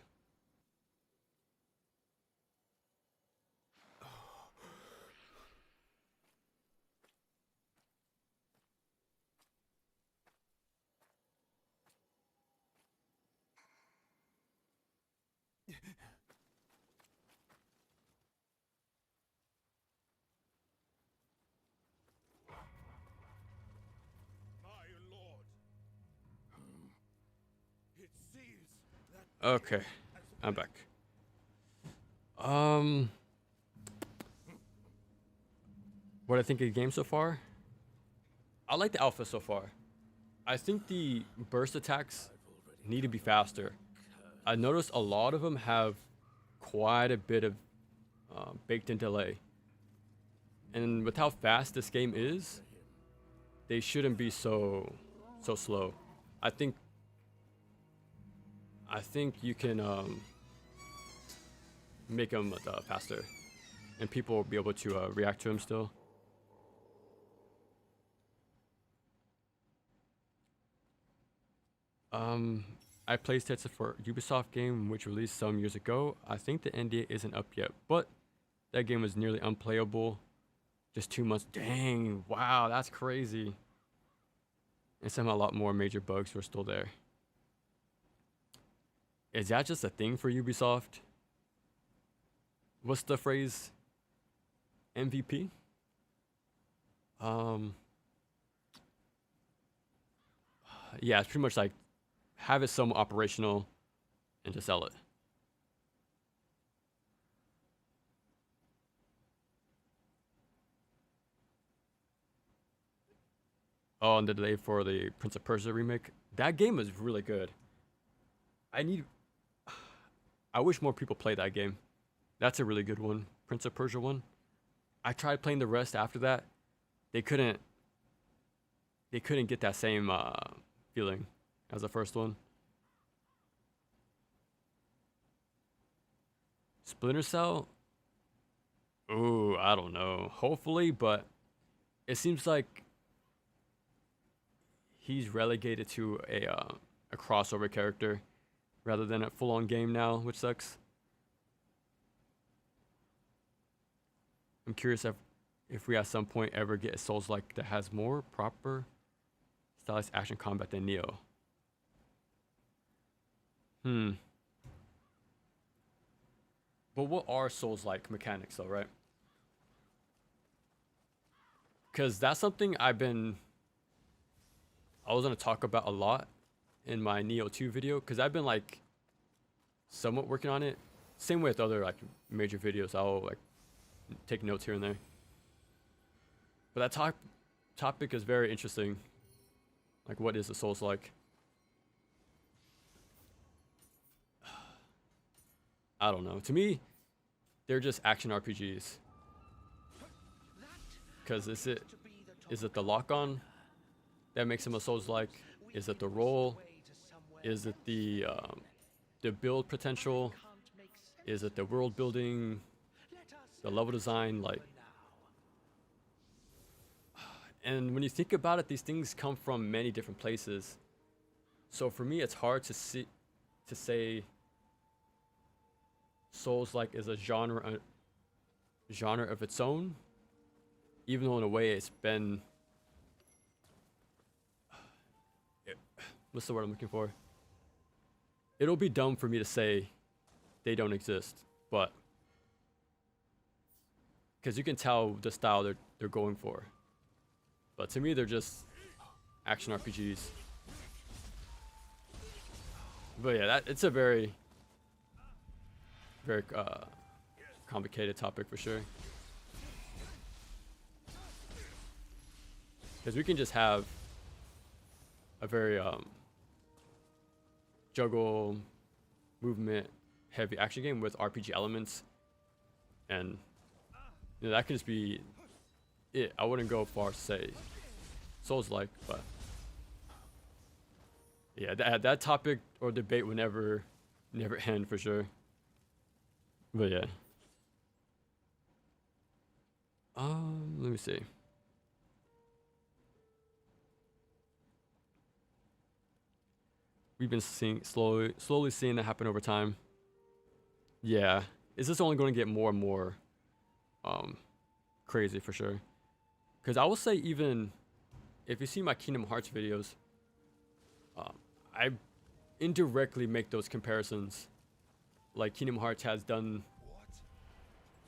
Okay, I'm back. What I think of the game so far? I like the alpha so far. I think the burst attacks need to be faster. I noticed a lot of them have quite a bit of baked in delay. And with how fast this game is, they shouldn't be so slow. I think you can make them faster, and people will be able to react to them still. I played tested for Ubisoft game which released some years ago. I think the NDA isn't up yet, but that game was nearly unplayable. Just 2 months. Dang, wow, that's crazy. And somehow a lot more major bugs were still there. Is that just a thing for Ubisoft? What's the phrase? MVP? Yeah, it's pretty much like have it somewhat operational and just sell it. Oh, and the delay for the Prince of Persia remake. That game is really good. I wish more people play that game. That's a really good one. Prince of Persia one. I tried playing the rest after that. They couldn't get that same feeling as the first one. Splinter Cell? Ooh, I don't know. Hopefully, but it seems like he's relegated to a crossover character rather than a full-on game now, which sucks. I'm curious if we at some point ever get a Souls-like that has more proper stylized action combat than Nioh. But what are Souls-like mechanics though, right? Because that's something I was gonna talk about a lot in my Nioh 2 video, because I've been like somewhat working on it. Same with other like major videos, I'll like take notes here and there. But that topic is very interesting. Like, what is a Souls like? I don't know. To me, they're just action RPGs. Because is it the lock-on that makes them a Souls-like? Is it the role? Is it the build potential? Is it the world building? The level design? Like, and when you think about it, these things come from many different places. So for me, it's hard to say Souls-like is a genre of its own, even though in a way it's been, what's the word I'm looking for? It'll be dumb for me to say they don't exist, but because you can tell the style they're going for. But to me, they're just action RPGs. But yeah, it's a very, very complicated topic for sure. because we can just have a very juggle movement heavy action game with RPG elements, and you know, that could just be it. I wouldn't go far to say Souls-like, but yeah, that topic or debate would never end for sure. But yeah, let me see. We've been seeing slowly seeing that happen over time. Yeah, it's just only going to get more and more crazy for sure. Because I will say, even if you see my Kingdom Hearts videos, I indirectly make those comparisons. Like Kingdom Hearts has done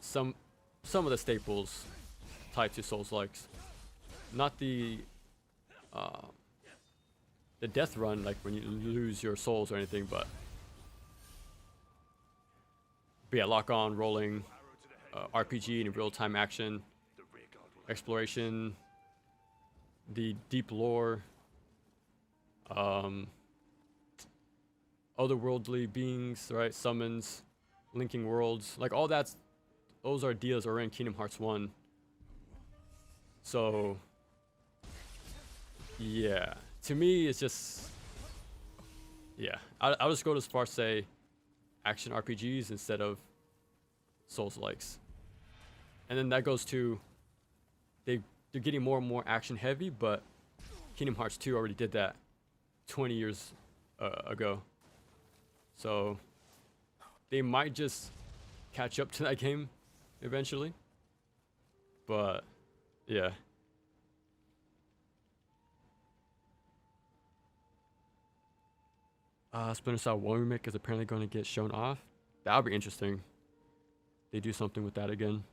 some of the staples tied to Souls-likes, not the death run, like when you lose your souls or anything, but yeah, lock on, rolling, RPG and real-time action, exploration, the deep lore, otherworldly beings, right? Summons, linking worlds, like all that's, those ideas are in Kingdom Hearts 1. So yeah, to me it's just, yeah, I'll just go as far as say action RPGs instead of Souls-likes. And then that goes to they're getting more and more action heavy, but Kingdom Hearts 2 already did that 20 years ago. So they might just catch up to that game eventually. But yeah. Splinter Cell 1 remake is apparently going to get shown off. That would be interesting. They do something with that again.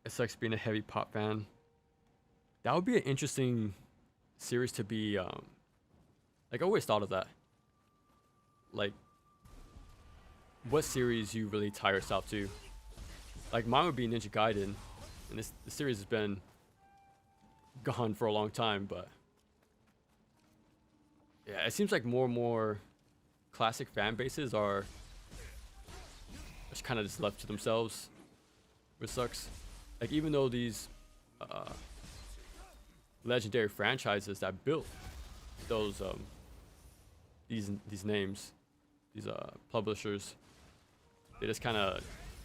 It sucks being a heavy pop fan. That would be an interesting series to be, like I always thought of that. Like, what series you really tie yourself to? Like mine would be Ninja Gaiden, and the series has been gone for a long time, but yeah, it seems like more and more classic fan bases are just kind of just left to themselves, which sucks. Like even though these legendary franchises that built those these names, these publishers, they just kind of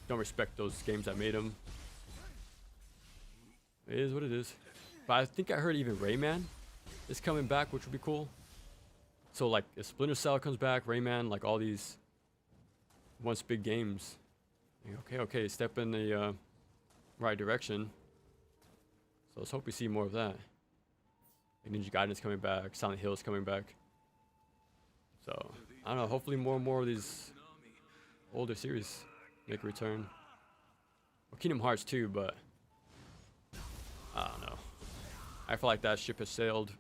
don't respect those games that made them. It is what it is. But I think I heard even Rayman is coming back, which would be cool. So like if Splinter Cell comes back, Rayman, like all these once big games. Okay, step in the right direction. So let's hope we see more of that. Like Ninja Gaiden is coming back, Silent Hill is coming back. So I don't know, hopefully more and more of these older series make a return. Well, Kingdom Hearts too, but I don't know. I feel like that ship has sailed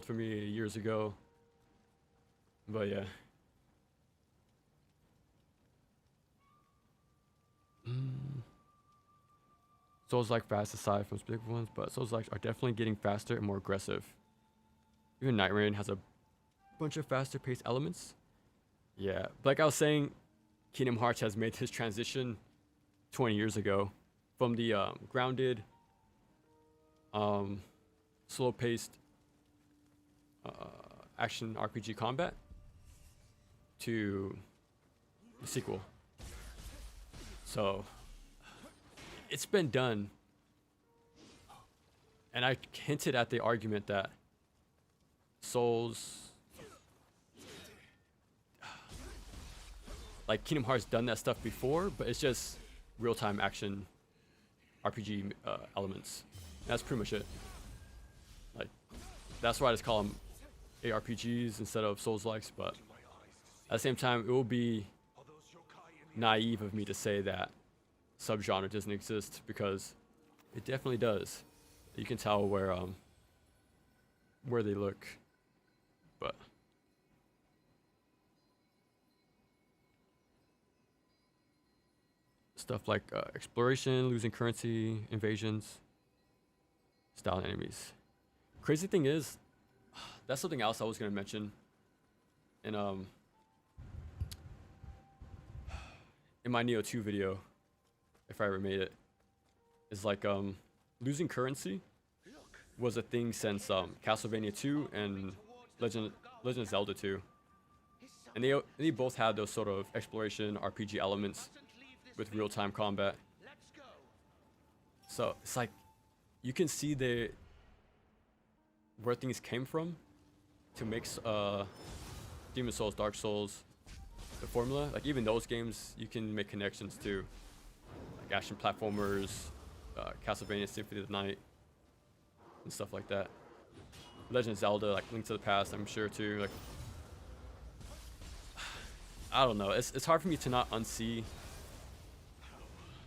for me years ago. But yeah. Souls-like fast aside from big ones, but Souls-like are definitely getting faster and more aggressive. Even Night Rain has a bunch of faster paced elements. Yeah, but like I was saying, Kingdom Hearts has made this transition 20 years ago from the grounded, slow-paced action RPG combat to the sequel. So it's been done, and I hinted at the argument that Souls, like Kingdom Hearts, done that stuff before, but it's just real-time action RPG elements. And that's pretty much it. Like that's why I just call them ARPGs instead of Souls-likes. But at the same time, it will be naive of me to say that subgenre doesn't exist, because it definitely does. You can tell where they look, but stuff like exploration, losing currency, invasions, style enemies. Crazy thing is, that's something else I was gonna mention. In in my Nioh 2 video, if I ever made it, is like losing currency was a thing since Castlevania 2 and Legend of Zelda 2. And they both had those sort of exploration RPG elements with real-time combat. So it's like you can see where things came from to make Demon Souls, Dark Souls, the formula. Like even those games, you can make connections to, like action platformers, Castlevania Symphony of the Night, and stuff like that. Legend of Zelda, like Link to the Past, I'm sure too. Like I don't know. It's hard for me to not unsee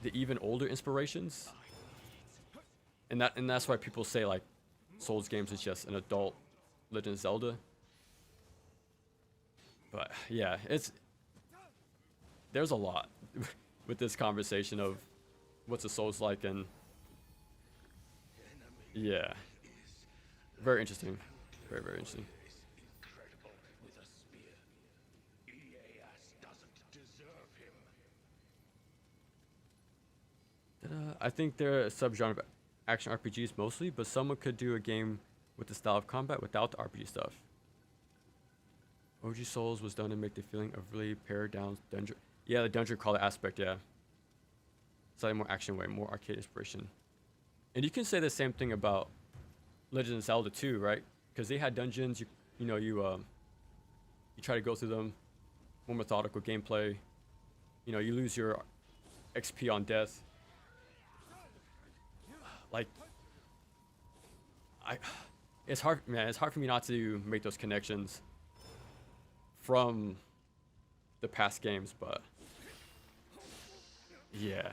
the even older inspirations, and that's why people say like Souls games is just an adult Legend of Zelda. But yeah, there's a lot with this conversation of what's a Souls like, and yeah, very interesting, very interesting. I think they're a subgenre of action RPGs mostly, but someone could do a game with the style of combat without the RPG stuff. OG Souls was done to make the feeling of really pared down dungeon. Yeah, the dungeon crawler aspect, yeah. Slightly more action way, more arcade inspiration. And you can say the same thing about Legend of Zelda 2, right? Because they had dungeons, you try to go through them, more methodical gameplay. You know, you lose your XP on death. Like, it's hard, man. It's hard for me not to make those connections from the past games, but yeah,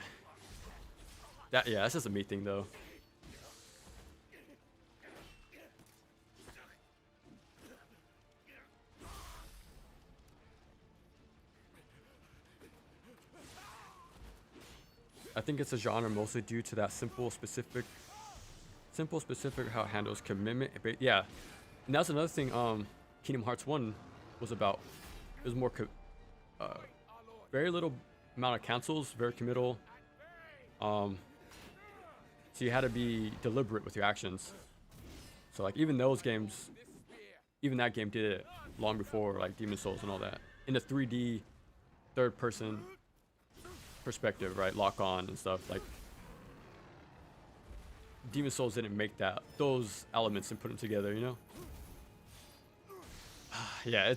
that's just a me thing, though. I think it's a genre mostly due to that simple, specific how it handles commitment. Yeah, and that's another thing. Kingdom Hearts 1 was about. It was more, very little amount of cancels, very committal. So you had to be deliberate with your actions. So like even those games, even that game did it long before like Demon Souls and all that. In the 3D, third-person perspective, right? Lock on and stuff. Like Demon Souls didn't make those elements and put them together, you know? Yeah.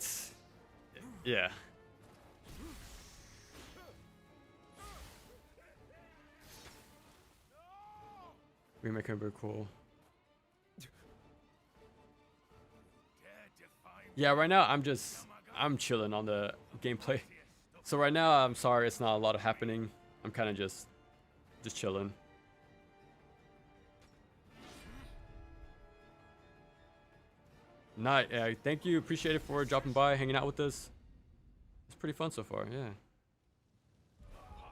Remake are very cool. Yeah, right now I'm chilling on the gameplay. So right now, I'm sorry, it's not a lot of happening. I'm kind of just chilling. Thank you, appreciate it for dropping by, hanging out with us. It's pretty fun so far, yeah.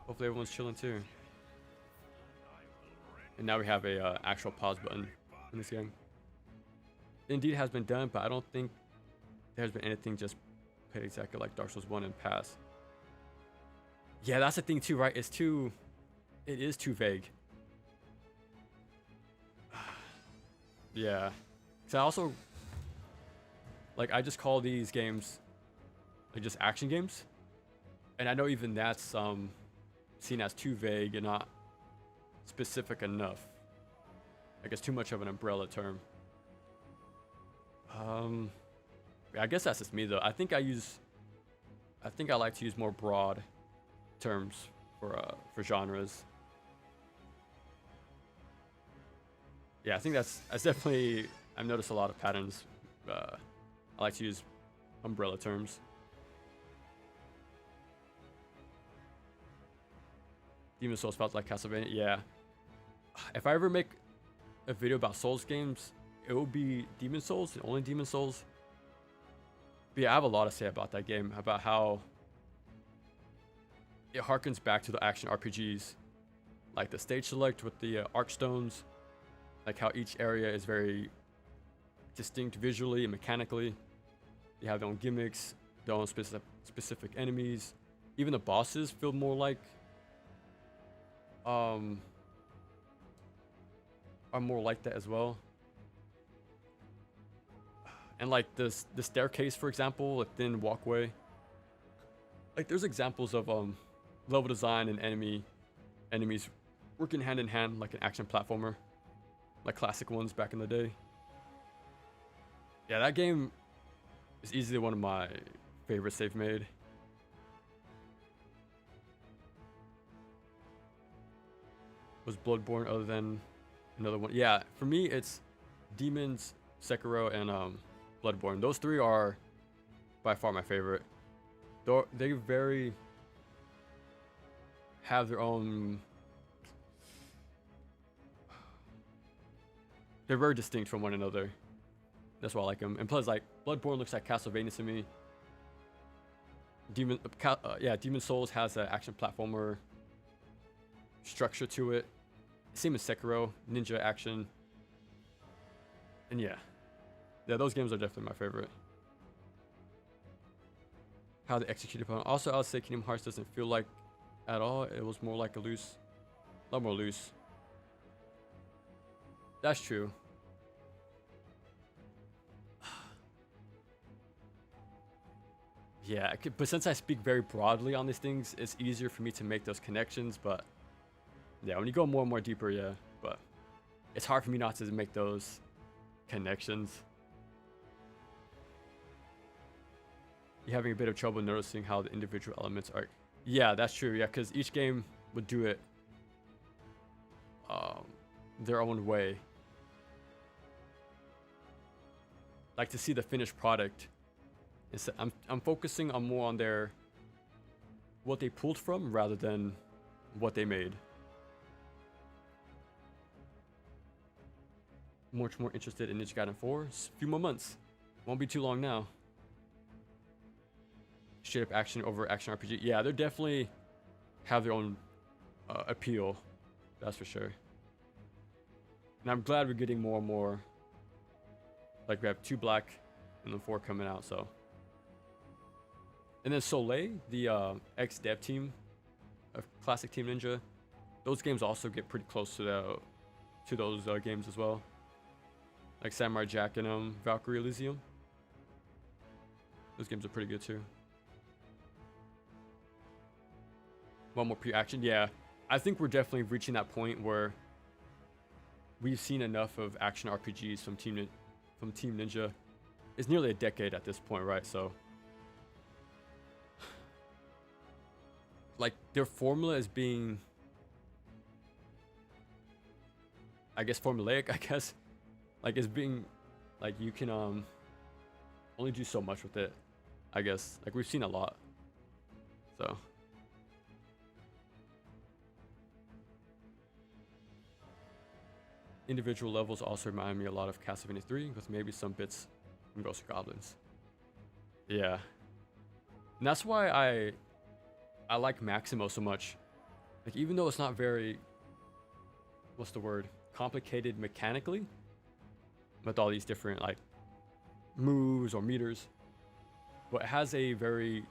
Hopefully everyone's chilling too. And now we have a actual pause button in this game. It indeed has been done, but I don't think there's been anything just played exactly like Dark Souls 1 and past. Yeah, that's the thing too, right? It is too vague. Yeah. So I also, like, I just call these games like just action games, and I know even that's seen as too vague and not specific enough. I guess too much of an umbrella term. I guess that's just me though. I think I like to use more broad terms for genres. Yeah, I think that's definitely, I've noticed a lot of patterns. I like to use umbrella terms. Demon Souls felt like Castlevania. Yeah. If I ever make a video about Souls games, it will be Demon Souls and only Demon Souls. But yeah, I have a lot to say about that game, about how it harkens back to the action RPGs, like the stage select with the arc stones, like how each area is very distinct visually and mechanically. They have their own gimmicks, their own specific enemies. Even the bosses feel more like are more like that as well. And like this, the staircase, for example, a thin walkway. Like there's examples of level design and enemies working hand in hand like an action platformer, like classic ones back in the day. Yeah, that game is easily one of my favorites they've made. Was Bloodborne other than another one? Yeah, for me it's Demons, Sekiro, and Bloodborne. Those three are by far my favorite. They very have their own. They're very distinct from one another. That's why I like them. And plus, like Bloodborne looks like Castlevania to me. Demon Souls has an action platformer structure to it. Same as Sekiro, ninja action. And yeah, those games are definitely my favorite. How they execute upon. Also, I would say Kingdom Hearts doesn't feel like at all. It was more like a lot more loose. That's true. Yeah, but since I speak very broadly on these things, it's easier for me to make those connections. But yeah, when you go more and more deeper, yeah. But it's hard for me not to make those connections. You're having a bit of trouble noticing how the individual elements are. Yeah, that's true. Yeah, because each game would do it their own way. Like to see the finished product. I'm focusing on more on what they pulled from rather than what they made. Much more interested in Ninja Gaiden 4. A few more months. Won't be too long now. Straight up action over action RPG. Yeah, they definitely have their own appeal. That's for sure. And I'm glad we're getting more and more. Like we have 2 Black and then 4 coming out, so. And then Soleil, the ex-dev team of Classic Team Ninja, those games also get pretty close to those games as well. Like Samurai Jack and Valkyrie Elysium. Those games are pretty good too. One more pre-action, yeah. I think we're definitely reaching that point where we've seen enough of action RPGs from Team Ninja. It's nearly a decade at this point, right? So, like their formula is being, I guess, formulaic. I guess, like it's being, like you can only do so much with it. I guess, like we've seen a lot. So. Individual levels also remind me a lot of Castlevania 3 with maybe some bits from Ghosts and Goblins. Yeah. And that's why I like Maximo so much. Like even though it's not very, what's the word, complicated mechanically with all these different like moves or meters, but it has a very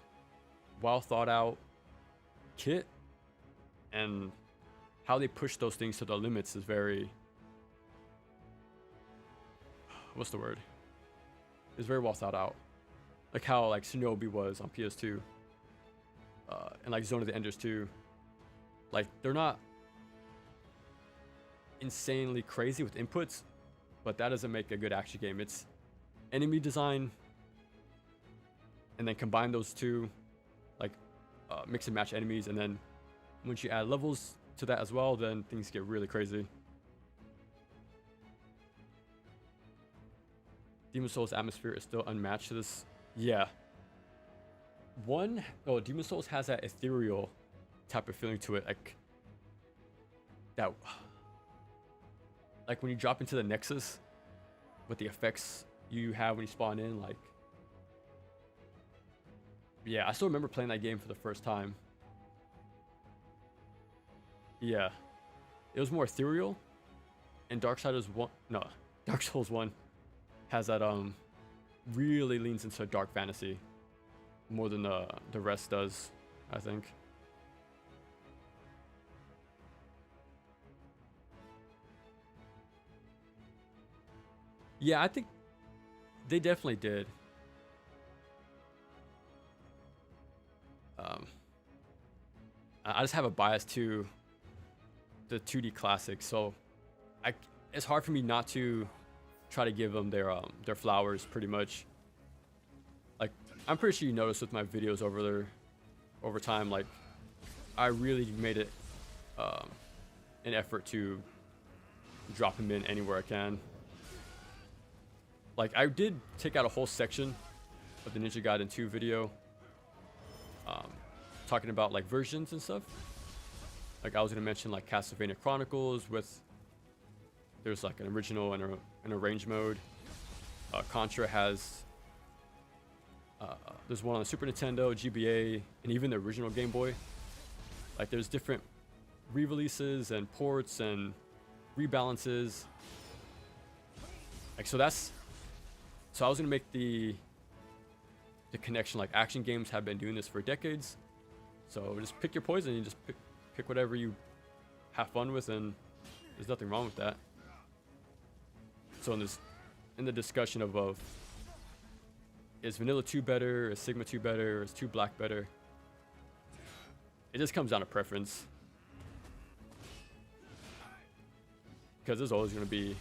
well thought out kit, and how they push those things to the limits is very, what's the word? It's very well thought out. Like how like Shinobi was on PS2. And like Zone of the Enders 2. Like they're not insanely crazy with inputs, but that doesn't make a good action game. It's enemy design, and then combine those two, like mix and match enemies, and then once you add levels to that as well, then things get really crazy. Demon Souls atmosphere is still unmatched to this. Yeah. Demon Souls has that ethereal type of feeling to it, like that. Like when you drop into the Nexus, with the effects you have when you spawn in, like. Yeah, I still remember playing that game for the first time. Yeah, it was more ethereal, and Darksiders 1, no, Dark Souls 1 has that really leans into dark fantasy more than the rest does, I think. Yeah, I think they definitely did. Um, I just have a bias to the 2D classics, so it's hard for me not to try to give them their flowers, pretty much. Like, I'm pretty sure you noticed with my videos over time, like, I really made it an effort to drop them in anywhere I can. Like, I did take out a whole section of the Ninja Gaiden 2 video, talking about like versions and stuff. Like, I was gonna mention like Castlevania Chronicles with there's like an original and an arranged mode. Contra has there's one on the Super Nintendo, GBA, and even the original Game Boy. Like, there's different re-releases and ports and rebalances. Like, so I was gonna make the connection, like, action games have been doing this for decades. So just pick your poison. You just pick whatever you have fun with, and there's nothing wrong with that. So in the discussion of is Vanilla 2 better, is Sigma 2 better, is 2 Black better? It just comes down to preference. Because there's always going to be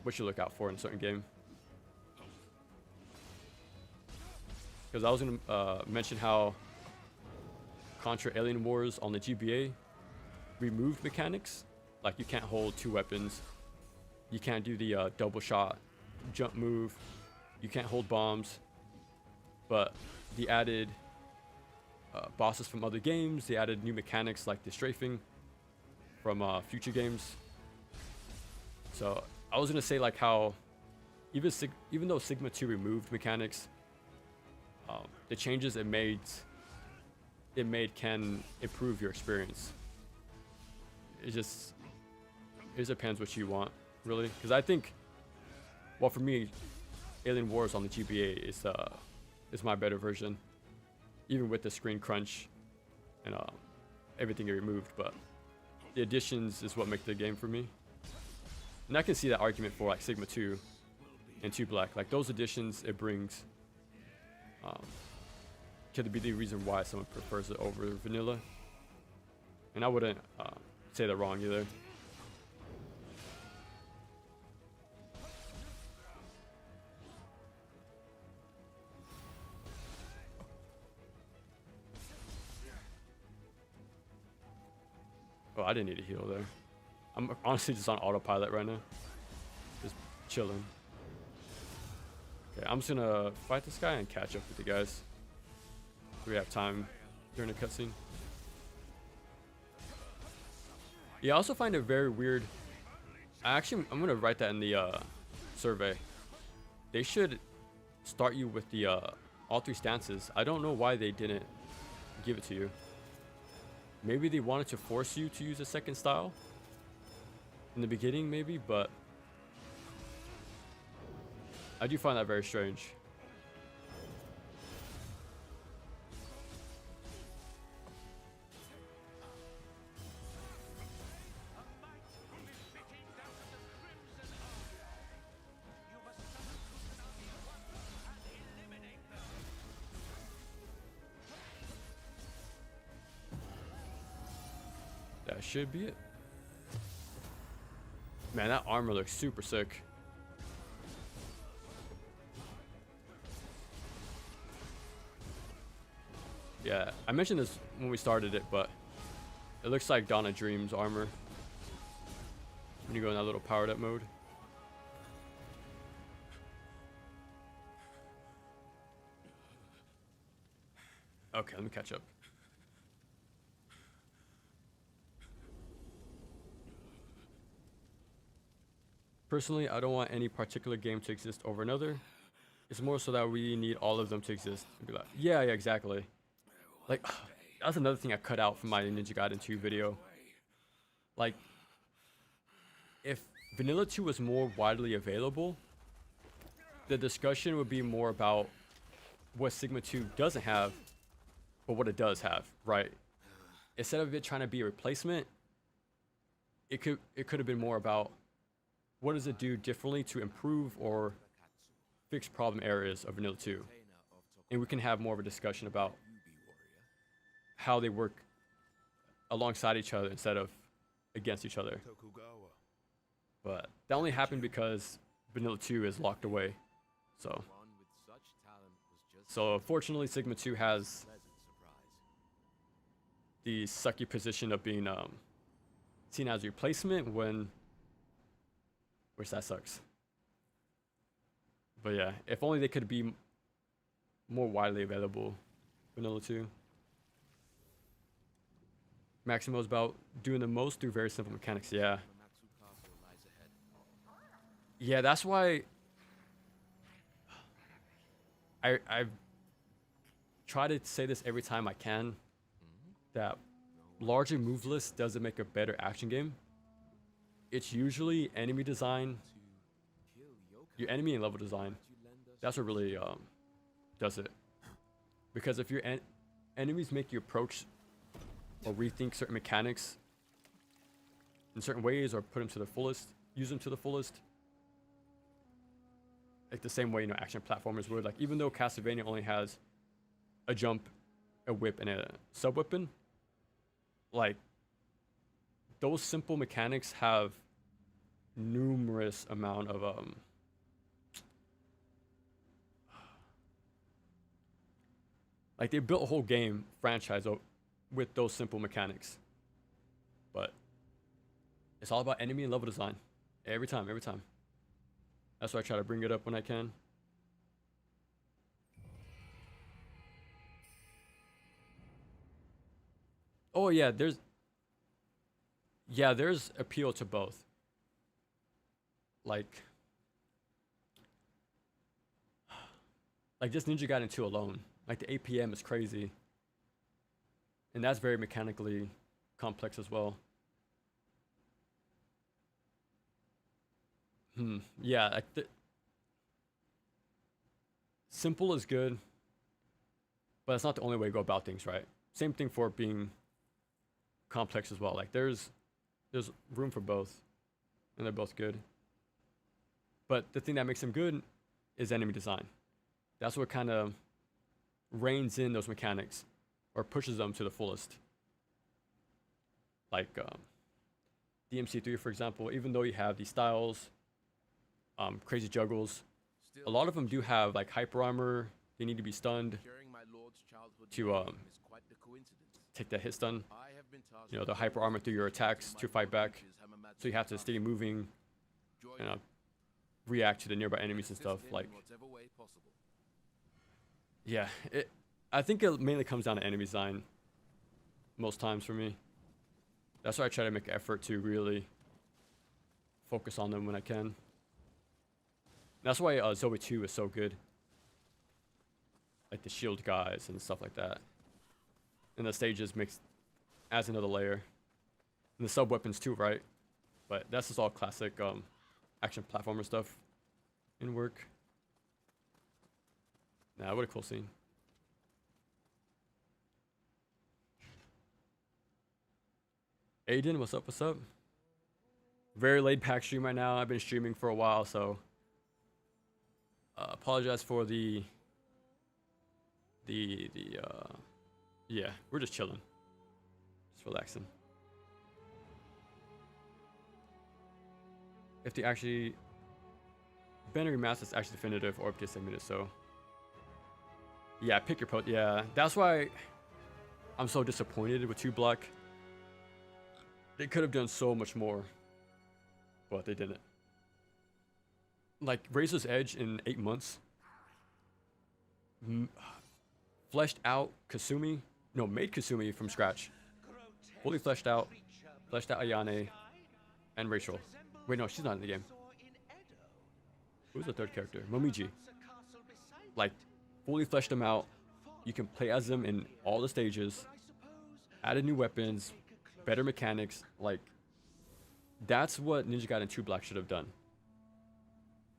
what you look out for in a certain game. Because I was going to mention how Contra Alien Wars on the GBA removed mechanics. Like, you can't hold 2 weapons. You can't do the double shot jump move. You can't hold bombs. But the added bosses from other games, they added new mechanics like the strafing from future games. So I was gonna say, like, how even though Sigma 2 removed mechanics, the changes it made can improve your experience. It just depends what you want, really. Because I think, well, for me, Alien Wars on the GBA is my better version, even with the screen crunch and everything it removed. But the additions is what make the game for me. And I can see that argument for like Sigma 2 and 2 Black. Like, those additions it brings could be the reason why someone prefers it over vanilla. And I wouldn't say they're wrong either. Oh, I didn't need a heal there. I'm honestly just on autopilot right now. Just chilling. Okay, I'm just gonna fight this guy and catch up with the guys. We have time during the cutscene. Yeah, I also find it very weird. I'm gonna write that in the survey. They should start you with the all 3 stances. I don't know why they didn't give it to you. Maybe they wanted to force you to use a second style in the beginning, maybe, but I do find that very strange. That should be it. Man, that armor looks super sick. Yeah, I mentioned this when we started it, but it looks like Dawn of Dreams armor when you go in that little powered up mode. Okay, let me catch up. Personally, I don't want any particular game to exist over another. It's more so that we need all of them to exist. And be like, yeah, exactly. Like, that's another thing I cut out from my Ninja Gaiden 2 video. Like, if Vanilla 2 was more widely available, the discussion would be more about what Sigma 2 doesn't have, but what it does have, right? Instead of it trying to be a replacement, it could have been more about what does it do differently to improve or fix problem areas of Vanilla 2. And we can have more of a discussion about how they work alongside each other instead of against each other. But that only happened because Vanilla 2 is locked away. So unfortunately, Sigma 2 has the sucky position of being seen as a replacement which that sucks. But yeah, if only they could be more widely available, Vanilla 2. Maximo is about doing the most through very simple mechanics, yeah. Yeah, that's why I've tried to say this every time I can, that larger move list doesn't make a better action game. It's usually enemy design, your enemy and level design. That's what really does it. Because if your enemies make you approach or rethink certain mechanics in certain ways, or put them to the fullest, use them to the fullest, like the same way, you know, action platformers would. Like, even though Castlevania only has a jump, a whip, and a sub weapon, like, those simple mechanics have numerous amount of like, they built a whole game franchise with those simple mechanics. But it's all about enemy and level design. Every time. That's why I try to bring it up when I can. Oh yeah, there's appeal to both. Like just Ninja Gaiden 2 alone. Like, the APM is crazy. And that's very mechanically complex as well. Yeah, like, simple is good, but it's not the only way to go about things, right? Same thing for being complex as well. Like, there's room for both, and they're both good. But the thing that makes them good is enemy design. That's what kind of reins in those mechanics or pushes them to the fullest. Like DMC3, for example, even though you have these styles, crazy juggles, a lot of them do have like hyper armor. They need to be stunned to take that hit stun. You know, the hyper armor through your attacks to fight back. So you have to stay moving and react to the nearby enemies and stuff. Like, yeah, I think it mainly comes down to enemy design most times for me. That's why I try to make an effort to really focus on them when I can. That's why Zoe 2 is so good. Like, the shield guys and stuff like that. And the stages adds another layer. And the sub weapons too, right? But that's just all classic action platformer stuff in work. Nah, what a cool scene. Aiden, what's up? What's up? Very laid back stream right now. I've been streaming for a while, so apologize for the yeah, we're just chilling, just relaxing. If the actually banner remaster is actually definitive, or if they segment it, so yeah, pick your post. Yeah, that's why I'm so disappointed with 2 Block. They could have done so much more, but they didn't. Like, Razor's Edge in 8 months fleshed out Kasumi, no, made Kasumi from scratch, fully fleshed out Ayane and Rachel. Wait, no, she's not in the game. Who's the third character? Momiji. Like, fully fleshed them out. You can play as them in all the stages. added new weapons, better mechanics. Like, that's what Ninja Gaiden 2 Black should have done.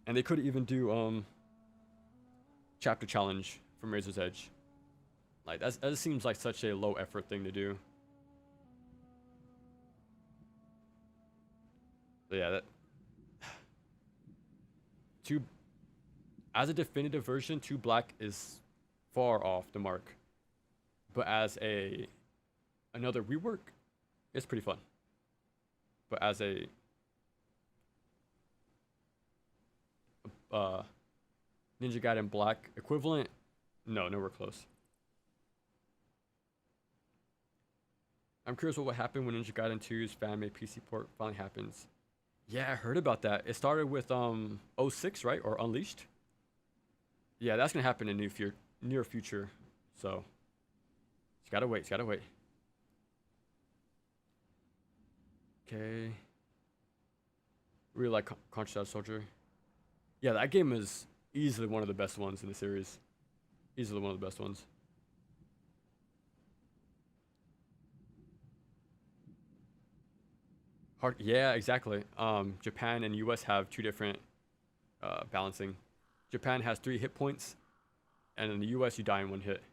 And they could even do chapter challenge from Razor's Edge. Like, that seems like such a low effort thing to do. But yeah, that two as a definitive version, 2 Black is far off the mark. But as another rework, it's pretty fun. But as a Ninja Gaiden Black equivalent, no, nowhere close. I'm curious what would happen when Ninja Gaiden 2's fan-made PC port finally happens. Yeah, I heard about that. It started with 06, right? Or Unleashed. Yeah, that's gonna happen in near future. So it's gotta wait. It's gotta wait. Okay. Really like Contra Soldier. Yeah, that game is easily one of the best ones in the series. Easily one of the best ones. Hard, yeah, exactly. Japan and US have two different balancing. Japan has 3 hit points, and in the US you die in 1 hit.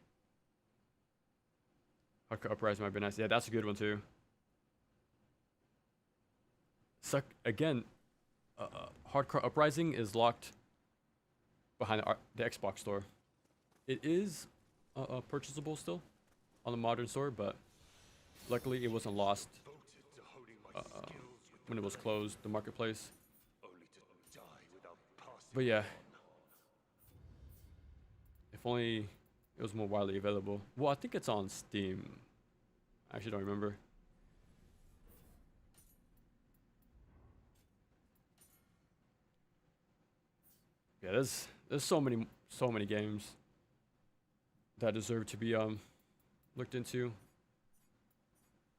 Hardcore Uprising might be nice. Yeah, that's a good one too. Suck again. Hardcore Uprising is locked behind the Xbox store. It is purchasable still on the modern store, but luckily it wasn't lost when it was closed, the marketplace. But yeah, if only it was more widely available. Well, I think it's on Steam. I actually don't remember. Yeah, there's so many games that deserve to be looked into.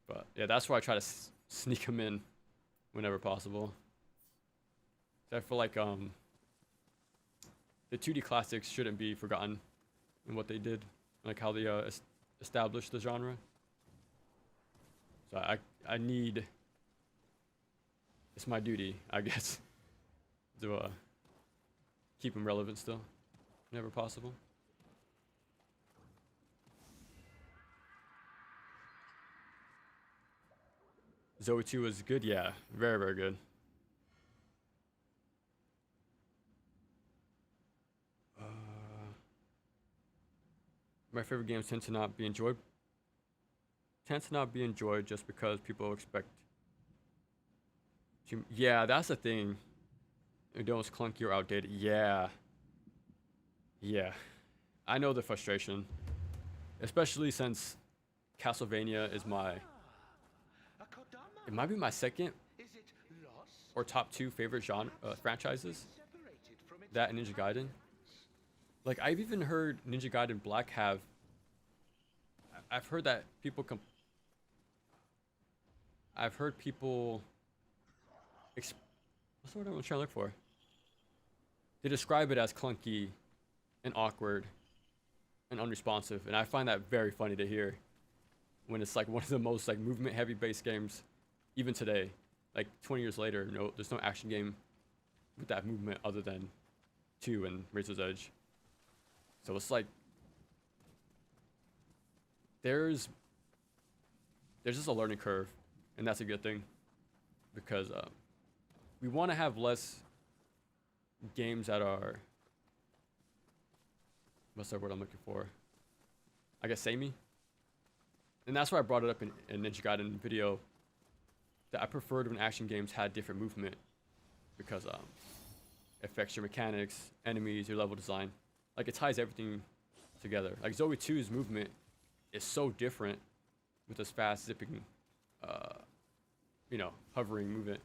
But yeah, that's why I try to sneak them in whenever possible. I feel like the 2D classics shouldn't be forgotten in what they did, like how they established the genre. So I need, it's my duty, I guess, to keep them relevant still, whenever possible. Zoe 2 was good, yeah, very, very good. My favorite games tend to not be enjoyed. Just because people expect. Yeah, that's the thing. It was clunky or outdated. Yeah. Yeah. I know the frustration, especially since Castlevania is it might be my second or top 2 favorite genre franchises. That and Ninja Gaiden. Like, I've even heard Ninja Gaiden Black have. I've heard that people I've heard people. What's the word I'm trying to look for? They describe it as clunky, and awkward, and unresponsive, and I find that very funny to hear. When it's like one of the most like movement-heavy based games, even today, like 20 years later, there's no action game with that movement other than 2 and Razor's Edge. So it's like there's just a learning curve, and that's a good thing, because we want to have less games that are, what's the word I'm looking for? I guess samey. And that's why I brought it up in Ninja Gaiden video, that I preferred when action games had different movement, because it affects your mechanics, enemies, your level design. Like, it ties everything together. Like, Zoe 2's movement is so different with this fast zipping, hovering movement.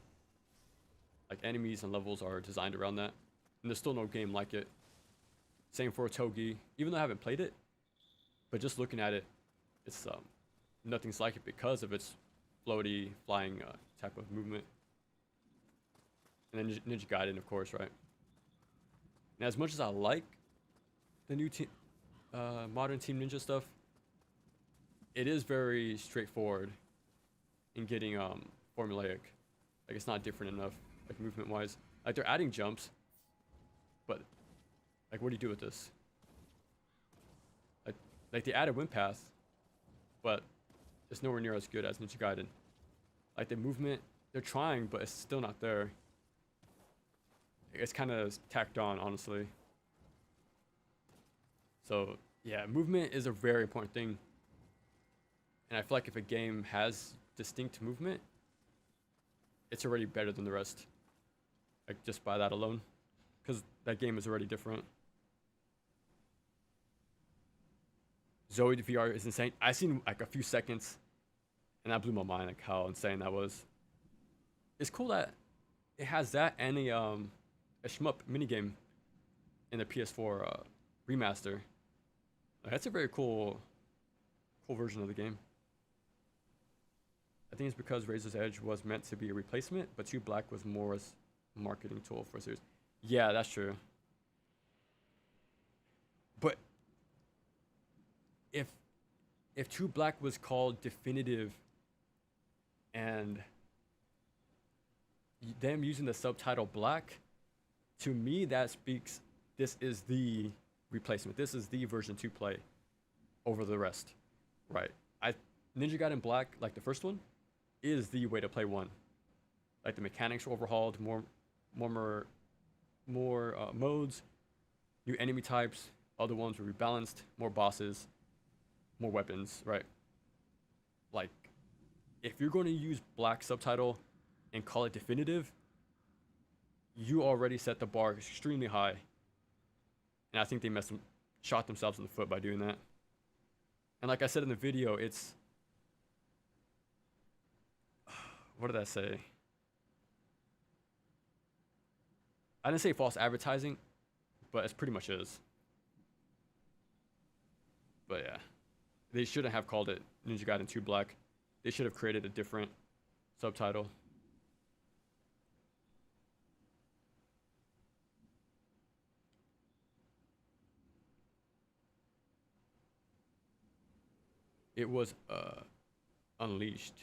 Like, enemies and levels are designed around that, and there's still no game like it. Same for Togi, even though I haven't played it, but just looking at it, it's nothing's like it because of its floaty, flying type of movement. And then Ninja Gaiden, of course, right? And as much as I like the new modern Team Ninja stuff, it is very straightforward in getting formulaic. Like it's not different enough, like movement wise. Like they're adding jumps, but like what do you do with this? Like they added wind path, but it's nowhere near as good as Ninja Gaiden. Like the movement, they're trying, but it's still not there. It's kind of tacked on, honestly. So yeah, movement is a very important thing. And I feel like if a game has distinct movement, it's already better than the rest. Like just by that alone, because that game is already different. Zoe VR is insane. I seen like a few seconds, and that blew my mind. Like how insane that was. It's cool that it has that and a shmup minigame in the PS4 remaster. Like, that's a very cool version of the game. I think it's because Razor's Edge was meant to be a replacement, but 2 Black was more as a marketing tool for a series. Yeah, that's true. But if 2 Black was called definitive and them using the subtitle Black, to me that speaks this is the replacement. This is the version 2 play over the rest. Right. Ninja Gaiden Black, like the first one, is the way to play 1. Like the mechanics were overhauled, more modes, new enemy types, other ones were rebalanced, more bosses, more weapons, right? Like, if you're going to use Black subtitle and call it definitive, you already set the bar extremely high. And I think they shot themselves in the foot by doing that. And like I said in the video, it's... What did I say? I didn't say false advertising, but it pretty much is. But yeah. They shouldn't have called it Ninja Gaiden 2 Black. They should have created a different subtitle. It was Unleashed.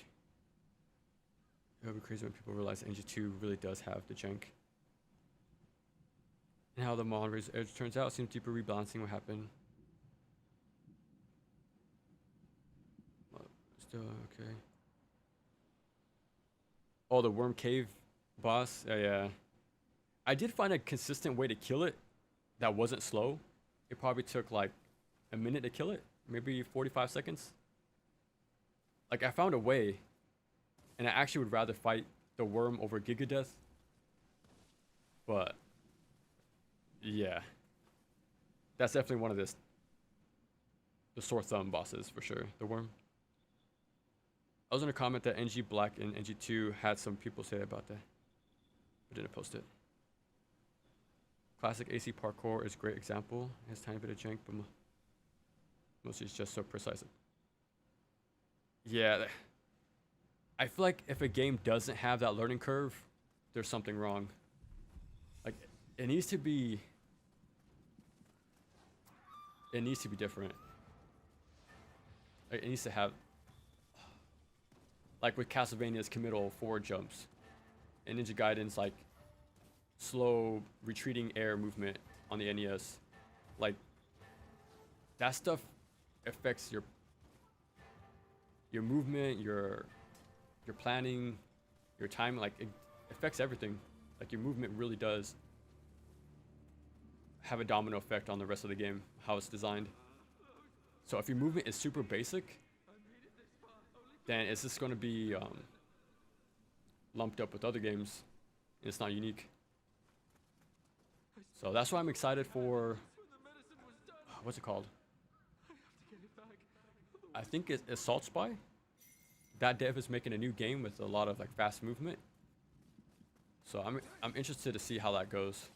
It'll be crazy when people realize Engine 2 really does have the jank. And how the Mon Razor's Edge turns out seems deeper rebalancing what happened. Still okay. Oh, the Worm Cave boss? Yeah. I did find a consistent way to kill it that wasn't slow. It probably took like a minute to kill it. Maybe 45 seconds. Like I found a way. And I actually would rather fight the worm over Gigadeath. But yeah. That's definitely one of the sore thumb bosses for sure. The worm. I was in a comment that NG Black and NG2 had some people say about that. I didn't post it. Classic AC parkour is a great example. It has a tiny bit of jank, but mostly it's just so precise. Yeah. I feel like if a game doesn't have that learning curve, there's something wrong. Like it needs to be different. Like, it needs to have, like with Castlevania's committal forward jumps and Ninja Gaiden's like slow retreating air movement on the NES. Like that stuff affects your movement, your planning, your time. Like it affects everything. Like your movement really does have a domino effect on the rest of the game, how it's designed. So if your movement is super basic, then it's just going to be lumped up with other games. And it's not unique. So that's why I'm excited for, what's it called? I think it's Assault Spy. That dev is making a new game with a lot of like fast movement. So I'm interested to see how that goes.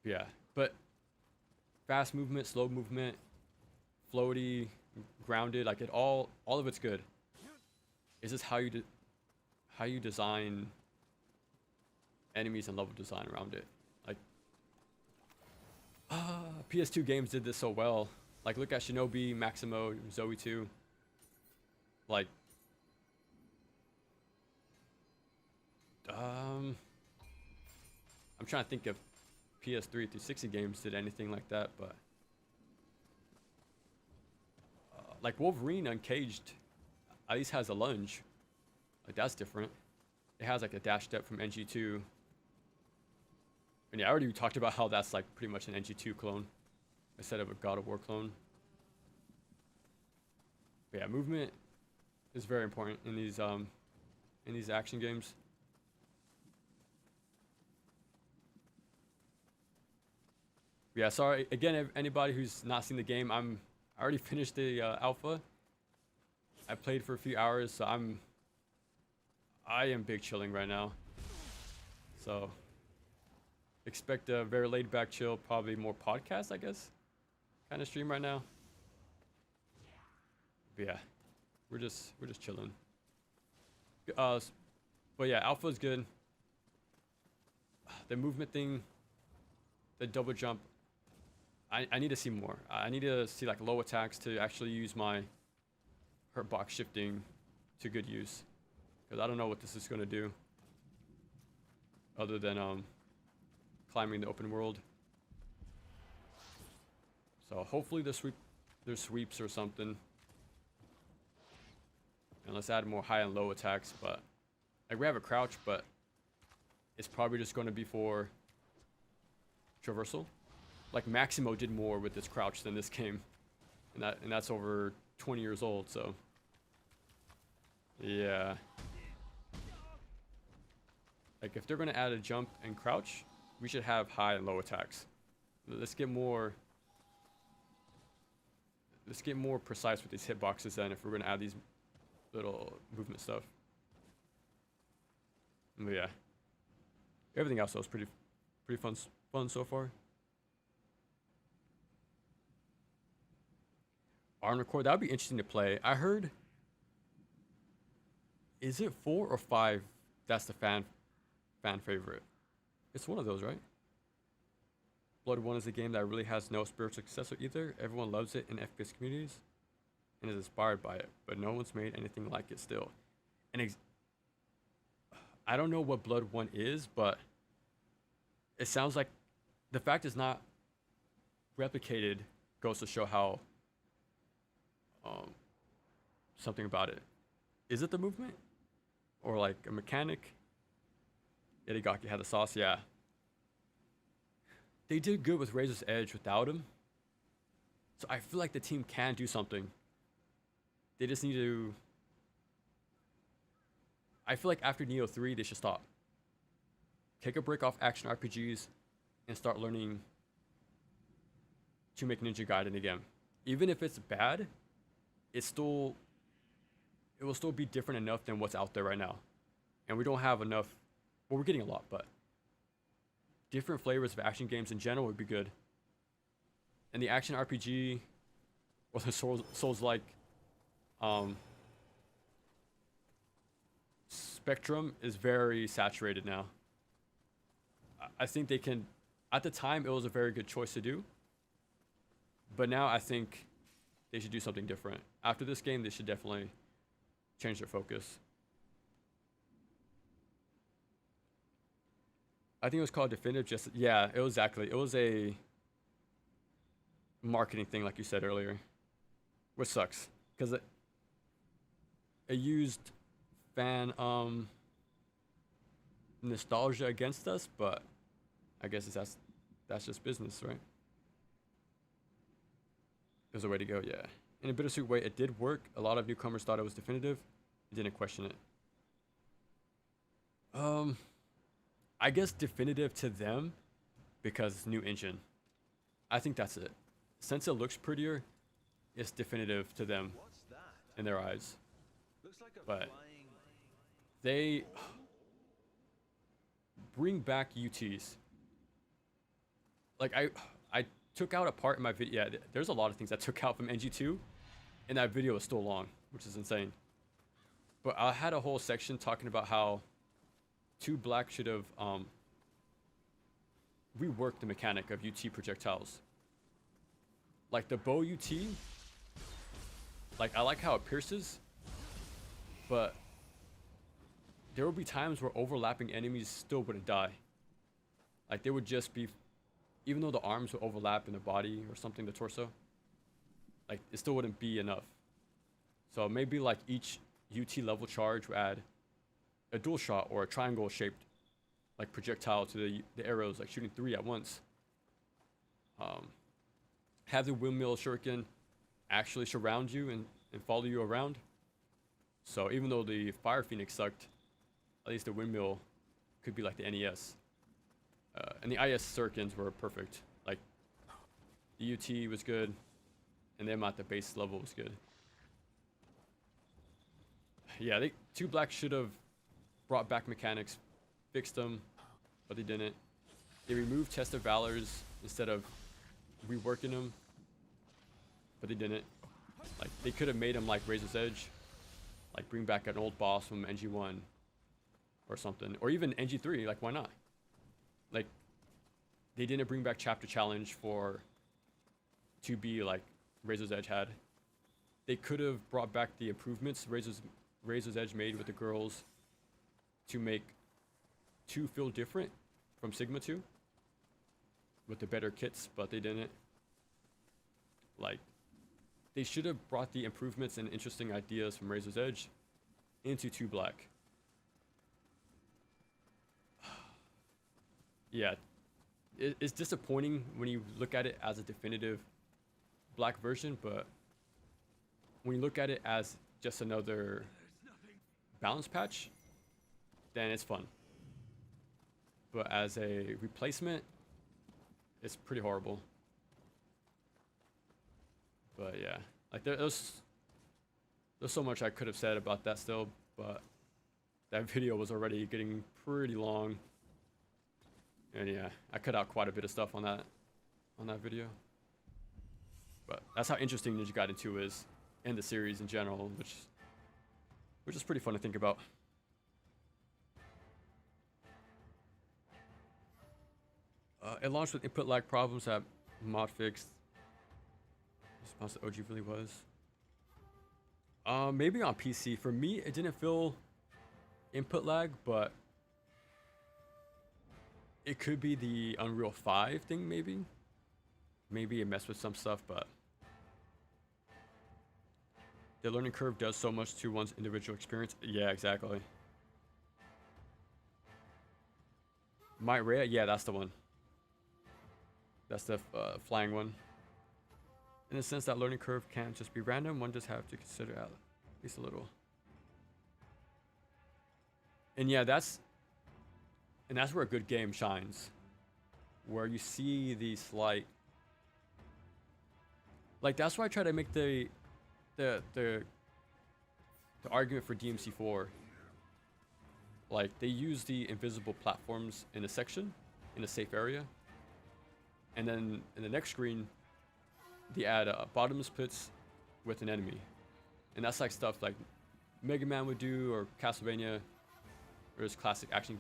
Yeah, but fast movement, slow movement, floaty, grounded, like all of it's good. It's just how you design enemies and level design around it. Like PS2 games did this so well. Like look at Shinobi, Maximo, Zoe 2. Like I'm trying to think if PS3 360 games did anything like that, but like Wolverine Uncaged at least has a lunge. Like that's different. It has like a dash step from NG2. And yeah, I already talked about how that's like pretty much an NG2 clone instead of a God of War clone. But yeah, movement is very important in these action games. Yeah, sorry again, if anybody who's not seen the game. I already finished the alpha. I played for a few hours, so I am big chilling right now. So expect a very laid back chill, probably more podcast, I guess, kind of stream right now. But yeah, we're just chilling. But yeah, alpha is good. The movement thing, the double jump. I need to see more. I need to see like low attacks to actually use my hurt box shifting to good use, because I don't know what this is gonna do other than climbing the open world. So hopefully there's sweeps or something. And let's add more high and low attacks. But like we have a crouch, but it's probably just going to be for traversal. Like Maximo did more with this crouch than this game, and that's over 20 years old. So yeah, like if they're going to add a jump and crouch, we should have high and low attacks. Let's get more precise with these hitboxes then, if we're going to add these little movement stuff. But yeah, everything else was pretty fun so far. Armored Core, that would be interesting to play. I heard, is it 4 or 5 that's the fan favorite? It's one of those, right? Blood 1 is a game that really has no spiritual successor either. Everyone loves it in FPS communities and is inspired by it, but no one's made anything like it still. And I don't know what Blood 1 is, but it sounds like the fact it's not replicated goes to show how something about it. Is it the movement? Or like a mechanic? Irigaki had the sauce, yeah. They did good with Razor's Edge without him. So I feel like the team can do something. They just need to... I feel like after Nioh 3, they should stop. Take a break off action RPGs and start learning to make Ninja Gaiden again. Even if it's bad, it will still be different enough than what's out there right now. And we don't have enough... Well, we're getting a lot, but different flavors of action games in general would be good. And the action RPG or the Souls-like spectrum is very saturated now. I think they can... At the time, it was a very good choice to do. But now I think they should do something different. After this game, they should definitely change their focus. I think it was called Definitive. Yeah, it was exactly. It was a marketing thing, like you said earlier, which sucks because it used fan nostalgia against us. But I guess that's just business, right? There's a way to go, yeah. In a bittersweet way, it did work. A lot of newcomers thought it was definitive. Didn't question it. I guess definitive to them because it's new engine. I think that's it. Since it looks prettier, it's definitive to them in their eyes. But they bring back UTs. Like I took out a part in my video. Yeah, there's a lot of things I took out from NG2, and that video is still long, which is insane. But I had a whole section talking about how 2 Black should have reworked the mechanic of UT projectiles. like the bow UT, like I like how it pierces, but there will be times where overlapping enemies still wouldn't die. Like they would just be, even though the arms would overlap in the body or something, the torso, like it still wouldn't be enough. So maybe like each UT level charge would add a dual shot or a triangle shaped like projectile to the arrows, like shooting 3 at once. Have the windmill shuriken actually surround you and follow you around. So even though the Fire Phoenix sucked, at least the windmill could be like the NES. And the IS shurikens were perfect. Like the UT was good, and them at the base level was good. Yeah, they 2 Black should have brought back mechanics, fixed them, but they didn't. They removed Test of Valors instead of reworking them, but they didn't. Like they could have made them like Razor's Edge, like bring back an old boss from NG1 or something, or even NG3. Like why not? Like they didn't bring back Chapter Challenge for 2B like Razor's Edge had. They could have brought back the improvements Razor's Edge made with the girls to make 2 feel different from Sigma 2 with the better kits, but they didn't. Like they should have brought the improvements and interesting ideas from Razor's Edge into 2 Black. Yeah, it's disappointing when you look at it as a definitive Black version, but when you look at it as just another balance patch, then it's fun. But as a replacement, it's pretty horrible. But yeah, like there's so much I could have said about that still, but that video was already getting pretty long. And yeah, I cut out quite a bit of stuff on that video. But that's how interesting Ninja Gaiden 2 is, and the series in general, which is pretty fun to think about. It launched with input lag problems that mod fixed. Response to OG really was. Maybe on PC. For me, it didn't feel input lag, but it could be the Unreal 5 thing, maybe. Maybe it messed with some stuff, but the learning curve does so much to one's individual experience. Yeah, exactly. Might Rhea? Yeah, that's the one. That's the flying one. In a sense, that learning curve can't just be random. One just have to consider at least a little. And yeah, that's where a good game shines, where you see the slight. Like that's why I try to make the argument for DMC4. Like they use the invisible platforms in a section, in a safe area, and then in the next screen, they add bottomless pits with an enemy, and that's like stuff like Mega Man would do, or Castlevania, or his classic action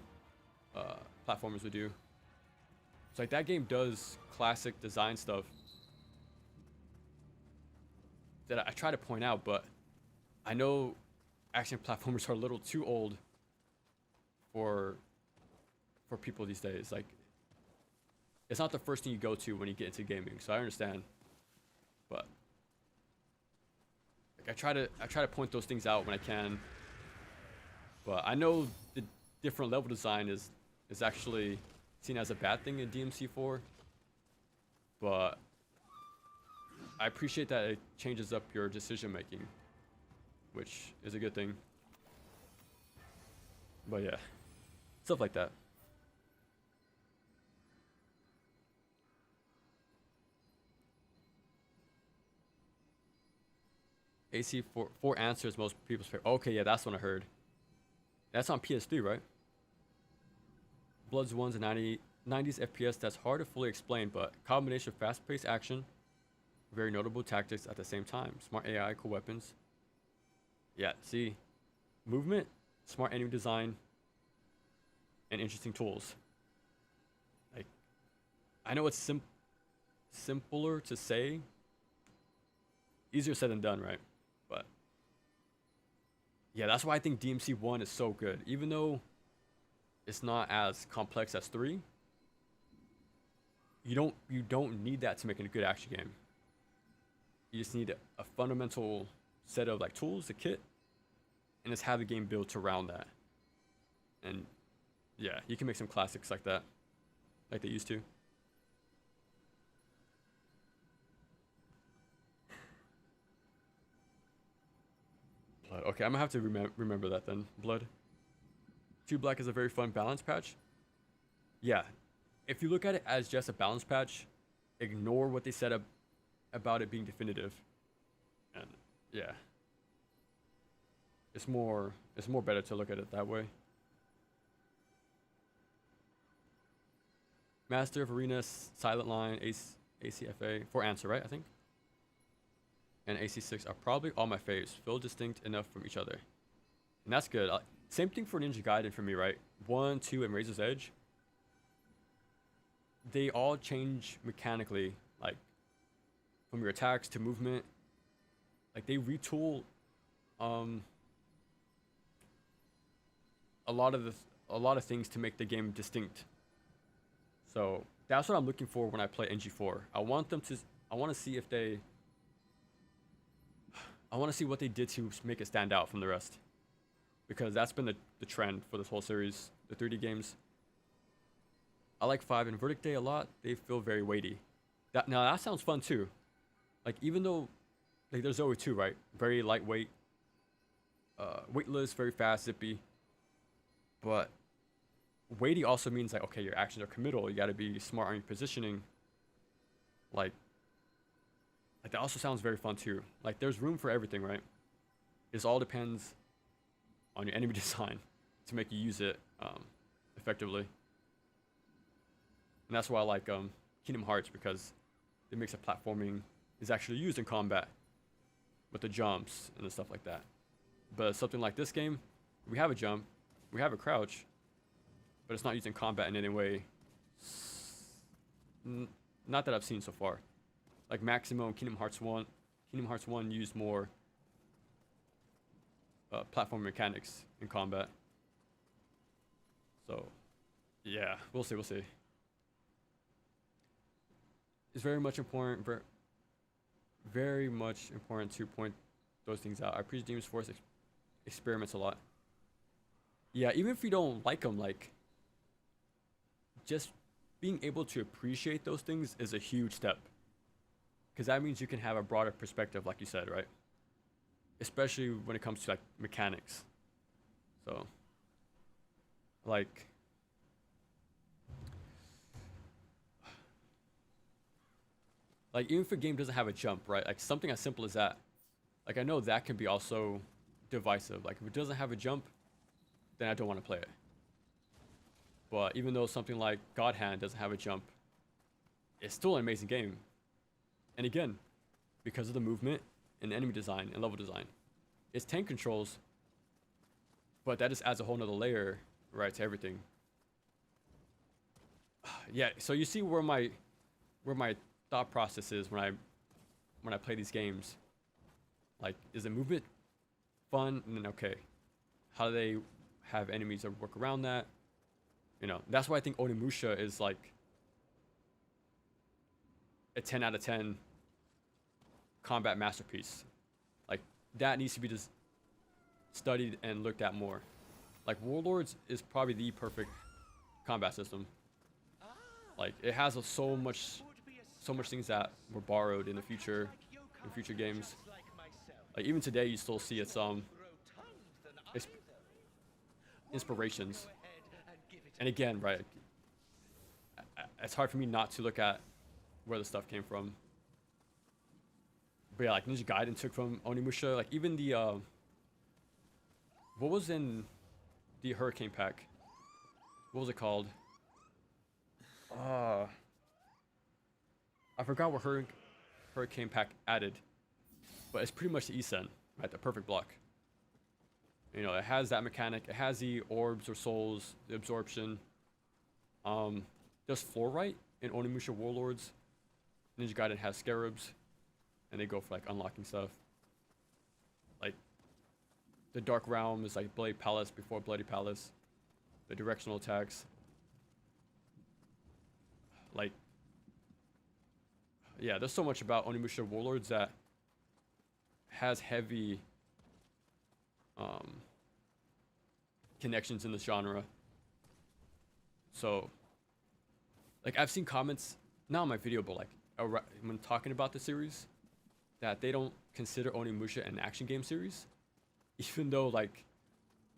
platformers would do. So like that game does classic design stuff that I try to point out, but I know action platformers are a little too old for people these days. Like it's not the first thing you go to when you get into gaming, so I understand. But like I try to point those things out when I can. But I know the different level design is actually seen as a bad thing in DMC4. But I appreciate that it changes up your decision making, which is a good thing. But yeah, stuff like that. AC four answers most people's favorite. Okay, yeah, that's what I heard. That's on PS3, right? Bloods 1's a 90s FPS that's hard to fully explain, but combination of fast-paced action, very notable tactics at the same time. Smart AI, cool weapons. Yeah, see, movement, smart enemy design, and interesting tools. Like, I know it's simpler to say, easier said than done, right? But yeah, that's why I think DMC 1 is so good. Even though it's not as complex as 3, you don't need that to make a good action game. You just need a fundamental set of like tools, a kit, and just have the game built around that. And yeah, you can make some classics like that, like they used to. Blood. Okay, I'm gonna have to remember that then. Blood. 2 Black is a very fun balance patch. Yeah, if you look at it as just a balance patch, ignore what they said about it being definitive. And yeah, it's more better to look at it that way. Master of Arenas, Silent Line, ACFA, for answer, right? I think. And AC6 are probably all my faves. Feel distinct enough from each other. And that's good. Same thing for Ninja Gaiden for me, right? 1, 2, and Razor's Edge. They all change mechanically, like from your attacks to movement. Like they retool a lot of things to make the game distinct. So that's what I'm looking for when I play NG4. I want to see if they I want to see what they did to make it stand out from the rest. Because that's been the trend for this whole series, the 3D games. I like 5 and Verdict Day a lot. They feel very weighty. That sounds fun too. Like even though like there's Zoe 2, right? Very lightweight, weightless, very fast, zippy. But weighty also means like okay, your actions are committal. You got to be smart on your positioning. Like that also sounds very fun too. Like there's room for everything, right? It all depends on your enemy design to make you use it effectively. And that's why I like Kingdom Hearts, because it makes a platforming is actually used in combat with the jumps and the stuff like that. But something like this game, we have a jump, we have a crouch, but it's not used in combat in any way. Not that I've seen so far. Like Maximo and Kingdom Hearts 1 used more platform mechanics in combat. So, yeah, we'll see. It's very much important, very much important to point those things out. I appreciate Demon's Force experiments a lot. Yeah, even if you don't like them, like, just being able to appreciate those things is a huge step. Because that means you can have a broader perspective, like you said, right? Especially when it comes to, like, mechanics. So, like, even if a game doesn't have a jump, right? Like, something as simple as that. Like, I know that can be also divisive. Like, if it doesn't have a jump, then I don't want to play it. But even though something like God Hand doesn't have a jump, it's still an amazing game. And again, because of the movement and enemy design and level design. It's tank controls, but that just adds a whole nother layer, right, to everything. Yeah, so you see where my thought process is when I play these games. Like, is the movement fun? And then okay, how do they have enemies that work around that? You know, that's why I think Onimusha is like a 10 out of 10 combat masterpiece. Like, that needs to be just studied and looked at more. Like, Warlords is probably the perfect combat system. Like, it has so much things that were borrowed in future games. Like, even today, you still see its inspirations. And again, right, it's hard for me not to look at where the stuff came from. But yeah, like Ninja Gaiden took from Onimusha. Like even the what was in the Hurricane Pack? What was it called? I forgot what Hurricane Pack added, but it's pretty much the Isen, right? The perfect block. You know, it has that mechanic. It has the orbs or souls, the absorption. There's Fluorite in Onimusha Warlords. Ninja Gaiden has scarabs. and they go for like unlocking stuff. Like the Dark Realm is like Bloody Palace before Bloody Palace. The directional attacks. Like, yeah, there's so much about Onimusha Warlords that has heavy connections in this genre. So, like, I've seen comments, not on my video, but like when talking about the series, that they don't consider Onimusha an action game series, even though like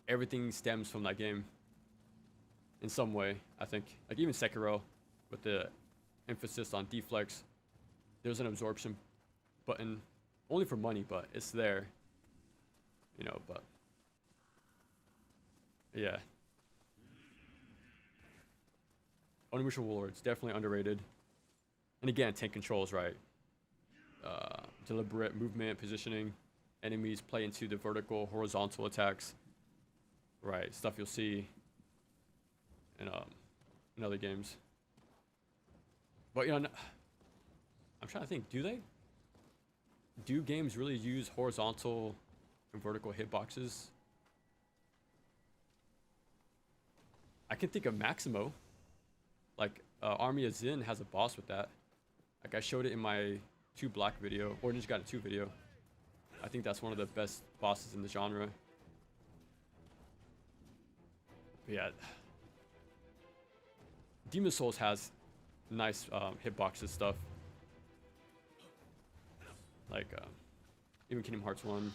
everything stems from that game in some way. I think like even Sekiro, with the emphasis on deflex, there's an absorption button, only for money, but it's there, you know. But yeah, Onimusha Warlords definitely underrated. And again, tank controls, right? Deliberate movement, positioning, enemies play into the vertical, horizontal attacks, right? Stuff you'll see in other games. But you know, I'm trying to think. Do games really use horizontal and vertical hitboxes? I can think of Maximo. Like Army of Zin has a boss with that. Like I showed it in my 2 Black video, or Ninja Gaiden 2 video. I think that's one of the best bosses in the genre. But yeah, Demon Souls has nice hitboxes stuff. Like even Kingdom Hearts 1.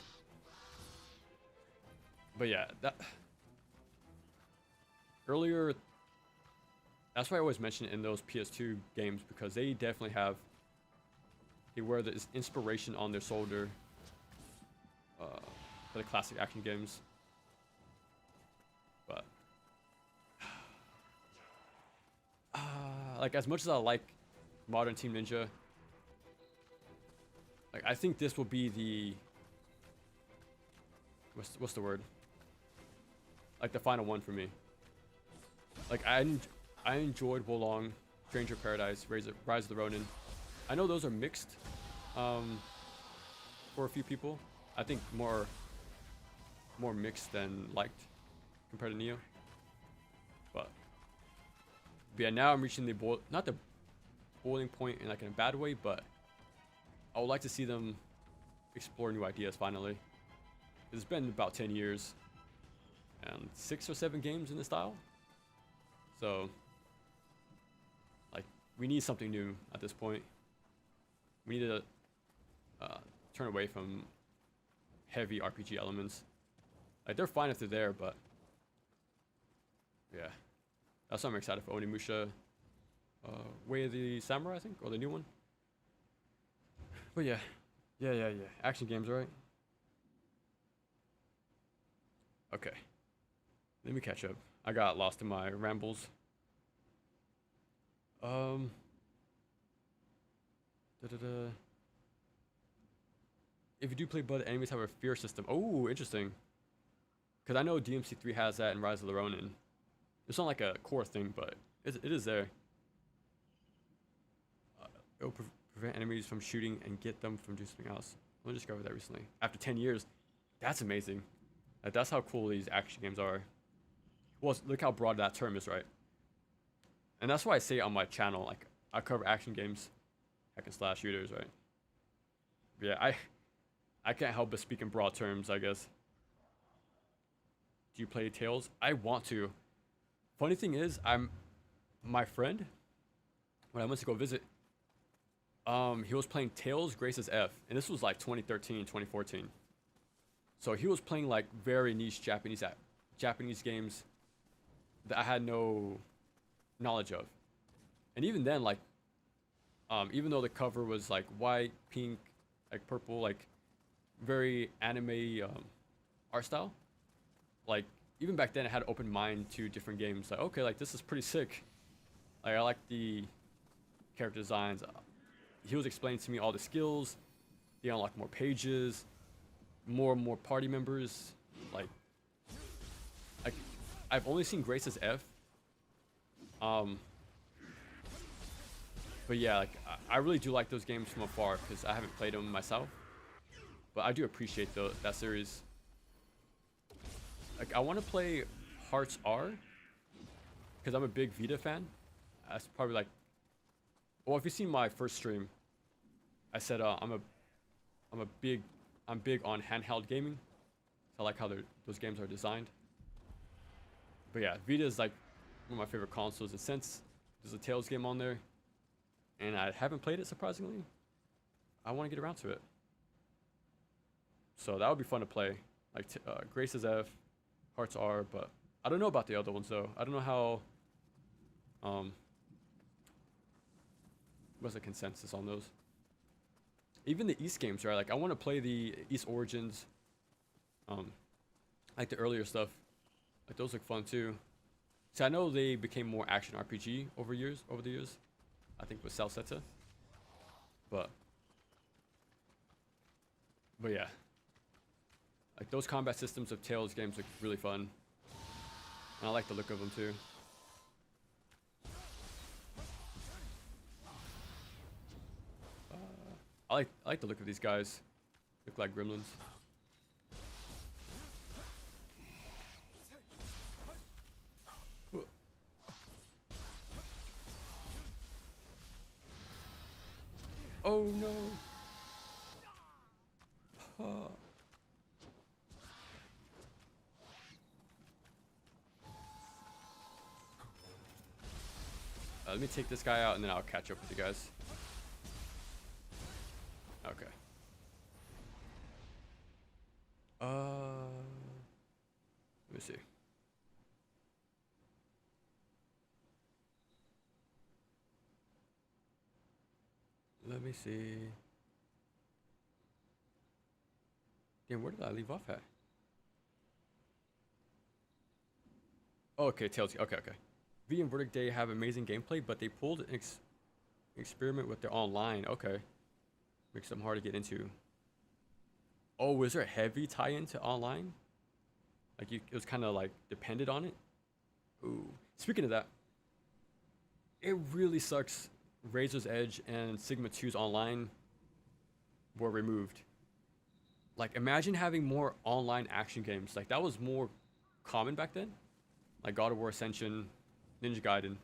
But yeah, that earlier, that's why I always mention it in those PS2 games, because they definitely have, they wear the inspiration on their shoulder for the classic action games. But like as much as I like modern Team Ninja, like I think this will be the what's the word? Like the final one for me. Like I enjoyed Wolong, Stranger of Paradise, Rise of the Ronin. I know those are mixed for a few people. I think more mixed than liked compared to Nioh. But yeah, now I'm reaching not the boiling point in like in a bad way, but I would like to see them explore new ideas finally. It's been about 10 years and 6 or 7 games in the style. So like we need something new at this point. We need to turn away from heavy RPG elements. Like they're fine if they're there, but yeah, that's why I'm excited for Onimusha Way of the Samurai, I think, or the new one. But yeah, action games, right? Okay, let me catch up. I got lost in my rambles. If you do play Blood, enemies have a fear system. Oh, interesting. Because I know DMC3 has that in Rise of the Ronin. It's not like a core thing, but it is there. It will prevent enemies from shooting and get them from doing something else. I only discovered that recently. After 10 years. That's amazing. Like, that's how cool these action games are. Well, look how broad that term is, right? And that's why I say on my channel, like, I cover action games, hack and slash shooters, right? Yeah, I can't help but speak in broad terms, I guess. Do you play Tales? I want to. Funny thing is, my friend, when I went to go visit, he was playing Tales Graces F, and this was like 2013, 2014. So he was playing like very niche Japanese games that I had no knowledge of. And even then, like, even though the cover was like white, pink, like purple, like very anime art style, like even back then I had an open mind to different games. Like, okay, like this is pretty sick. Like I like the character designs. He was explaining to me all the skills. They unlock more pages, more and more party members. Like I've only seen Grace's F. But yeah, like I really do like those games from afar because I haven't played them myself. But I do appreciate that series. Like I want to play Hearts R because I'm a big Vita fan. That's probably like, well, if you've seen my first stream, I said I'm big on handheld gaming. So I like how those games are designed. But yeah, Vita is like one of my favorite consoles. And since there's a Tales game on there, and I haven't played it surprisingly, I want to get around to it. So that would be fun to play. Like Grace's F, Hearts R, but I don't know about the other ones though. I don't know how. What's the consensus on those? Even the East games, right? Like I want to play the East Origins, like the earlier stuff. Like those look fun too. So I know they became more action RPG over the years. I think with Salsetta. But yeah. Like those combat systems of Tales games look really fun. And I like the look of them too. I like the look of these guys. Look like gremlins. Oh no. Let me take this guy out and then I'll catch up with you guys. Okay. Let me see. Let me see. Damn, where did I leave off at? Oh, okay, Tales. Okay. V and Verdict Day have amazing gameplay, but they pulled an experiment with their online. Okay. Makes them hard to get into. Oh, was there a heavy tie-in to online? Like it was kind of like dependent on it? Ooh. Speaking of that, it really sucks Razor's Edge and Sigma 2's online were removed. Like imagine having more online action games. Like that was more common back then. Like God of War Ascension, Ninja Gaiden.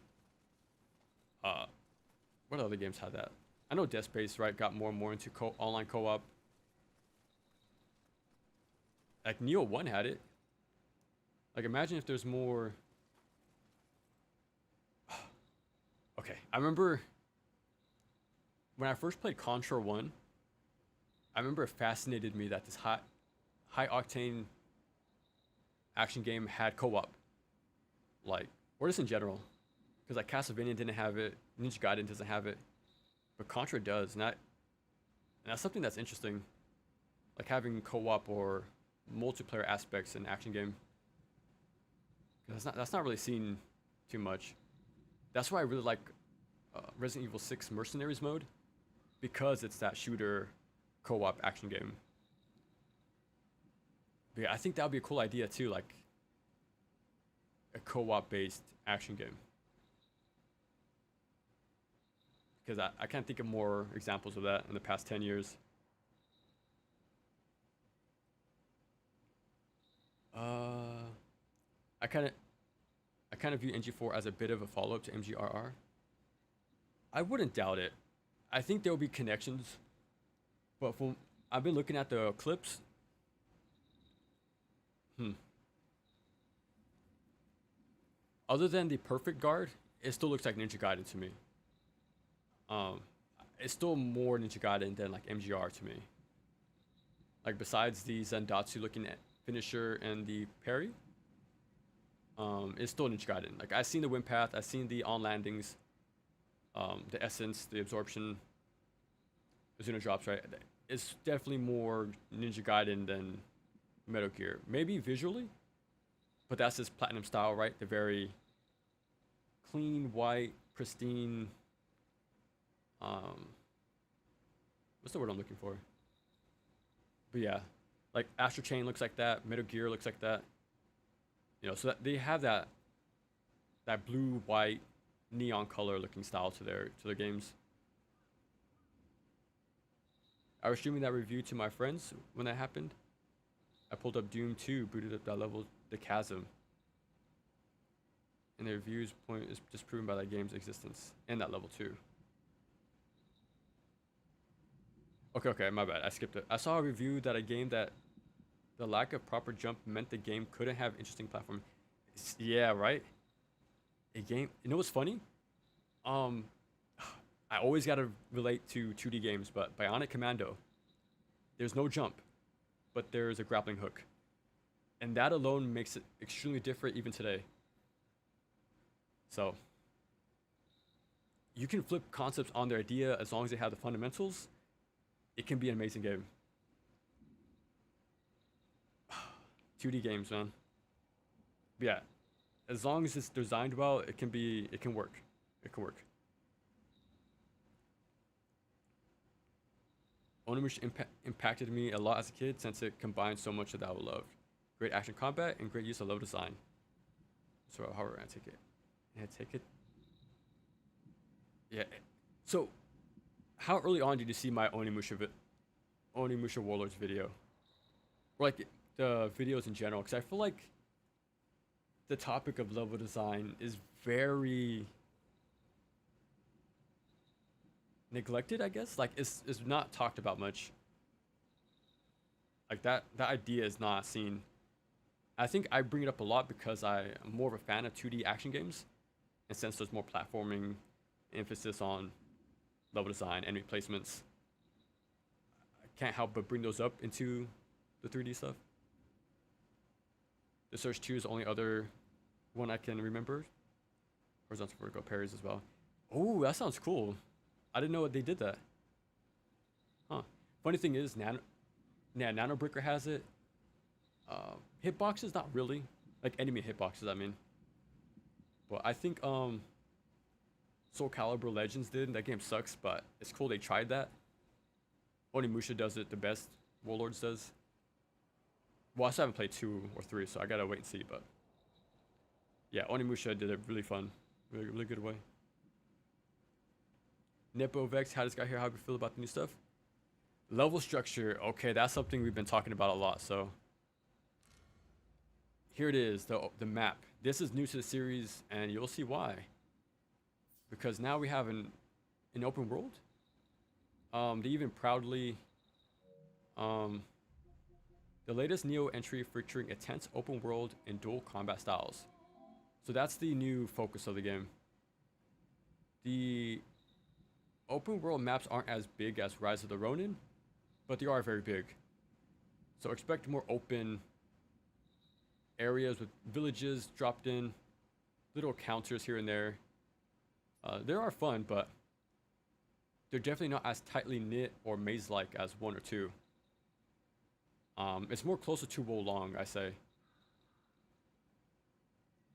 What other games had that? I know Dead Space, right, got more and more into online co-op. Like Nioh 1 had it. Like imagine if there's more. Okay, I remember when I first played Contra 1, I remember it fascinated me that this high octane action game had co-op. Like, or just in general. Because like Castlevania didn't have it, Ninja Gaiden doesn't have it, but Contra does, and that's something that's interesting. Like having co-op or multiplayer aspects in action game. That's not really seen too much. That's why I really like Resident Evil 6 Mercenaries mode, because it's that shooter co-op action game. But yeah, I think that would be a cool idea too, like a co-op based action game. Because I can't think of more examples of that in the past 10 years. I kind of view NG4 as a bit of a follow-up to MGRR. I wouldn't doubt it. I think there will be connections, but from I've been looking at the clips. Other than the perfect guard, it still looks like Ninja Gaiden to me. It's still more Ninja Gaiden than like MGR to me. Like besides the Zendatsu looking at finisher and the parry, it's still Ninja Gaiden. Like I've seen the wind path, I've seen the on landings, the essence, the absorption, the Zuna drops, right? It's definitely more Ninja Gaiden than Metal Gear. Maybe visually, but that's his platinum style, right? The very clean, white, pristine. What's the word I'm looking for? But yeah, like Astral Chain looks like that. Metal Gear looks like that. You know, so that they have that blue, white, neon color looking style to their games. I was streaming that review to my friends when that happened. I pulled up Doom 2, booted up that level, the Chasm. And the review's point is disproven by that game's existence and that level too. Okay, my bad. I skipped it. I saw a review that a game that the lack of proper jump meant the game couldn't have interesting platform. Yeah, right. A game. You know what's funny? I always gotta relate to 2D games, but Bionic Commando, there's no jump, but there's a grappling hook, and that alone makes it extremely different even today. So you can flip concepts on their idea as long as they have the fundamentals. It can be an amazing game. 2D games, man. But yeah, as long as it's designed well, it can work. It can work. Onimusha impacted me a lot as a kid since it combined so much of that I loved. Great action combat and great use of level design. So however, I take it. Yeah, take it. Yeah. So, how early on did you see my Onimusha Warlords video? Or like the videos in general? Because I feel like the topic of level design is very neglected, I guess. Like it's not talked about much. Like that idea is not seen. I think I bring it up a lot because I'm more of a fan of 2D action games, and since there's more platforming, emphasis on level design, enemy placements, I can't help but bring those up into the 3D stuff. The Surge 2 is the only other one I can remember. Horizontal vertical parries as well. Oh, that sounds cool. I didn't know they did that. Huh. Funny thing is, Nano Breaker has it. Hitboxes, not really. Like enemy hitboxes, I mean. But I think Soul Calibur Legends did. That game sucks, but it's cool they tried that. Onimusha does it the best. Warlords does. Well, I still haven't played 2 or 3, so I gotta wait and see. But yeah, Onimusha did it really fun, really good way. Nepovex, how does guy here? How do you feel about the new stuff? Level structure. Okay, that's something we've been talking about a lot. So here it is, the map. This is new to the series, and you'll see why. Because now we have an open world. They even proudly the latest Nioh entry featuring intense open world and dual combat styles. So that's the new focus of the game. The open world maps aren't as big as Rise of the Ronin, but they are very big. So expect more open areas with villages dropped in, little counters here and there. They are fun, but they're definitely not as tightly knit or maze-like as 1 or 2. It's more closer to Wo Long, I say.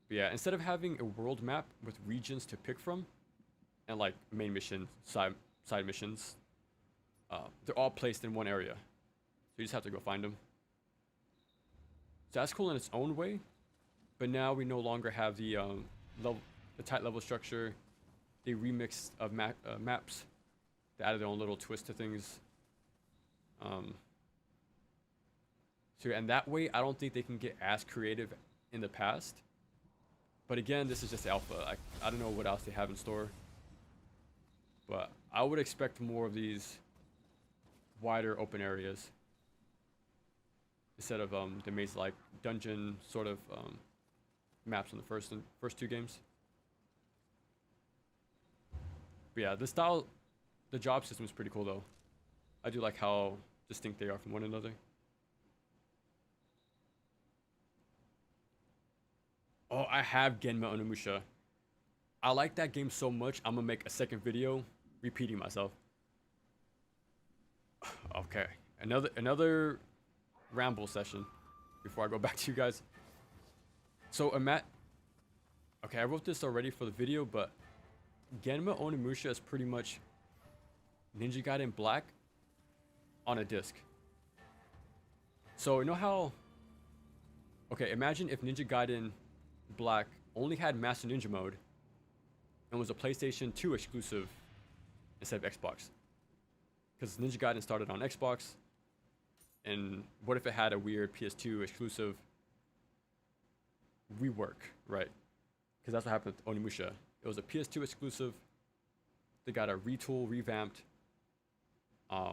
But yeah, instead of having a world map with regions to pick from, and like main mission, side missions, they're all placed in one area. So you just have to go find them. So that's cool in its own way, but now we no longer have the tight level structure. They remixed of maps. They added their own little twist to things. So and that way, I don't think they can get as creative in the past. But again, this is just alpha. I don't know what else they have in store. But I would expect more of these wider open areas instead of the maze-like dungeon sort of maps in the first 2 games. But yeah, the job system is pretty cool though. I do like how distinct they are from one another. Oh, I have Genma Onimusha. I like that game so much, I'm gonna make a second video repeating myself. Okay, another ramble session before I go back to you guys. So okay, I wrote this already for the video, but Genma Onimusha is pretty much Ninja Gaiden Black on a disc. So you know how, okay, imagine if Ninja Gaiden Black only had Master Ninja mode and was a PlayStation 2 exclusive instead of Xbox. because Ninja Gaiden started on Xbox, and what if it had a weird PS2 exclusive rework, right? Because that's what happened with Onimusha. It was a PS2 exclusive. They got a retool, revamped,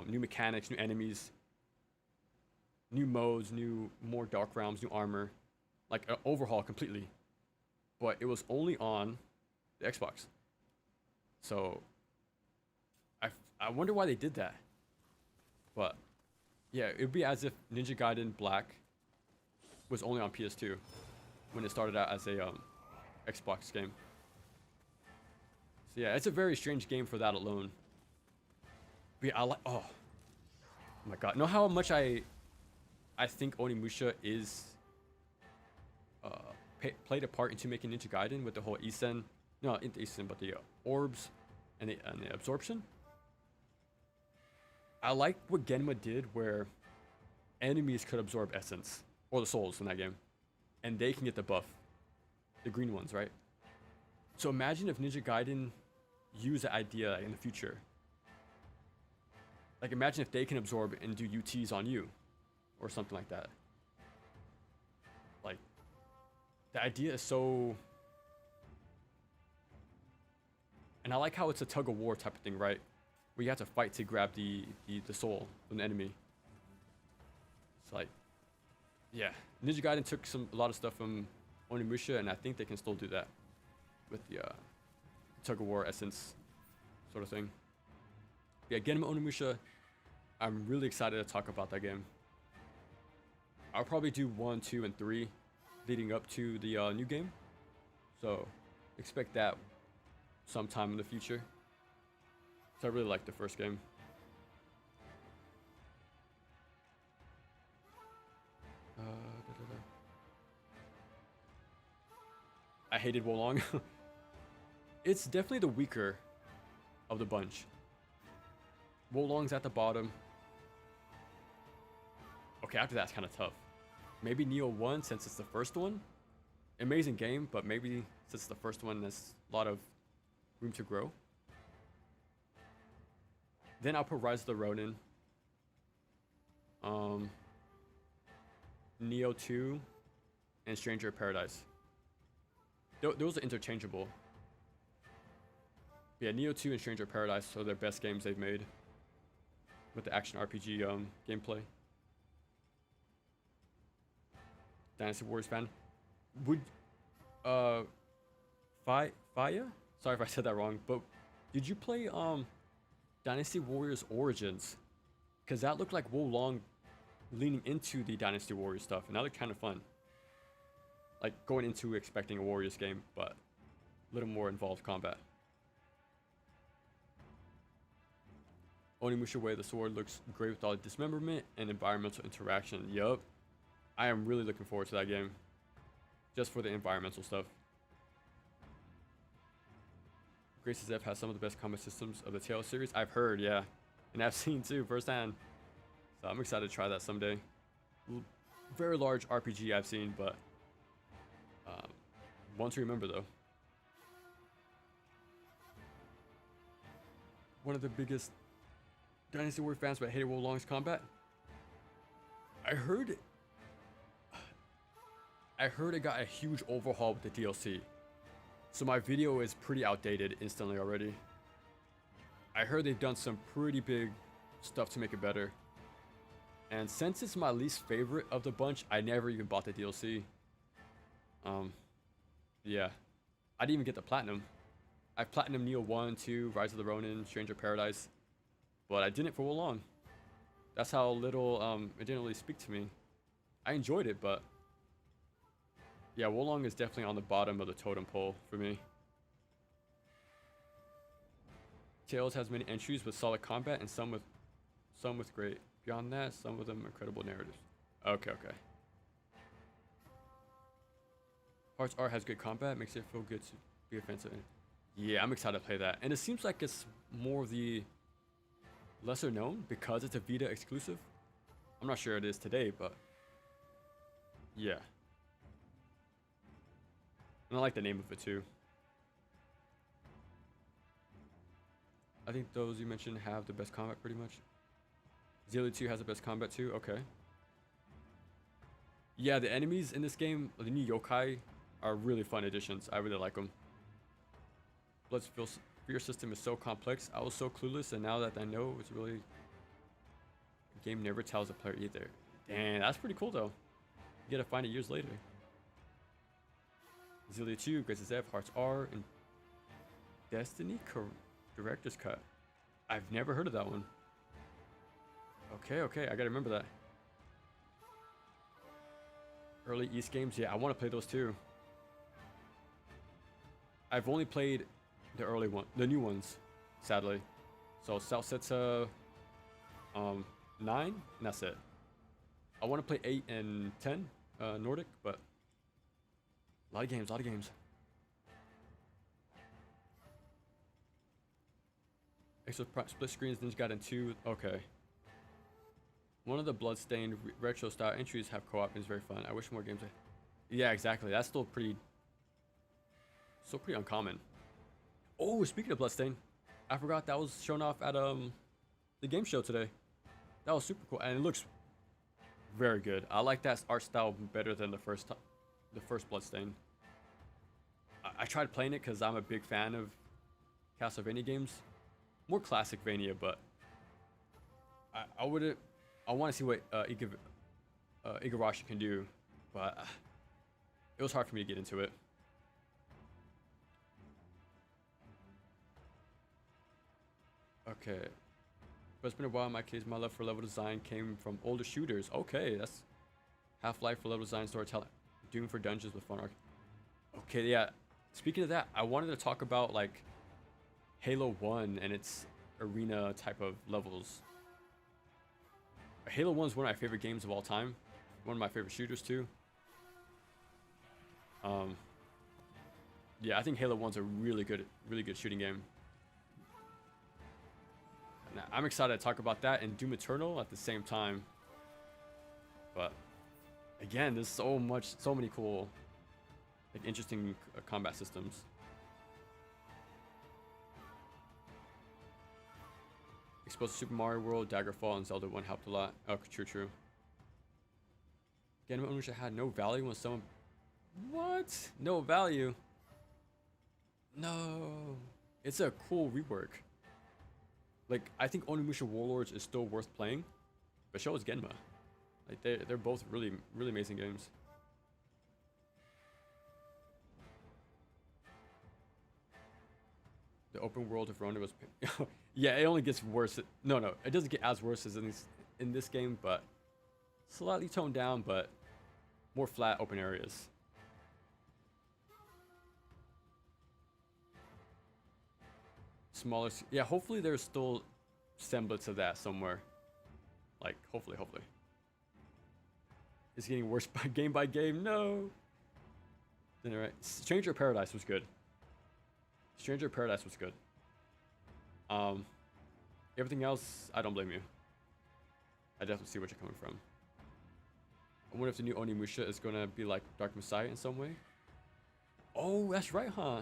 new mechanics, new enemies, new modes, more dark realms, new armor, like an overhaul completely. But it was only on the Xbox. So I wonder why they did that. But yeah, it'd be as if Ninja Gaiden Black was only on PS2 when it started out as a Xbox game. So yeah, it's a very strange game for that alone. But yeah, I like. Oh my god! Know how much I think Onimusha is played a part into making Ninja Gaiden with the whole Isen, no, not Isen, but the orbs and the absorption. I like what Genma did, where enemies could absorb essence or the souls in that game, and they can get the buff, the green ones, right? So imagine if Ninja Gaiden used that idea in the future. Like imagine if they can absorb and do UTs on you, or something like that. Like the idea is so, and I like how it's a tug of war type of thing, right? Where you have to fight to grab the soul from the enemy. It's like, yeah, Ninja Gaiden took a lot of stuff from Onimusha, and I think they can still do that with the tug of war essence sort of thing. Yeah, Genma Onimusha, I'm really excited to talk about that game. I'll probably do 1, 2, and 3 leading up to the new game. So expect that sometime in the future. So I really like the first game. I hated Wolong. It's definitely the weaker of the bunch. Wolong's at the bottom. Okay, after that's kind of tough. Maybe Nioh 1 since it's the first one. Amazing game, but maybe since it's the first one, there's a lot of room to grow. Then I'll put Rise of the Ronin. Nioh 2 and Stranger of Paradise. Those are interchangeable. Yeah, Nioh 2 and Stranger of Paradise are their best games they've made with the action RPG gameplay. Dynasty Warriors fan. Would Faya? Sorry if I said that wrong, but did you play Dynasty Warriors Origins? Because that looked like Wolong leaning into the Dynasty Warriors stuff, and that looked kind of fun. Like going into expecting a Warriors game, but a little more involved combat. Onimusha Way of the Sword looks great with all the dismemberment and environmental interaction. Yup. I am really looking forward to that game. Just for the environmental stuff. Grace's F has some of the best combat systems of the Tales series. I've heard, yeah. And I've seen too, firsthand. So I'm excited to try that someday. Very large RPG I've seen, but one to remember though. One of the biggest Dynasty Warriors fans, but hated Wolong's combat. I heard it got a huge overhaul with the DLC. So my video is pretty outdated instantly already. I heard they've done some pretty big stuff to make it better. And since it's my least favorite of the bunch, I never even bought the DLC. Yeah. I didn't even get the Platinum. I've Platinum Nioh 1, 2, Rise of the Ronin, Stranger of Paradise. But I didn't for Wolong. That's how little it didn't really speak to me. I enjoyed it, but yeah, Wolong is definitely on the bottom of the totem pole for me. Tales has many entries with solid combat and some with great. Beyond that, some of them incredible narratives. Okay. Hearts R has good combat, makes it feel good to be offensive. Yeah, I'm excited to play that. And it seems like it's more of the lesser known because it's a Vita exclusive. I'm not sure it is today, but yeah. And I like the name of it too. I think those you mentioned have the best combat pretty much. Zilli 2 has the best combat too. Okay. Yeah, the enemies in this game, the new yokai, are really fun additions. I really like them. Blood's fear system is so complex. I was so clueless, and now that I know, it's really... The game never tells the player either. Damn, that's pretty cool though. You gotta find it years later. Zilli 2, Graces F, Hearts R, and Destiny Director's Cut. I've never heard of that one. Okay, okay, I gotta remember that. Early East games, yeah, I want to play those too. I've only played the early one, the new ones, sadly. So South Seta, 9, and that's it. I want to play 8 and 10, Nordic, but a lot of games, a lot of games. Extra split screens, Ninja Gaiden 2, okay. One of the Bloodstained retro style entries have co-op and it's very fun. I wish more games. Yeah, exactly. That's still pretty uncommon. Oh, speaking of Bloodstained, I forgot that was shown off at the game show today. That was super cool and it looks very good. I like that art style better than the first Bloodstained. I tried playing it because I'm a big fan of Castlevania games, more classic Vania, but I want to see what Igarashi can do, but it was hard for me to get into it. Okay. But it's been a while in my case. My love for level design came from older shooters. Okay, that's Half-Life for level design, storytelling. Doom for dungeons with fun arc. Okay, yeah. Speaking of that, I wanted to talk about like Halo 1 and its arena type of levels. Halo 1 is one of my favorite games of all time. One of my favorite shooters too. Yeah, I think Halo 1's a really good shooting game. Now, I'm excited to talk about that and Doom Eternal at the same time. But again, there's so many cool, like interesting combat systems. Exposed to Super Mario World, Daggerfall, and Zelda 1 helped a lot. Oh, true. Game ownership had no value when someone... What? No value? No. It's a cool rework. Like, I think Onimusha Warlords is still worth playing, but so is Genma. Like, they're both really amazing games. The open world of Rona was... Yeah, it only gets worse. No, it doesn't get as worse as in this game, but slightly toned down, but more flat open areas. Smaller, yeah. Hopefully, there's still semblance of that somewhere. Like, hopefully. It's getting worse by game. No. Then right, Stranger Paradise was good. Everything else, I don't blame you. I definitely see what you're coming from. I wonder if the new Onimusha is gonna be like Dark Messiah in some way. Oh, that's right, huh?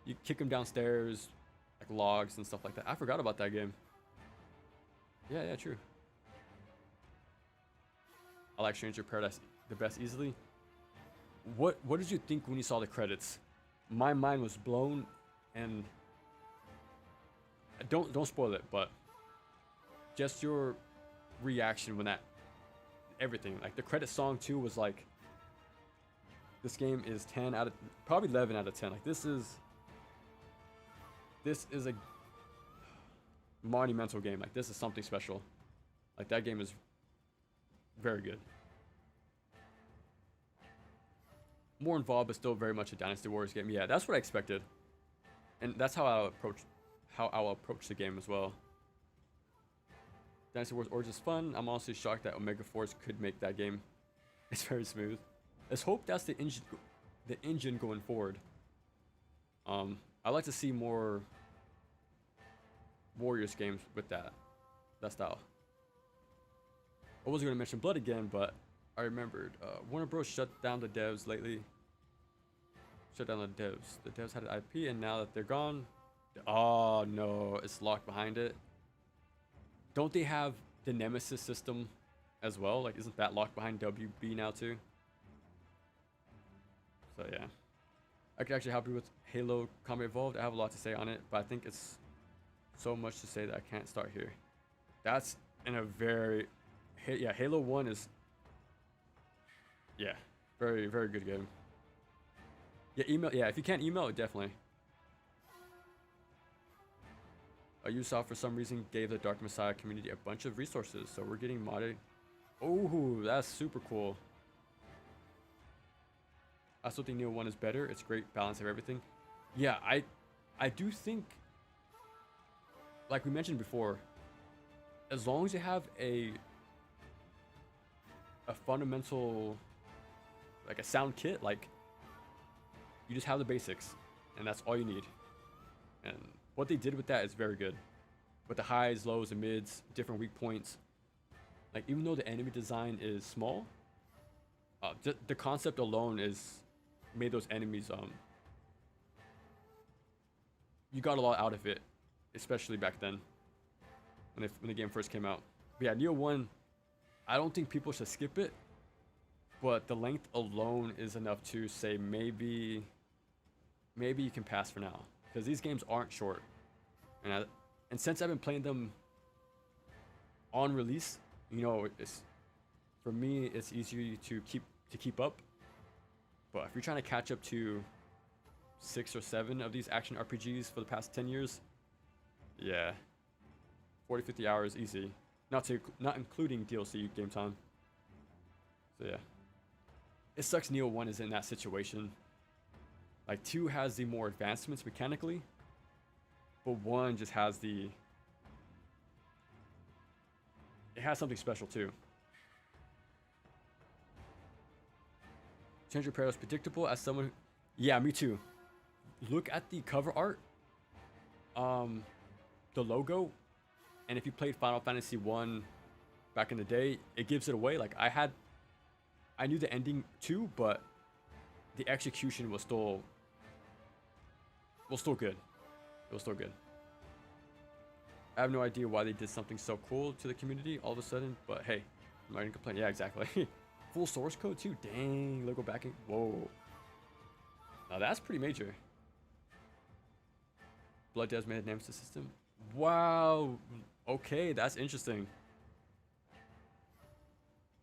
You kick him downstairs, like logs and stuff like that. I forgot about that game. Yeah, true. I like Stranger Paradise the best easily. What did you think when you saw the credits? My mind was blown, and don't spoil it, but just your reaction when everything, like the credit song too was like, this game is 10 out of, probably 11 out of 10. Like this is a monumental game. Like this is something special. Like that game is very good. More involved, but still very much a Dynasty Warriors game. Yeah, that's what I expected, and that's how I'll approach the game as well. Dynasty Warriors Origins is fun. I'm honestly shocked that Omega Force could make that game. It's very smooth. Let's hope that's the engine going forward. I like to see more Warriors games with that style. I wasn't going to mention Blood again, but I remembered. Warner Bros. Shut down the devs lately. Shut down the devs. The devs had an IP, and now that they're gone, oh no, it's locked behind it. Don't they have the Nemesis system as well. Like, isn't that locked behind WB now too? So yeah, I could actually help you with Halo Combat Evolved. I have a lot to say on it, but I think it's so much to say that I can't start here. That's in a very, yeah, Halo 1 is, yeah, very, very good game. Yeah, email, yeah, if you can't email it, definitely. Ubisoft, for some reason, gave the Dark Messiah community a bunch of resources, so we're getting modded. Oh, that's super cool. I still think Nioh 1 is better. It's great balance of everything. Yeah, I do think, like we mentioned before, as long as you have a fundamental, like a sound kit, like you just have the basics, and that's all you need. And what they did with that is very good. With the highs, lows, and mids, different weak points. Like, even though the enemy design is small, the concept alone is made those enemies, you got a lot out of it, especially back then when the game first came out. But yeah, Nioh 1, I don't think people should skip it, but the length alone is enough to say maybe you can pass for now, because these games aren't short. And since I've been playing them on release, you know, for me it's easier to keep up. But if you're trying to catch up to 6 or 7 of these action RPGs for the past 10 years, yeah, 40-50 hours easy, not including DLC game time. So yeah, it sucks Nioh 1 is in that situation. Like, 2 has the more advancements mechanically, but 1 just has it has something special too. Stranger of Paradise predictable as someone yeah, me too. Look at the cover art, the logo, and if you played Final Fantasy 1 back in the day, it gives it away. Like, I knew the ending too, but the execution was still good. It was still good. I have no idea why they did something so cool to the community all of a sudden, but hey, I'm not gonna complain. Yeah, exactly. Full source code too. Dang, logo backing. Whoa. Now that's pretty major. Blood Devs made a Nemesis system. Wow. Okay, that's interesting.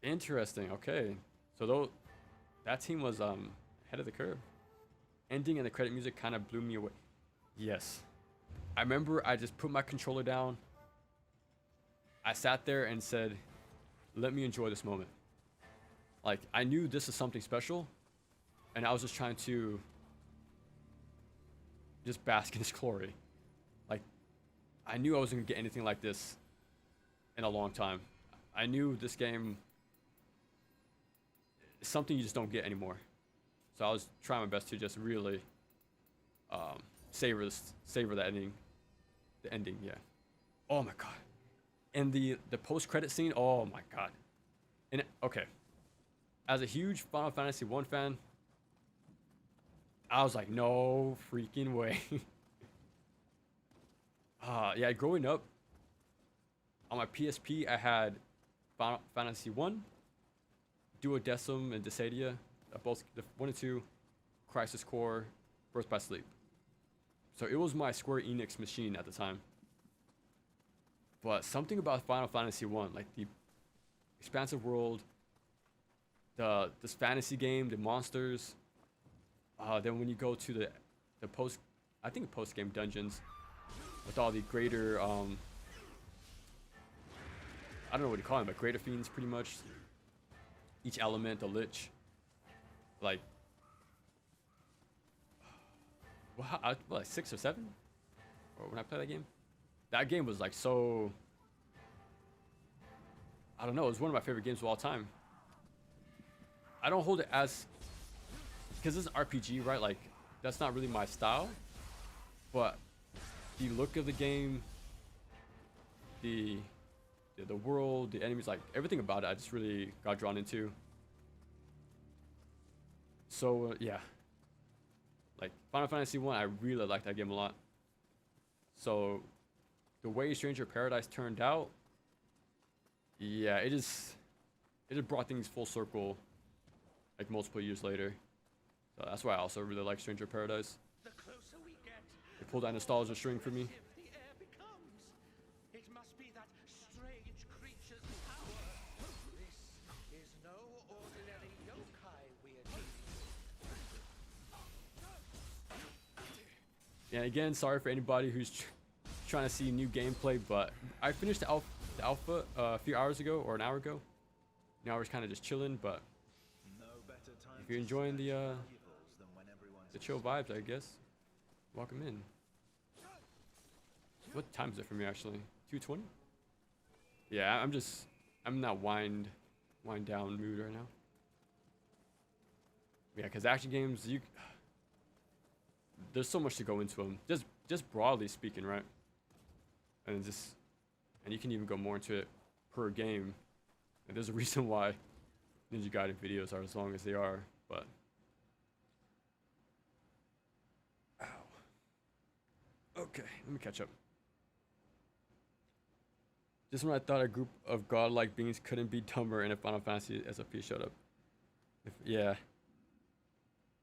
Interesting. Okay. So though that team was ahead of the curve. Ending and the credit music kind of blew me away. Yes. I remember I just put my controller down. I sat there and said, let me enjoy this moment. Like, I knew this is something special, and I was just trying to just bask in its glory. Like, I knew I wasn't gonna get anything like this in a long time. I knew this game is something you just don't get anymore. So I was trying my best to just really savor that ending. The ending, yeah. Oh my god. And the post-credit scene, oh my god. And okay. As a huge Final Fantasy 1 fan, I was like, no freaking way. Yeah, growing up, on my PSP, I had Final Fantasy 1, Duodecim, and Dissidia, both the 1 and 2, Crisis Core, Birth by Sleep. So it was my Square Enix machine at the time. But something about Final Fantasy 1, like the expansive world, this fantasy game, the monsters, then when you go to the post game dungeons with all the greater I don't know what you call them, but greater fiends pretty much. Each element, the lich, like like 6 or 7, or when I played that game was like so, I don't know, it was one of my favorite games of all time. I don't hold it as, because it's an RPG, right? Like, that's not really my style, but the look of the game, the world, the enemies, like everything about it, I just really got drawn into. So yeah, like Final Fantasy 1, I really liked that game a lot. So the way Stranger of Paradise turned out, yeah, it just brought things full circle, like multiple years later. So that's why I also really like Stranger Paradise. The closer we get, It pulled that nostalgia string for me. the air becomes. It must be that strange creature's power. This is no ordinary yokai we're dealing with. And again, sorry for anybody who's trying to see new gameplay, but I finished the alpha a few hours ago, or an hour ago. Now we're kind of just chilling, but if you're enjoying the chill vibes, I guess, welcome in. What time is it for me actually? 2:20? Yeah, I'm in that wind down mood right now. Yeah, because action games, there's so much to go into them. Just broadly speaking, right? And you can even go more into it per game. And there's a reason why Ninja Gaiden videos are as long as they are, but ow. Okay, let me catch up. Just when I thought a group of godlike beings couldn't be dumber in a Final Fantasy SFP showed up. Yeah.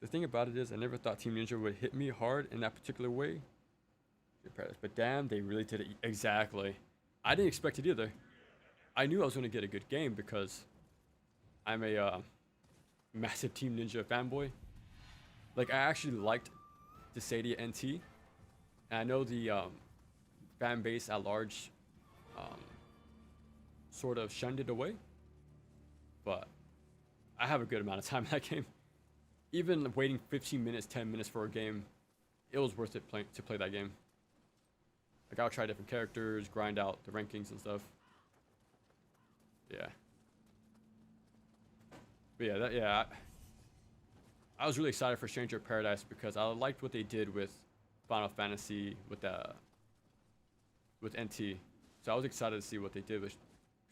The thing about it is, I never thought Team Ninja would hit me hard in that particular way. But damn, they really did it exactly. I didn't expect it either. I knew I was going to get a good game because I'm a massive Team Ninja fanboy. Like, I actually liked Dissidia NT. And I know the fan base at large sort of shunned it away. But I have a good amount of time in that game. Even waiting 15 minutes, 10 minutes for a game, it was worth it to play that game. Like, I'll try different characters, grind out the rankings and stuff. Yeah. But yeah, I was really excited for Stranger Paradise because I liked what they did with Final Fantasy with NT. So I was excited to see what they did with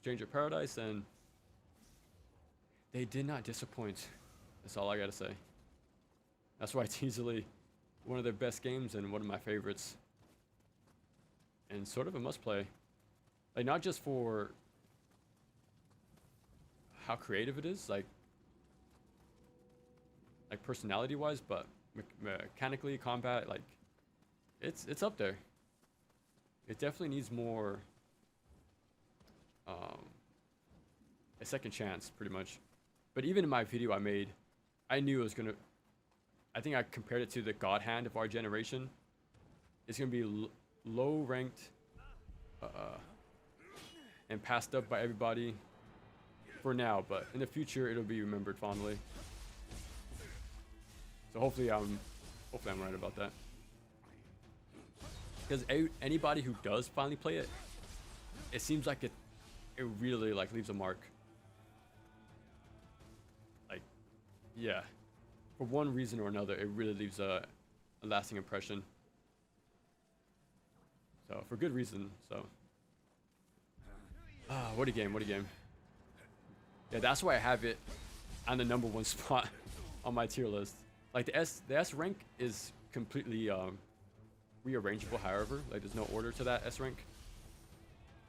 Stranger Paradise, and they did not disappoint. That's all I gotta say. That's why it's easily one of their best games and one of my favorites. And sort of a must-play. Like, not just for how creative it is, like personality-wise, but mechanically, combat, like, it's up there. It definitely needs more a second chance, pretty much. But even in my video I made, I knew it was gonna. I think I compared it to the God Hand of our generation. It's gonna be low ranked and passed up by everybody for now, but in the future it'll be remembered fondly. So hopefully I'm right about that. Because anybody who does finally play it, it seems like it really like leaves a mark. Like, yeah, for one reason or another, it really leaves a lasting impression. So for good reason. So what a game, what a game. Yeah, that's why I have it on the #1 spot on my tier list. Like, the S rank is completely rearrangeable, however, like there's no order to that S rank.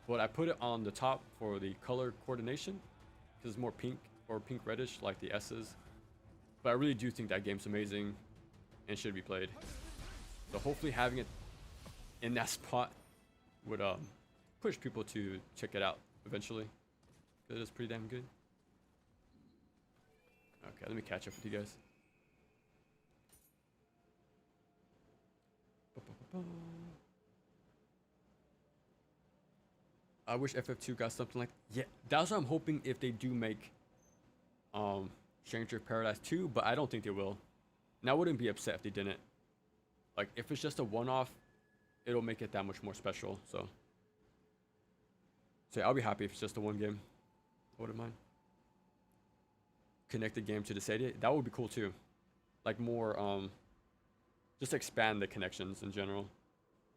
But I put it on the top for the color coordination because it's more pink or pink reddish like the S's. But I really do think that game's amazing and should be played. So hopefully having it in that spot would push people to check it out eventually, because it is pretty damn good. Okay, let me catch up with you guys. I wish FF2 got something like, yeah, that's what I'm hoping if they do make Stranger Paradise 2, but I don't think they will. And I wouldn't be upset if they didn't. Like, if it's just a one-off, it'll make it that much more special. So yeah, I'll be happy if it's just a one game. I wouldn't mind. Connect the game to the Dissidia, that would be cool too. Like, more just expand the connections in general,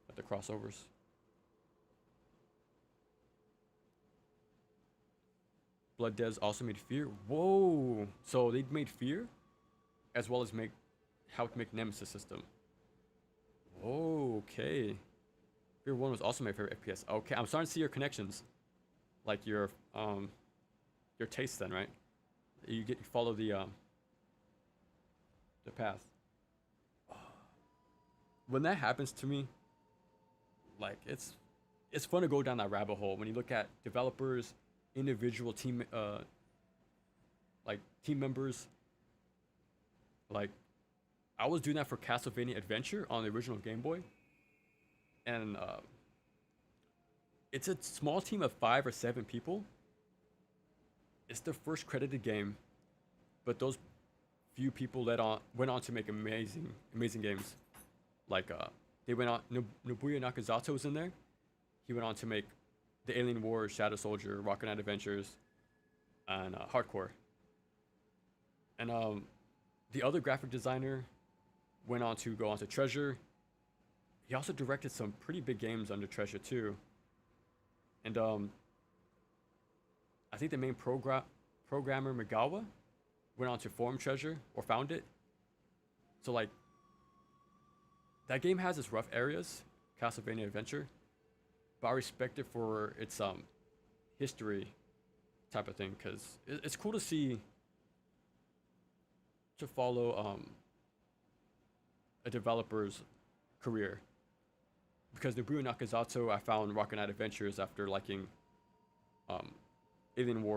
at the crossovers. Blood Devs also made Fear. Whoa! So they made Fear, as well as how to make Nemesis system. Whoa, okay. Fear 1 was also my favorite FPS. Okay, I'm starting to see your connections. like your taste then, right? You follow the path. When that happens to me, like it's fun to go down that rabbit hole when you look at developers, individual team members. Like I was doing that for Castlevania Adventure on the original Game Boy, and it's a small team of 5 or 7 people. It's the first credited game, but those few people went on to make amazing games. Like they went on. Nobuya Nakazato was in there. He went on to make the Alien Wars, Shadow Soldier, Rocket Knight Adventures, and Hardcore. And the other graphic designer went on to go on to Treasure. He also directed some pretty big games under Treasure too. And I think the main programmer Magawa went on to form Treasure or found it. So like that game has its rough areas, Castlevania Adventure, but I respect it for its history type of thing because it's cool to see to follow a developer's career. Because Nobuo Nakazato, I found Rocket Knight Adventures after liking um, Alien Wars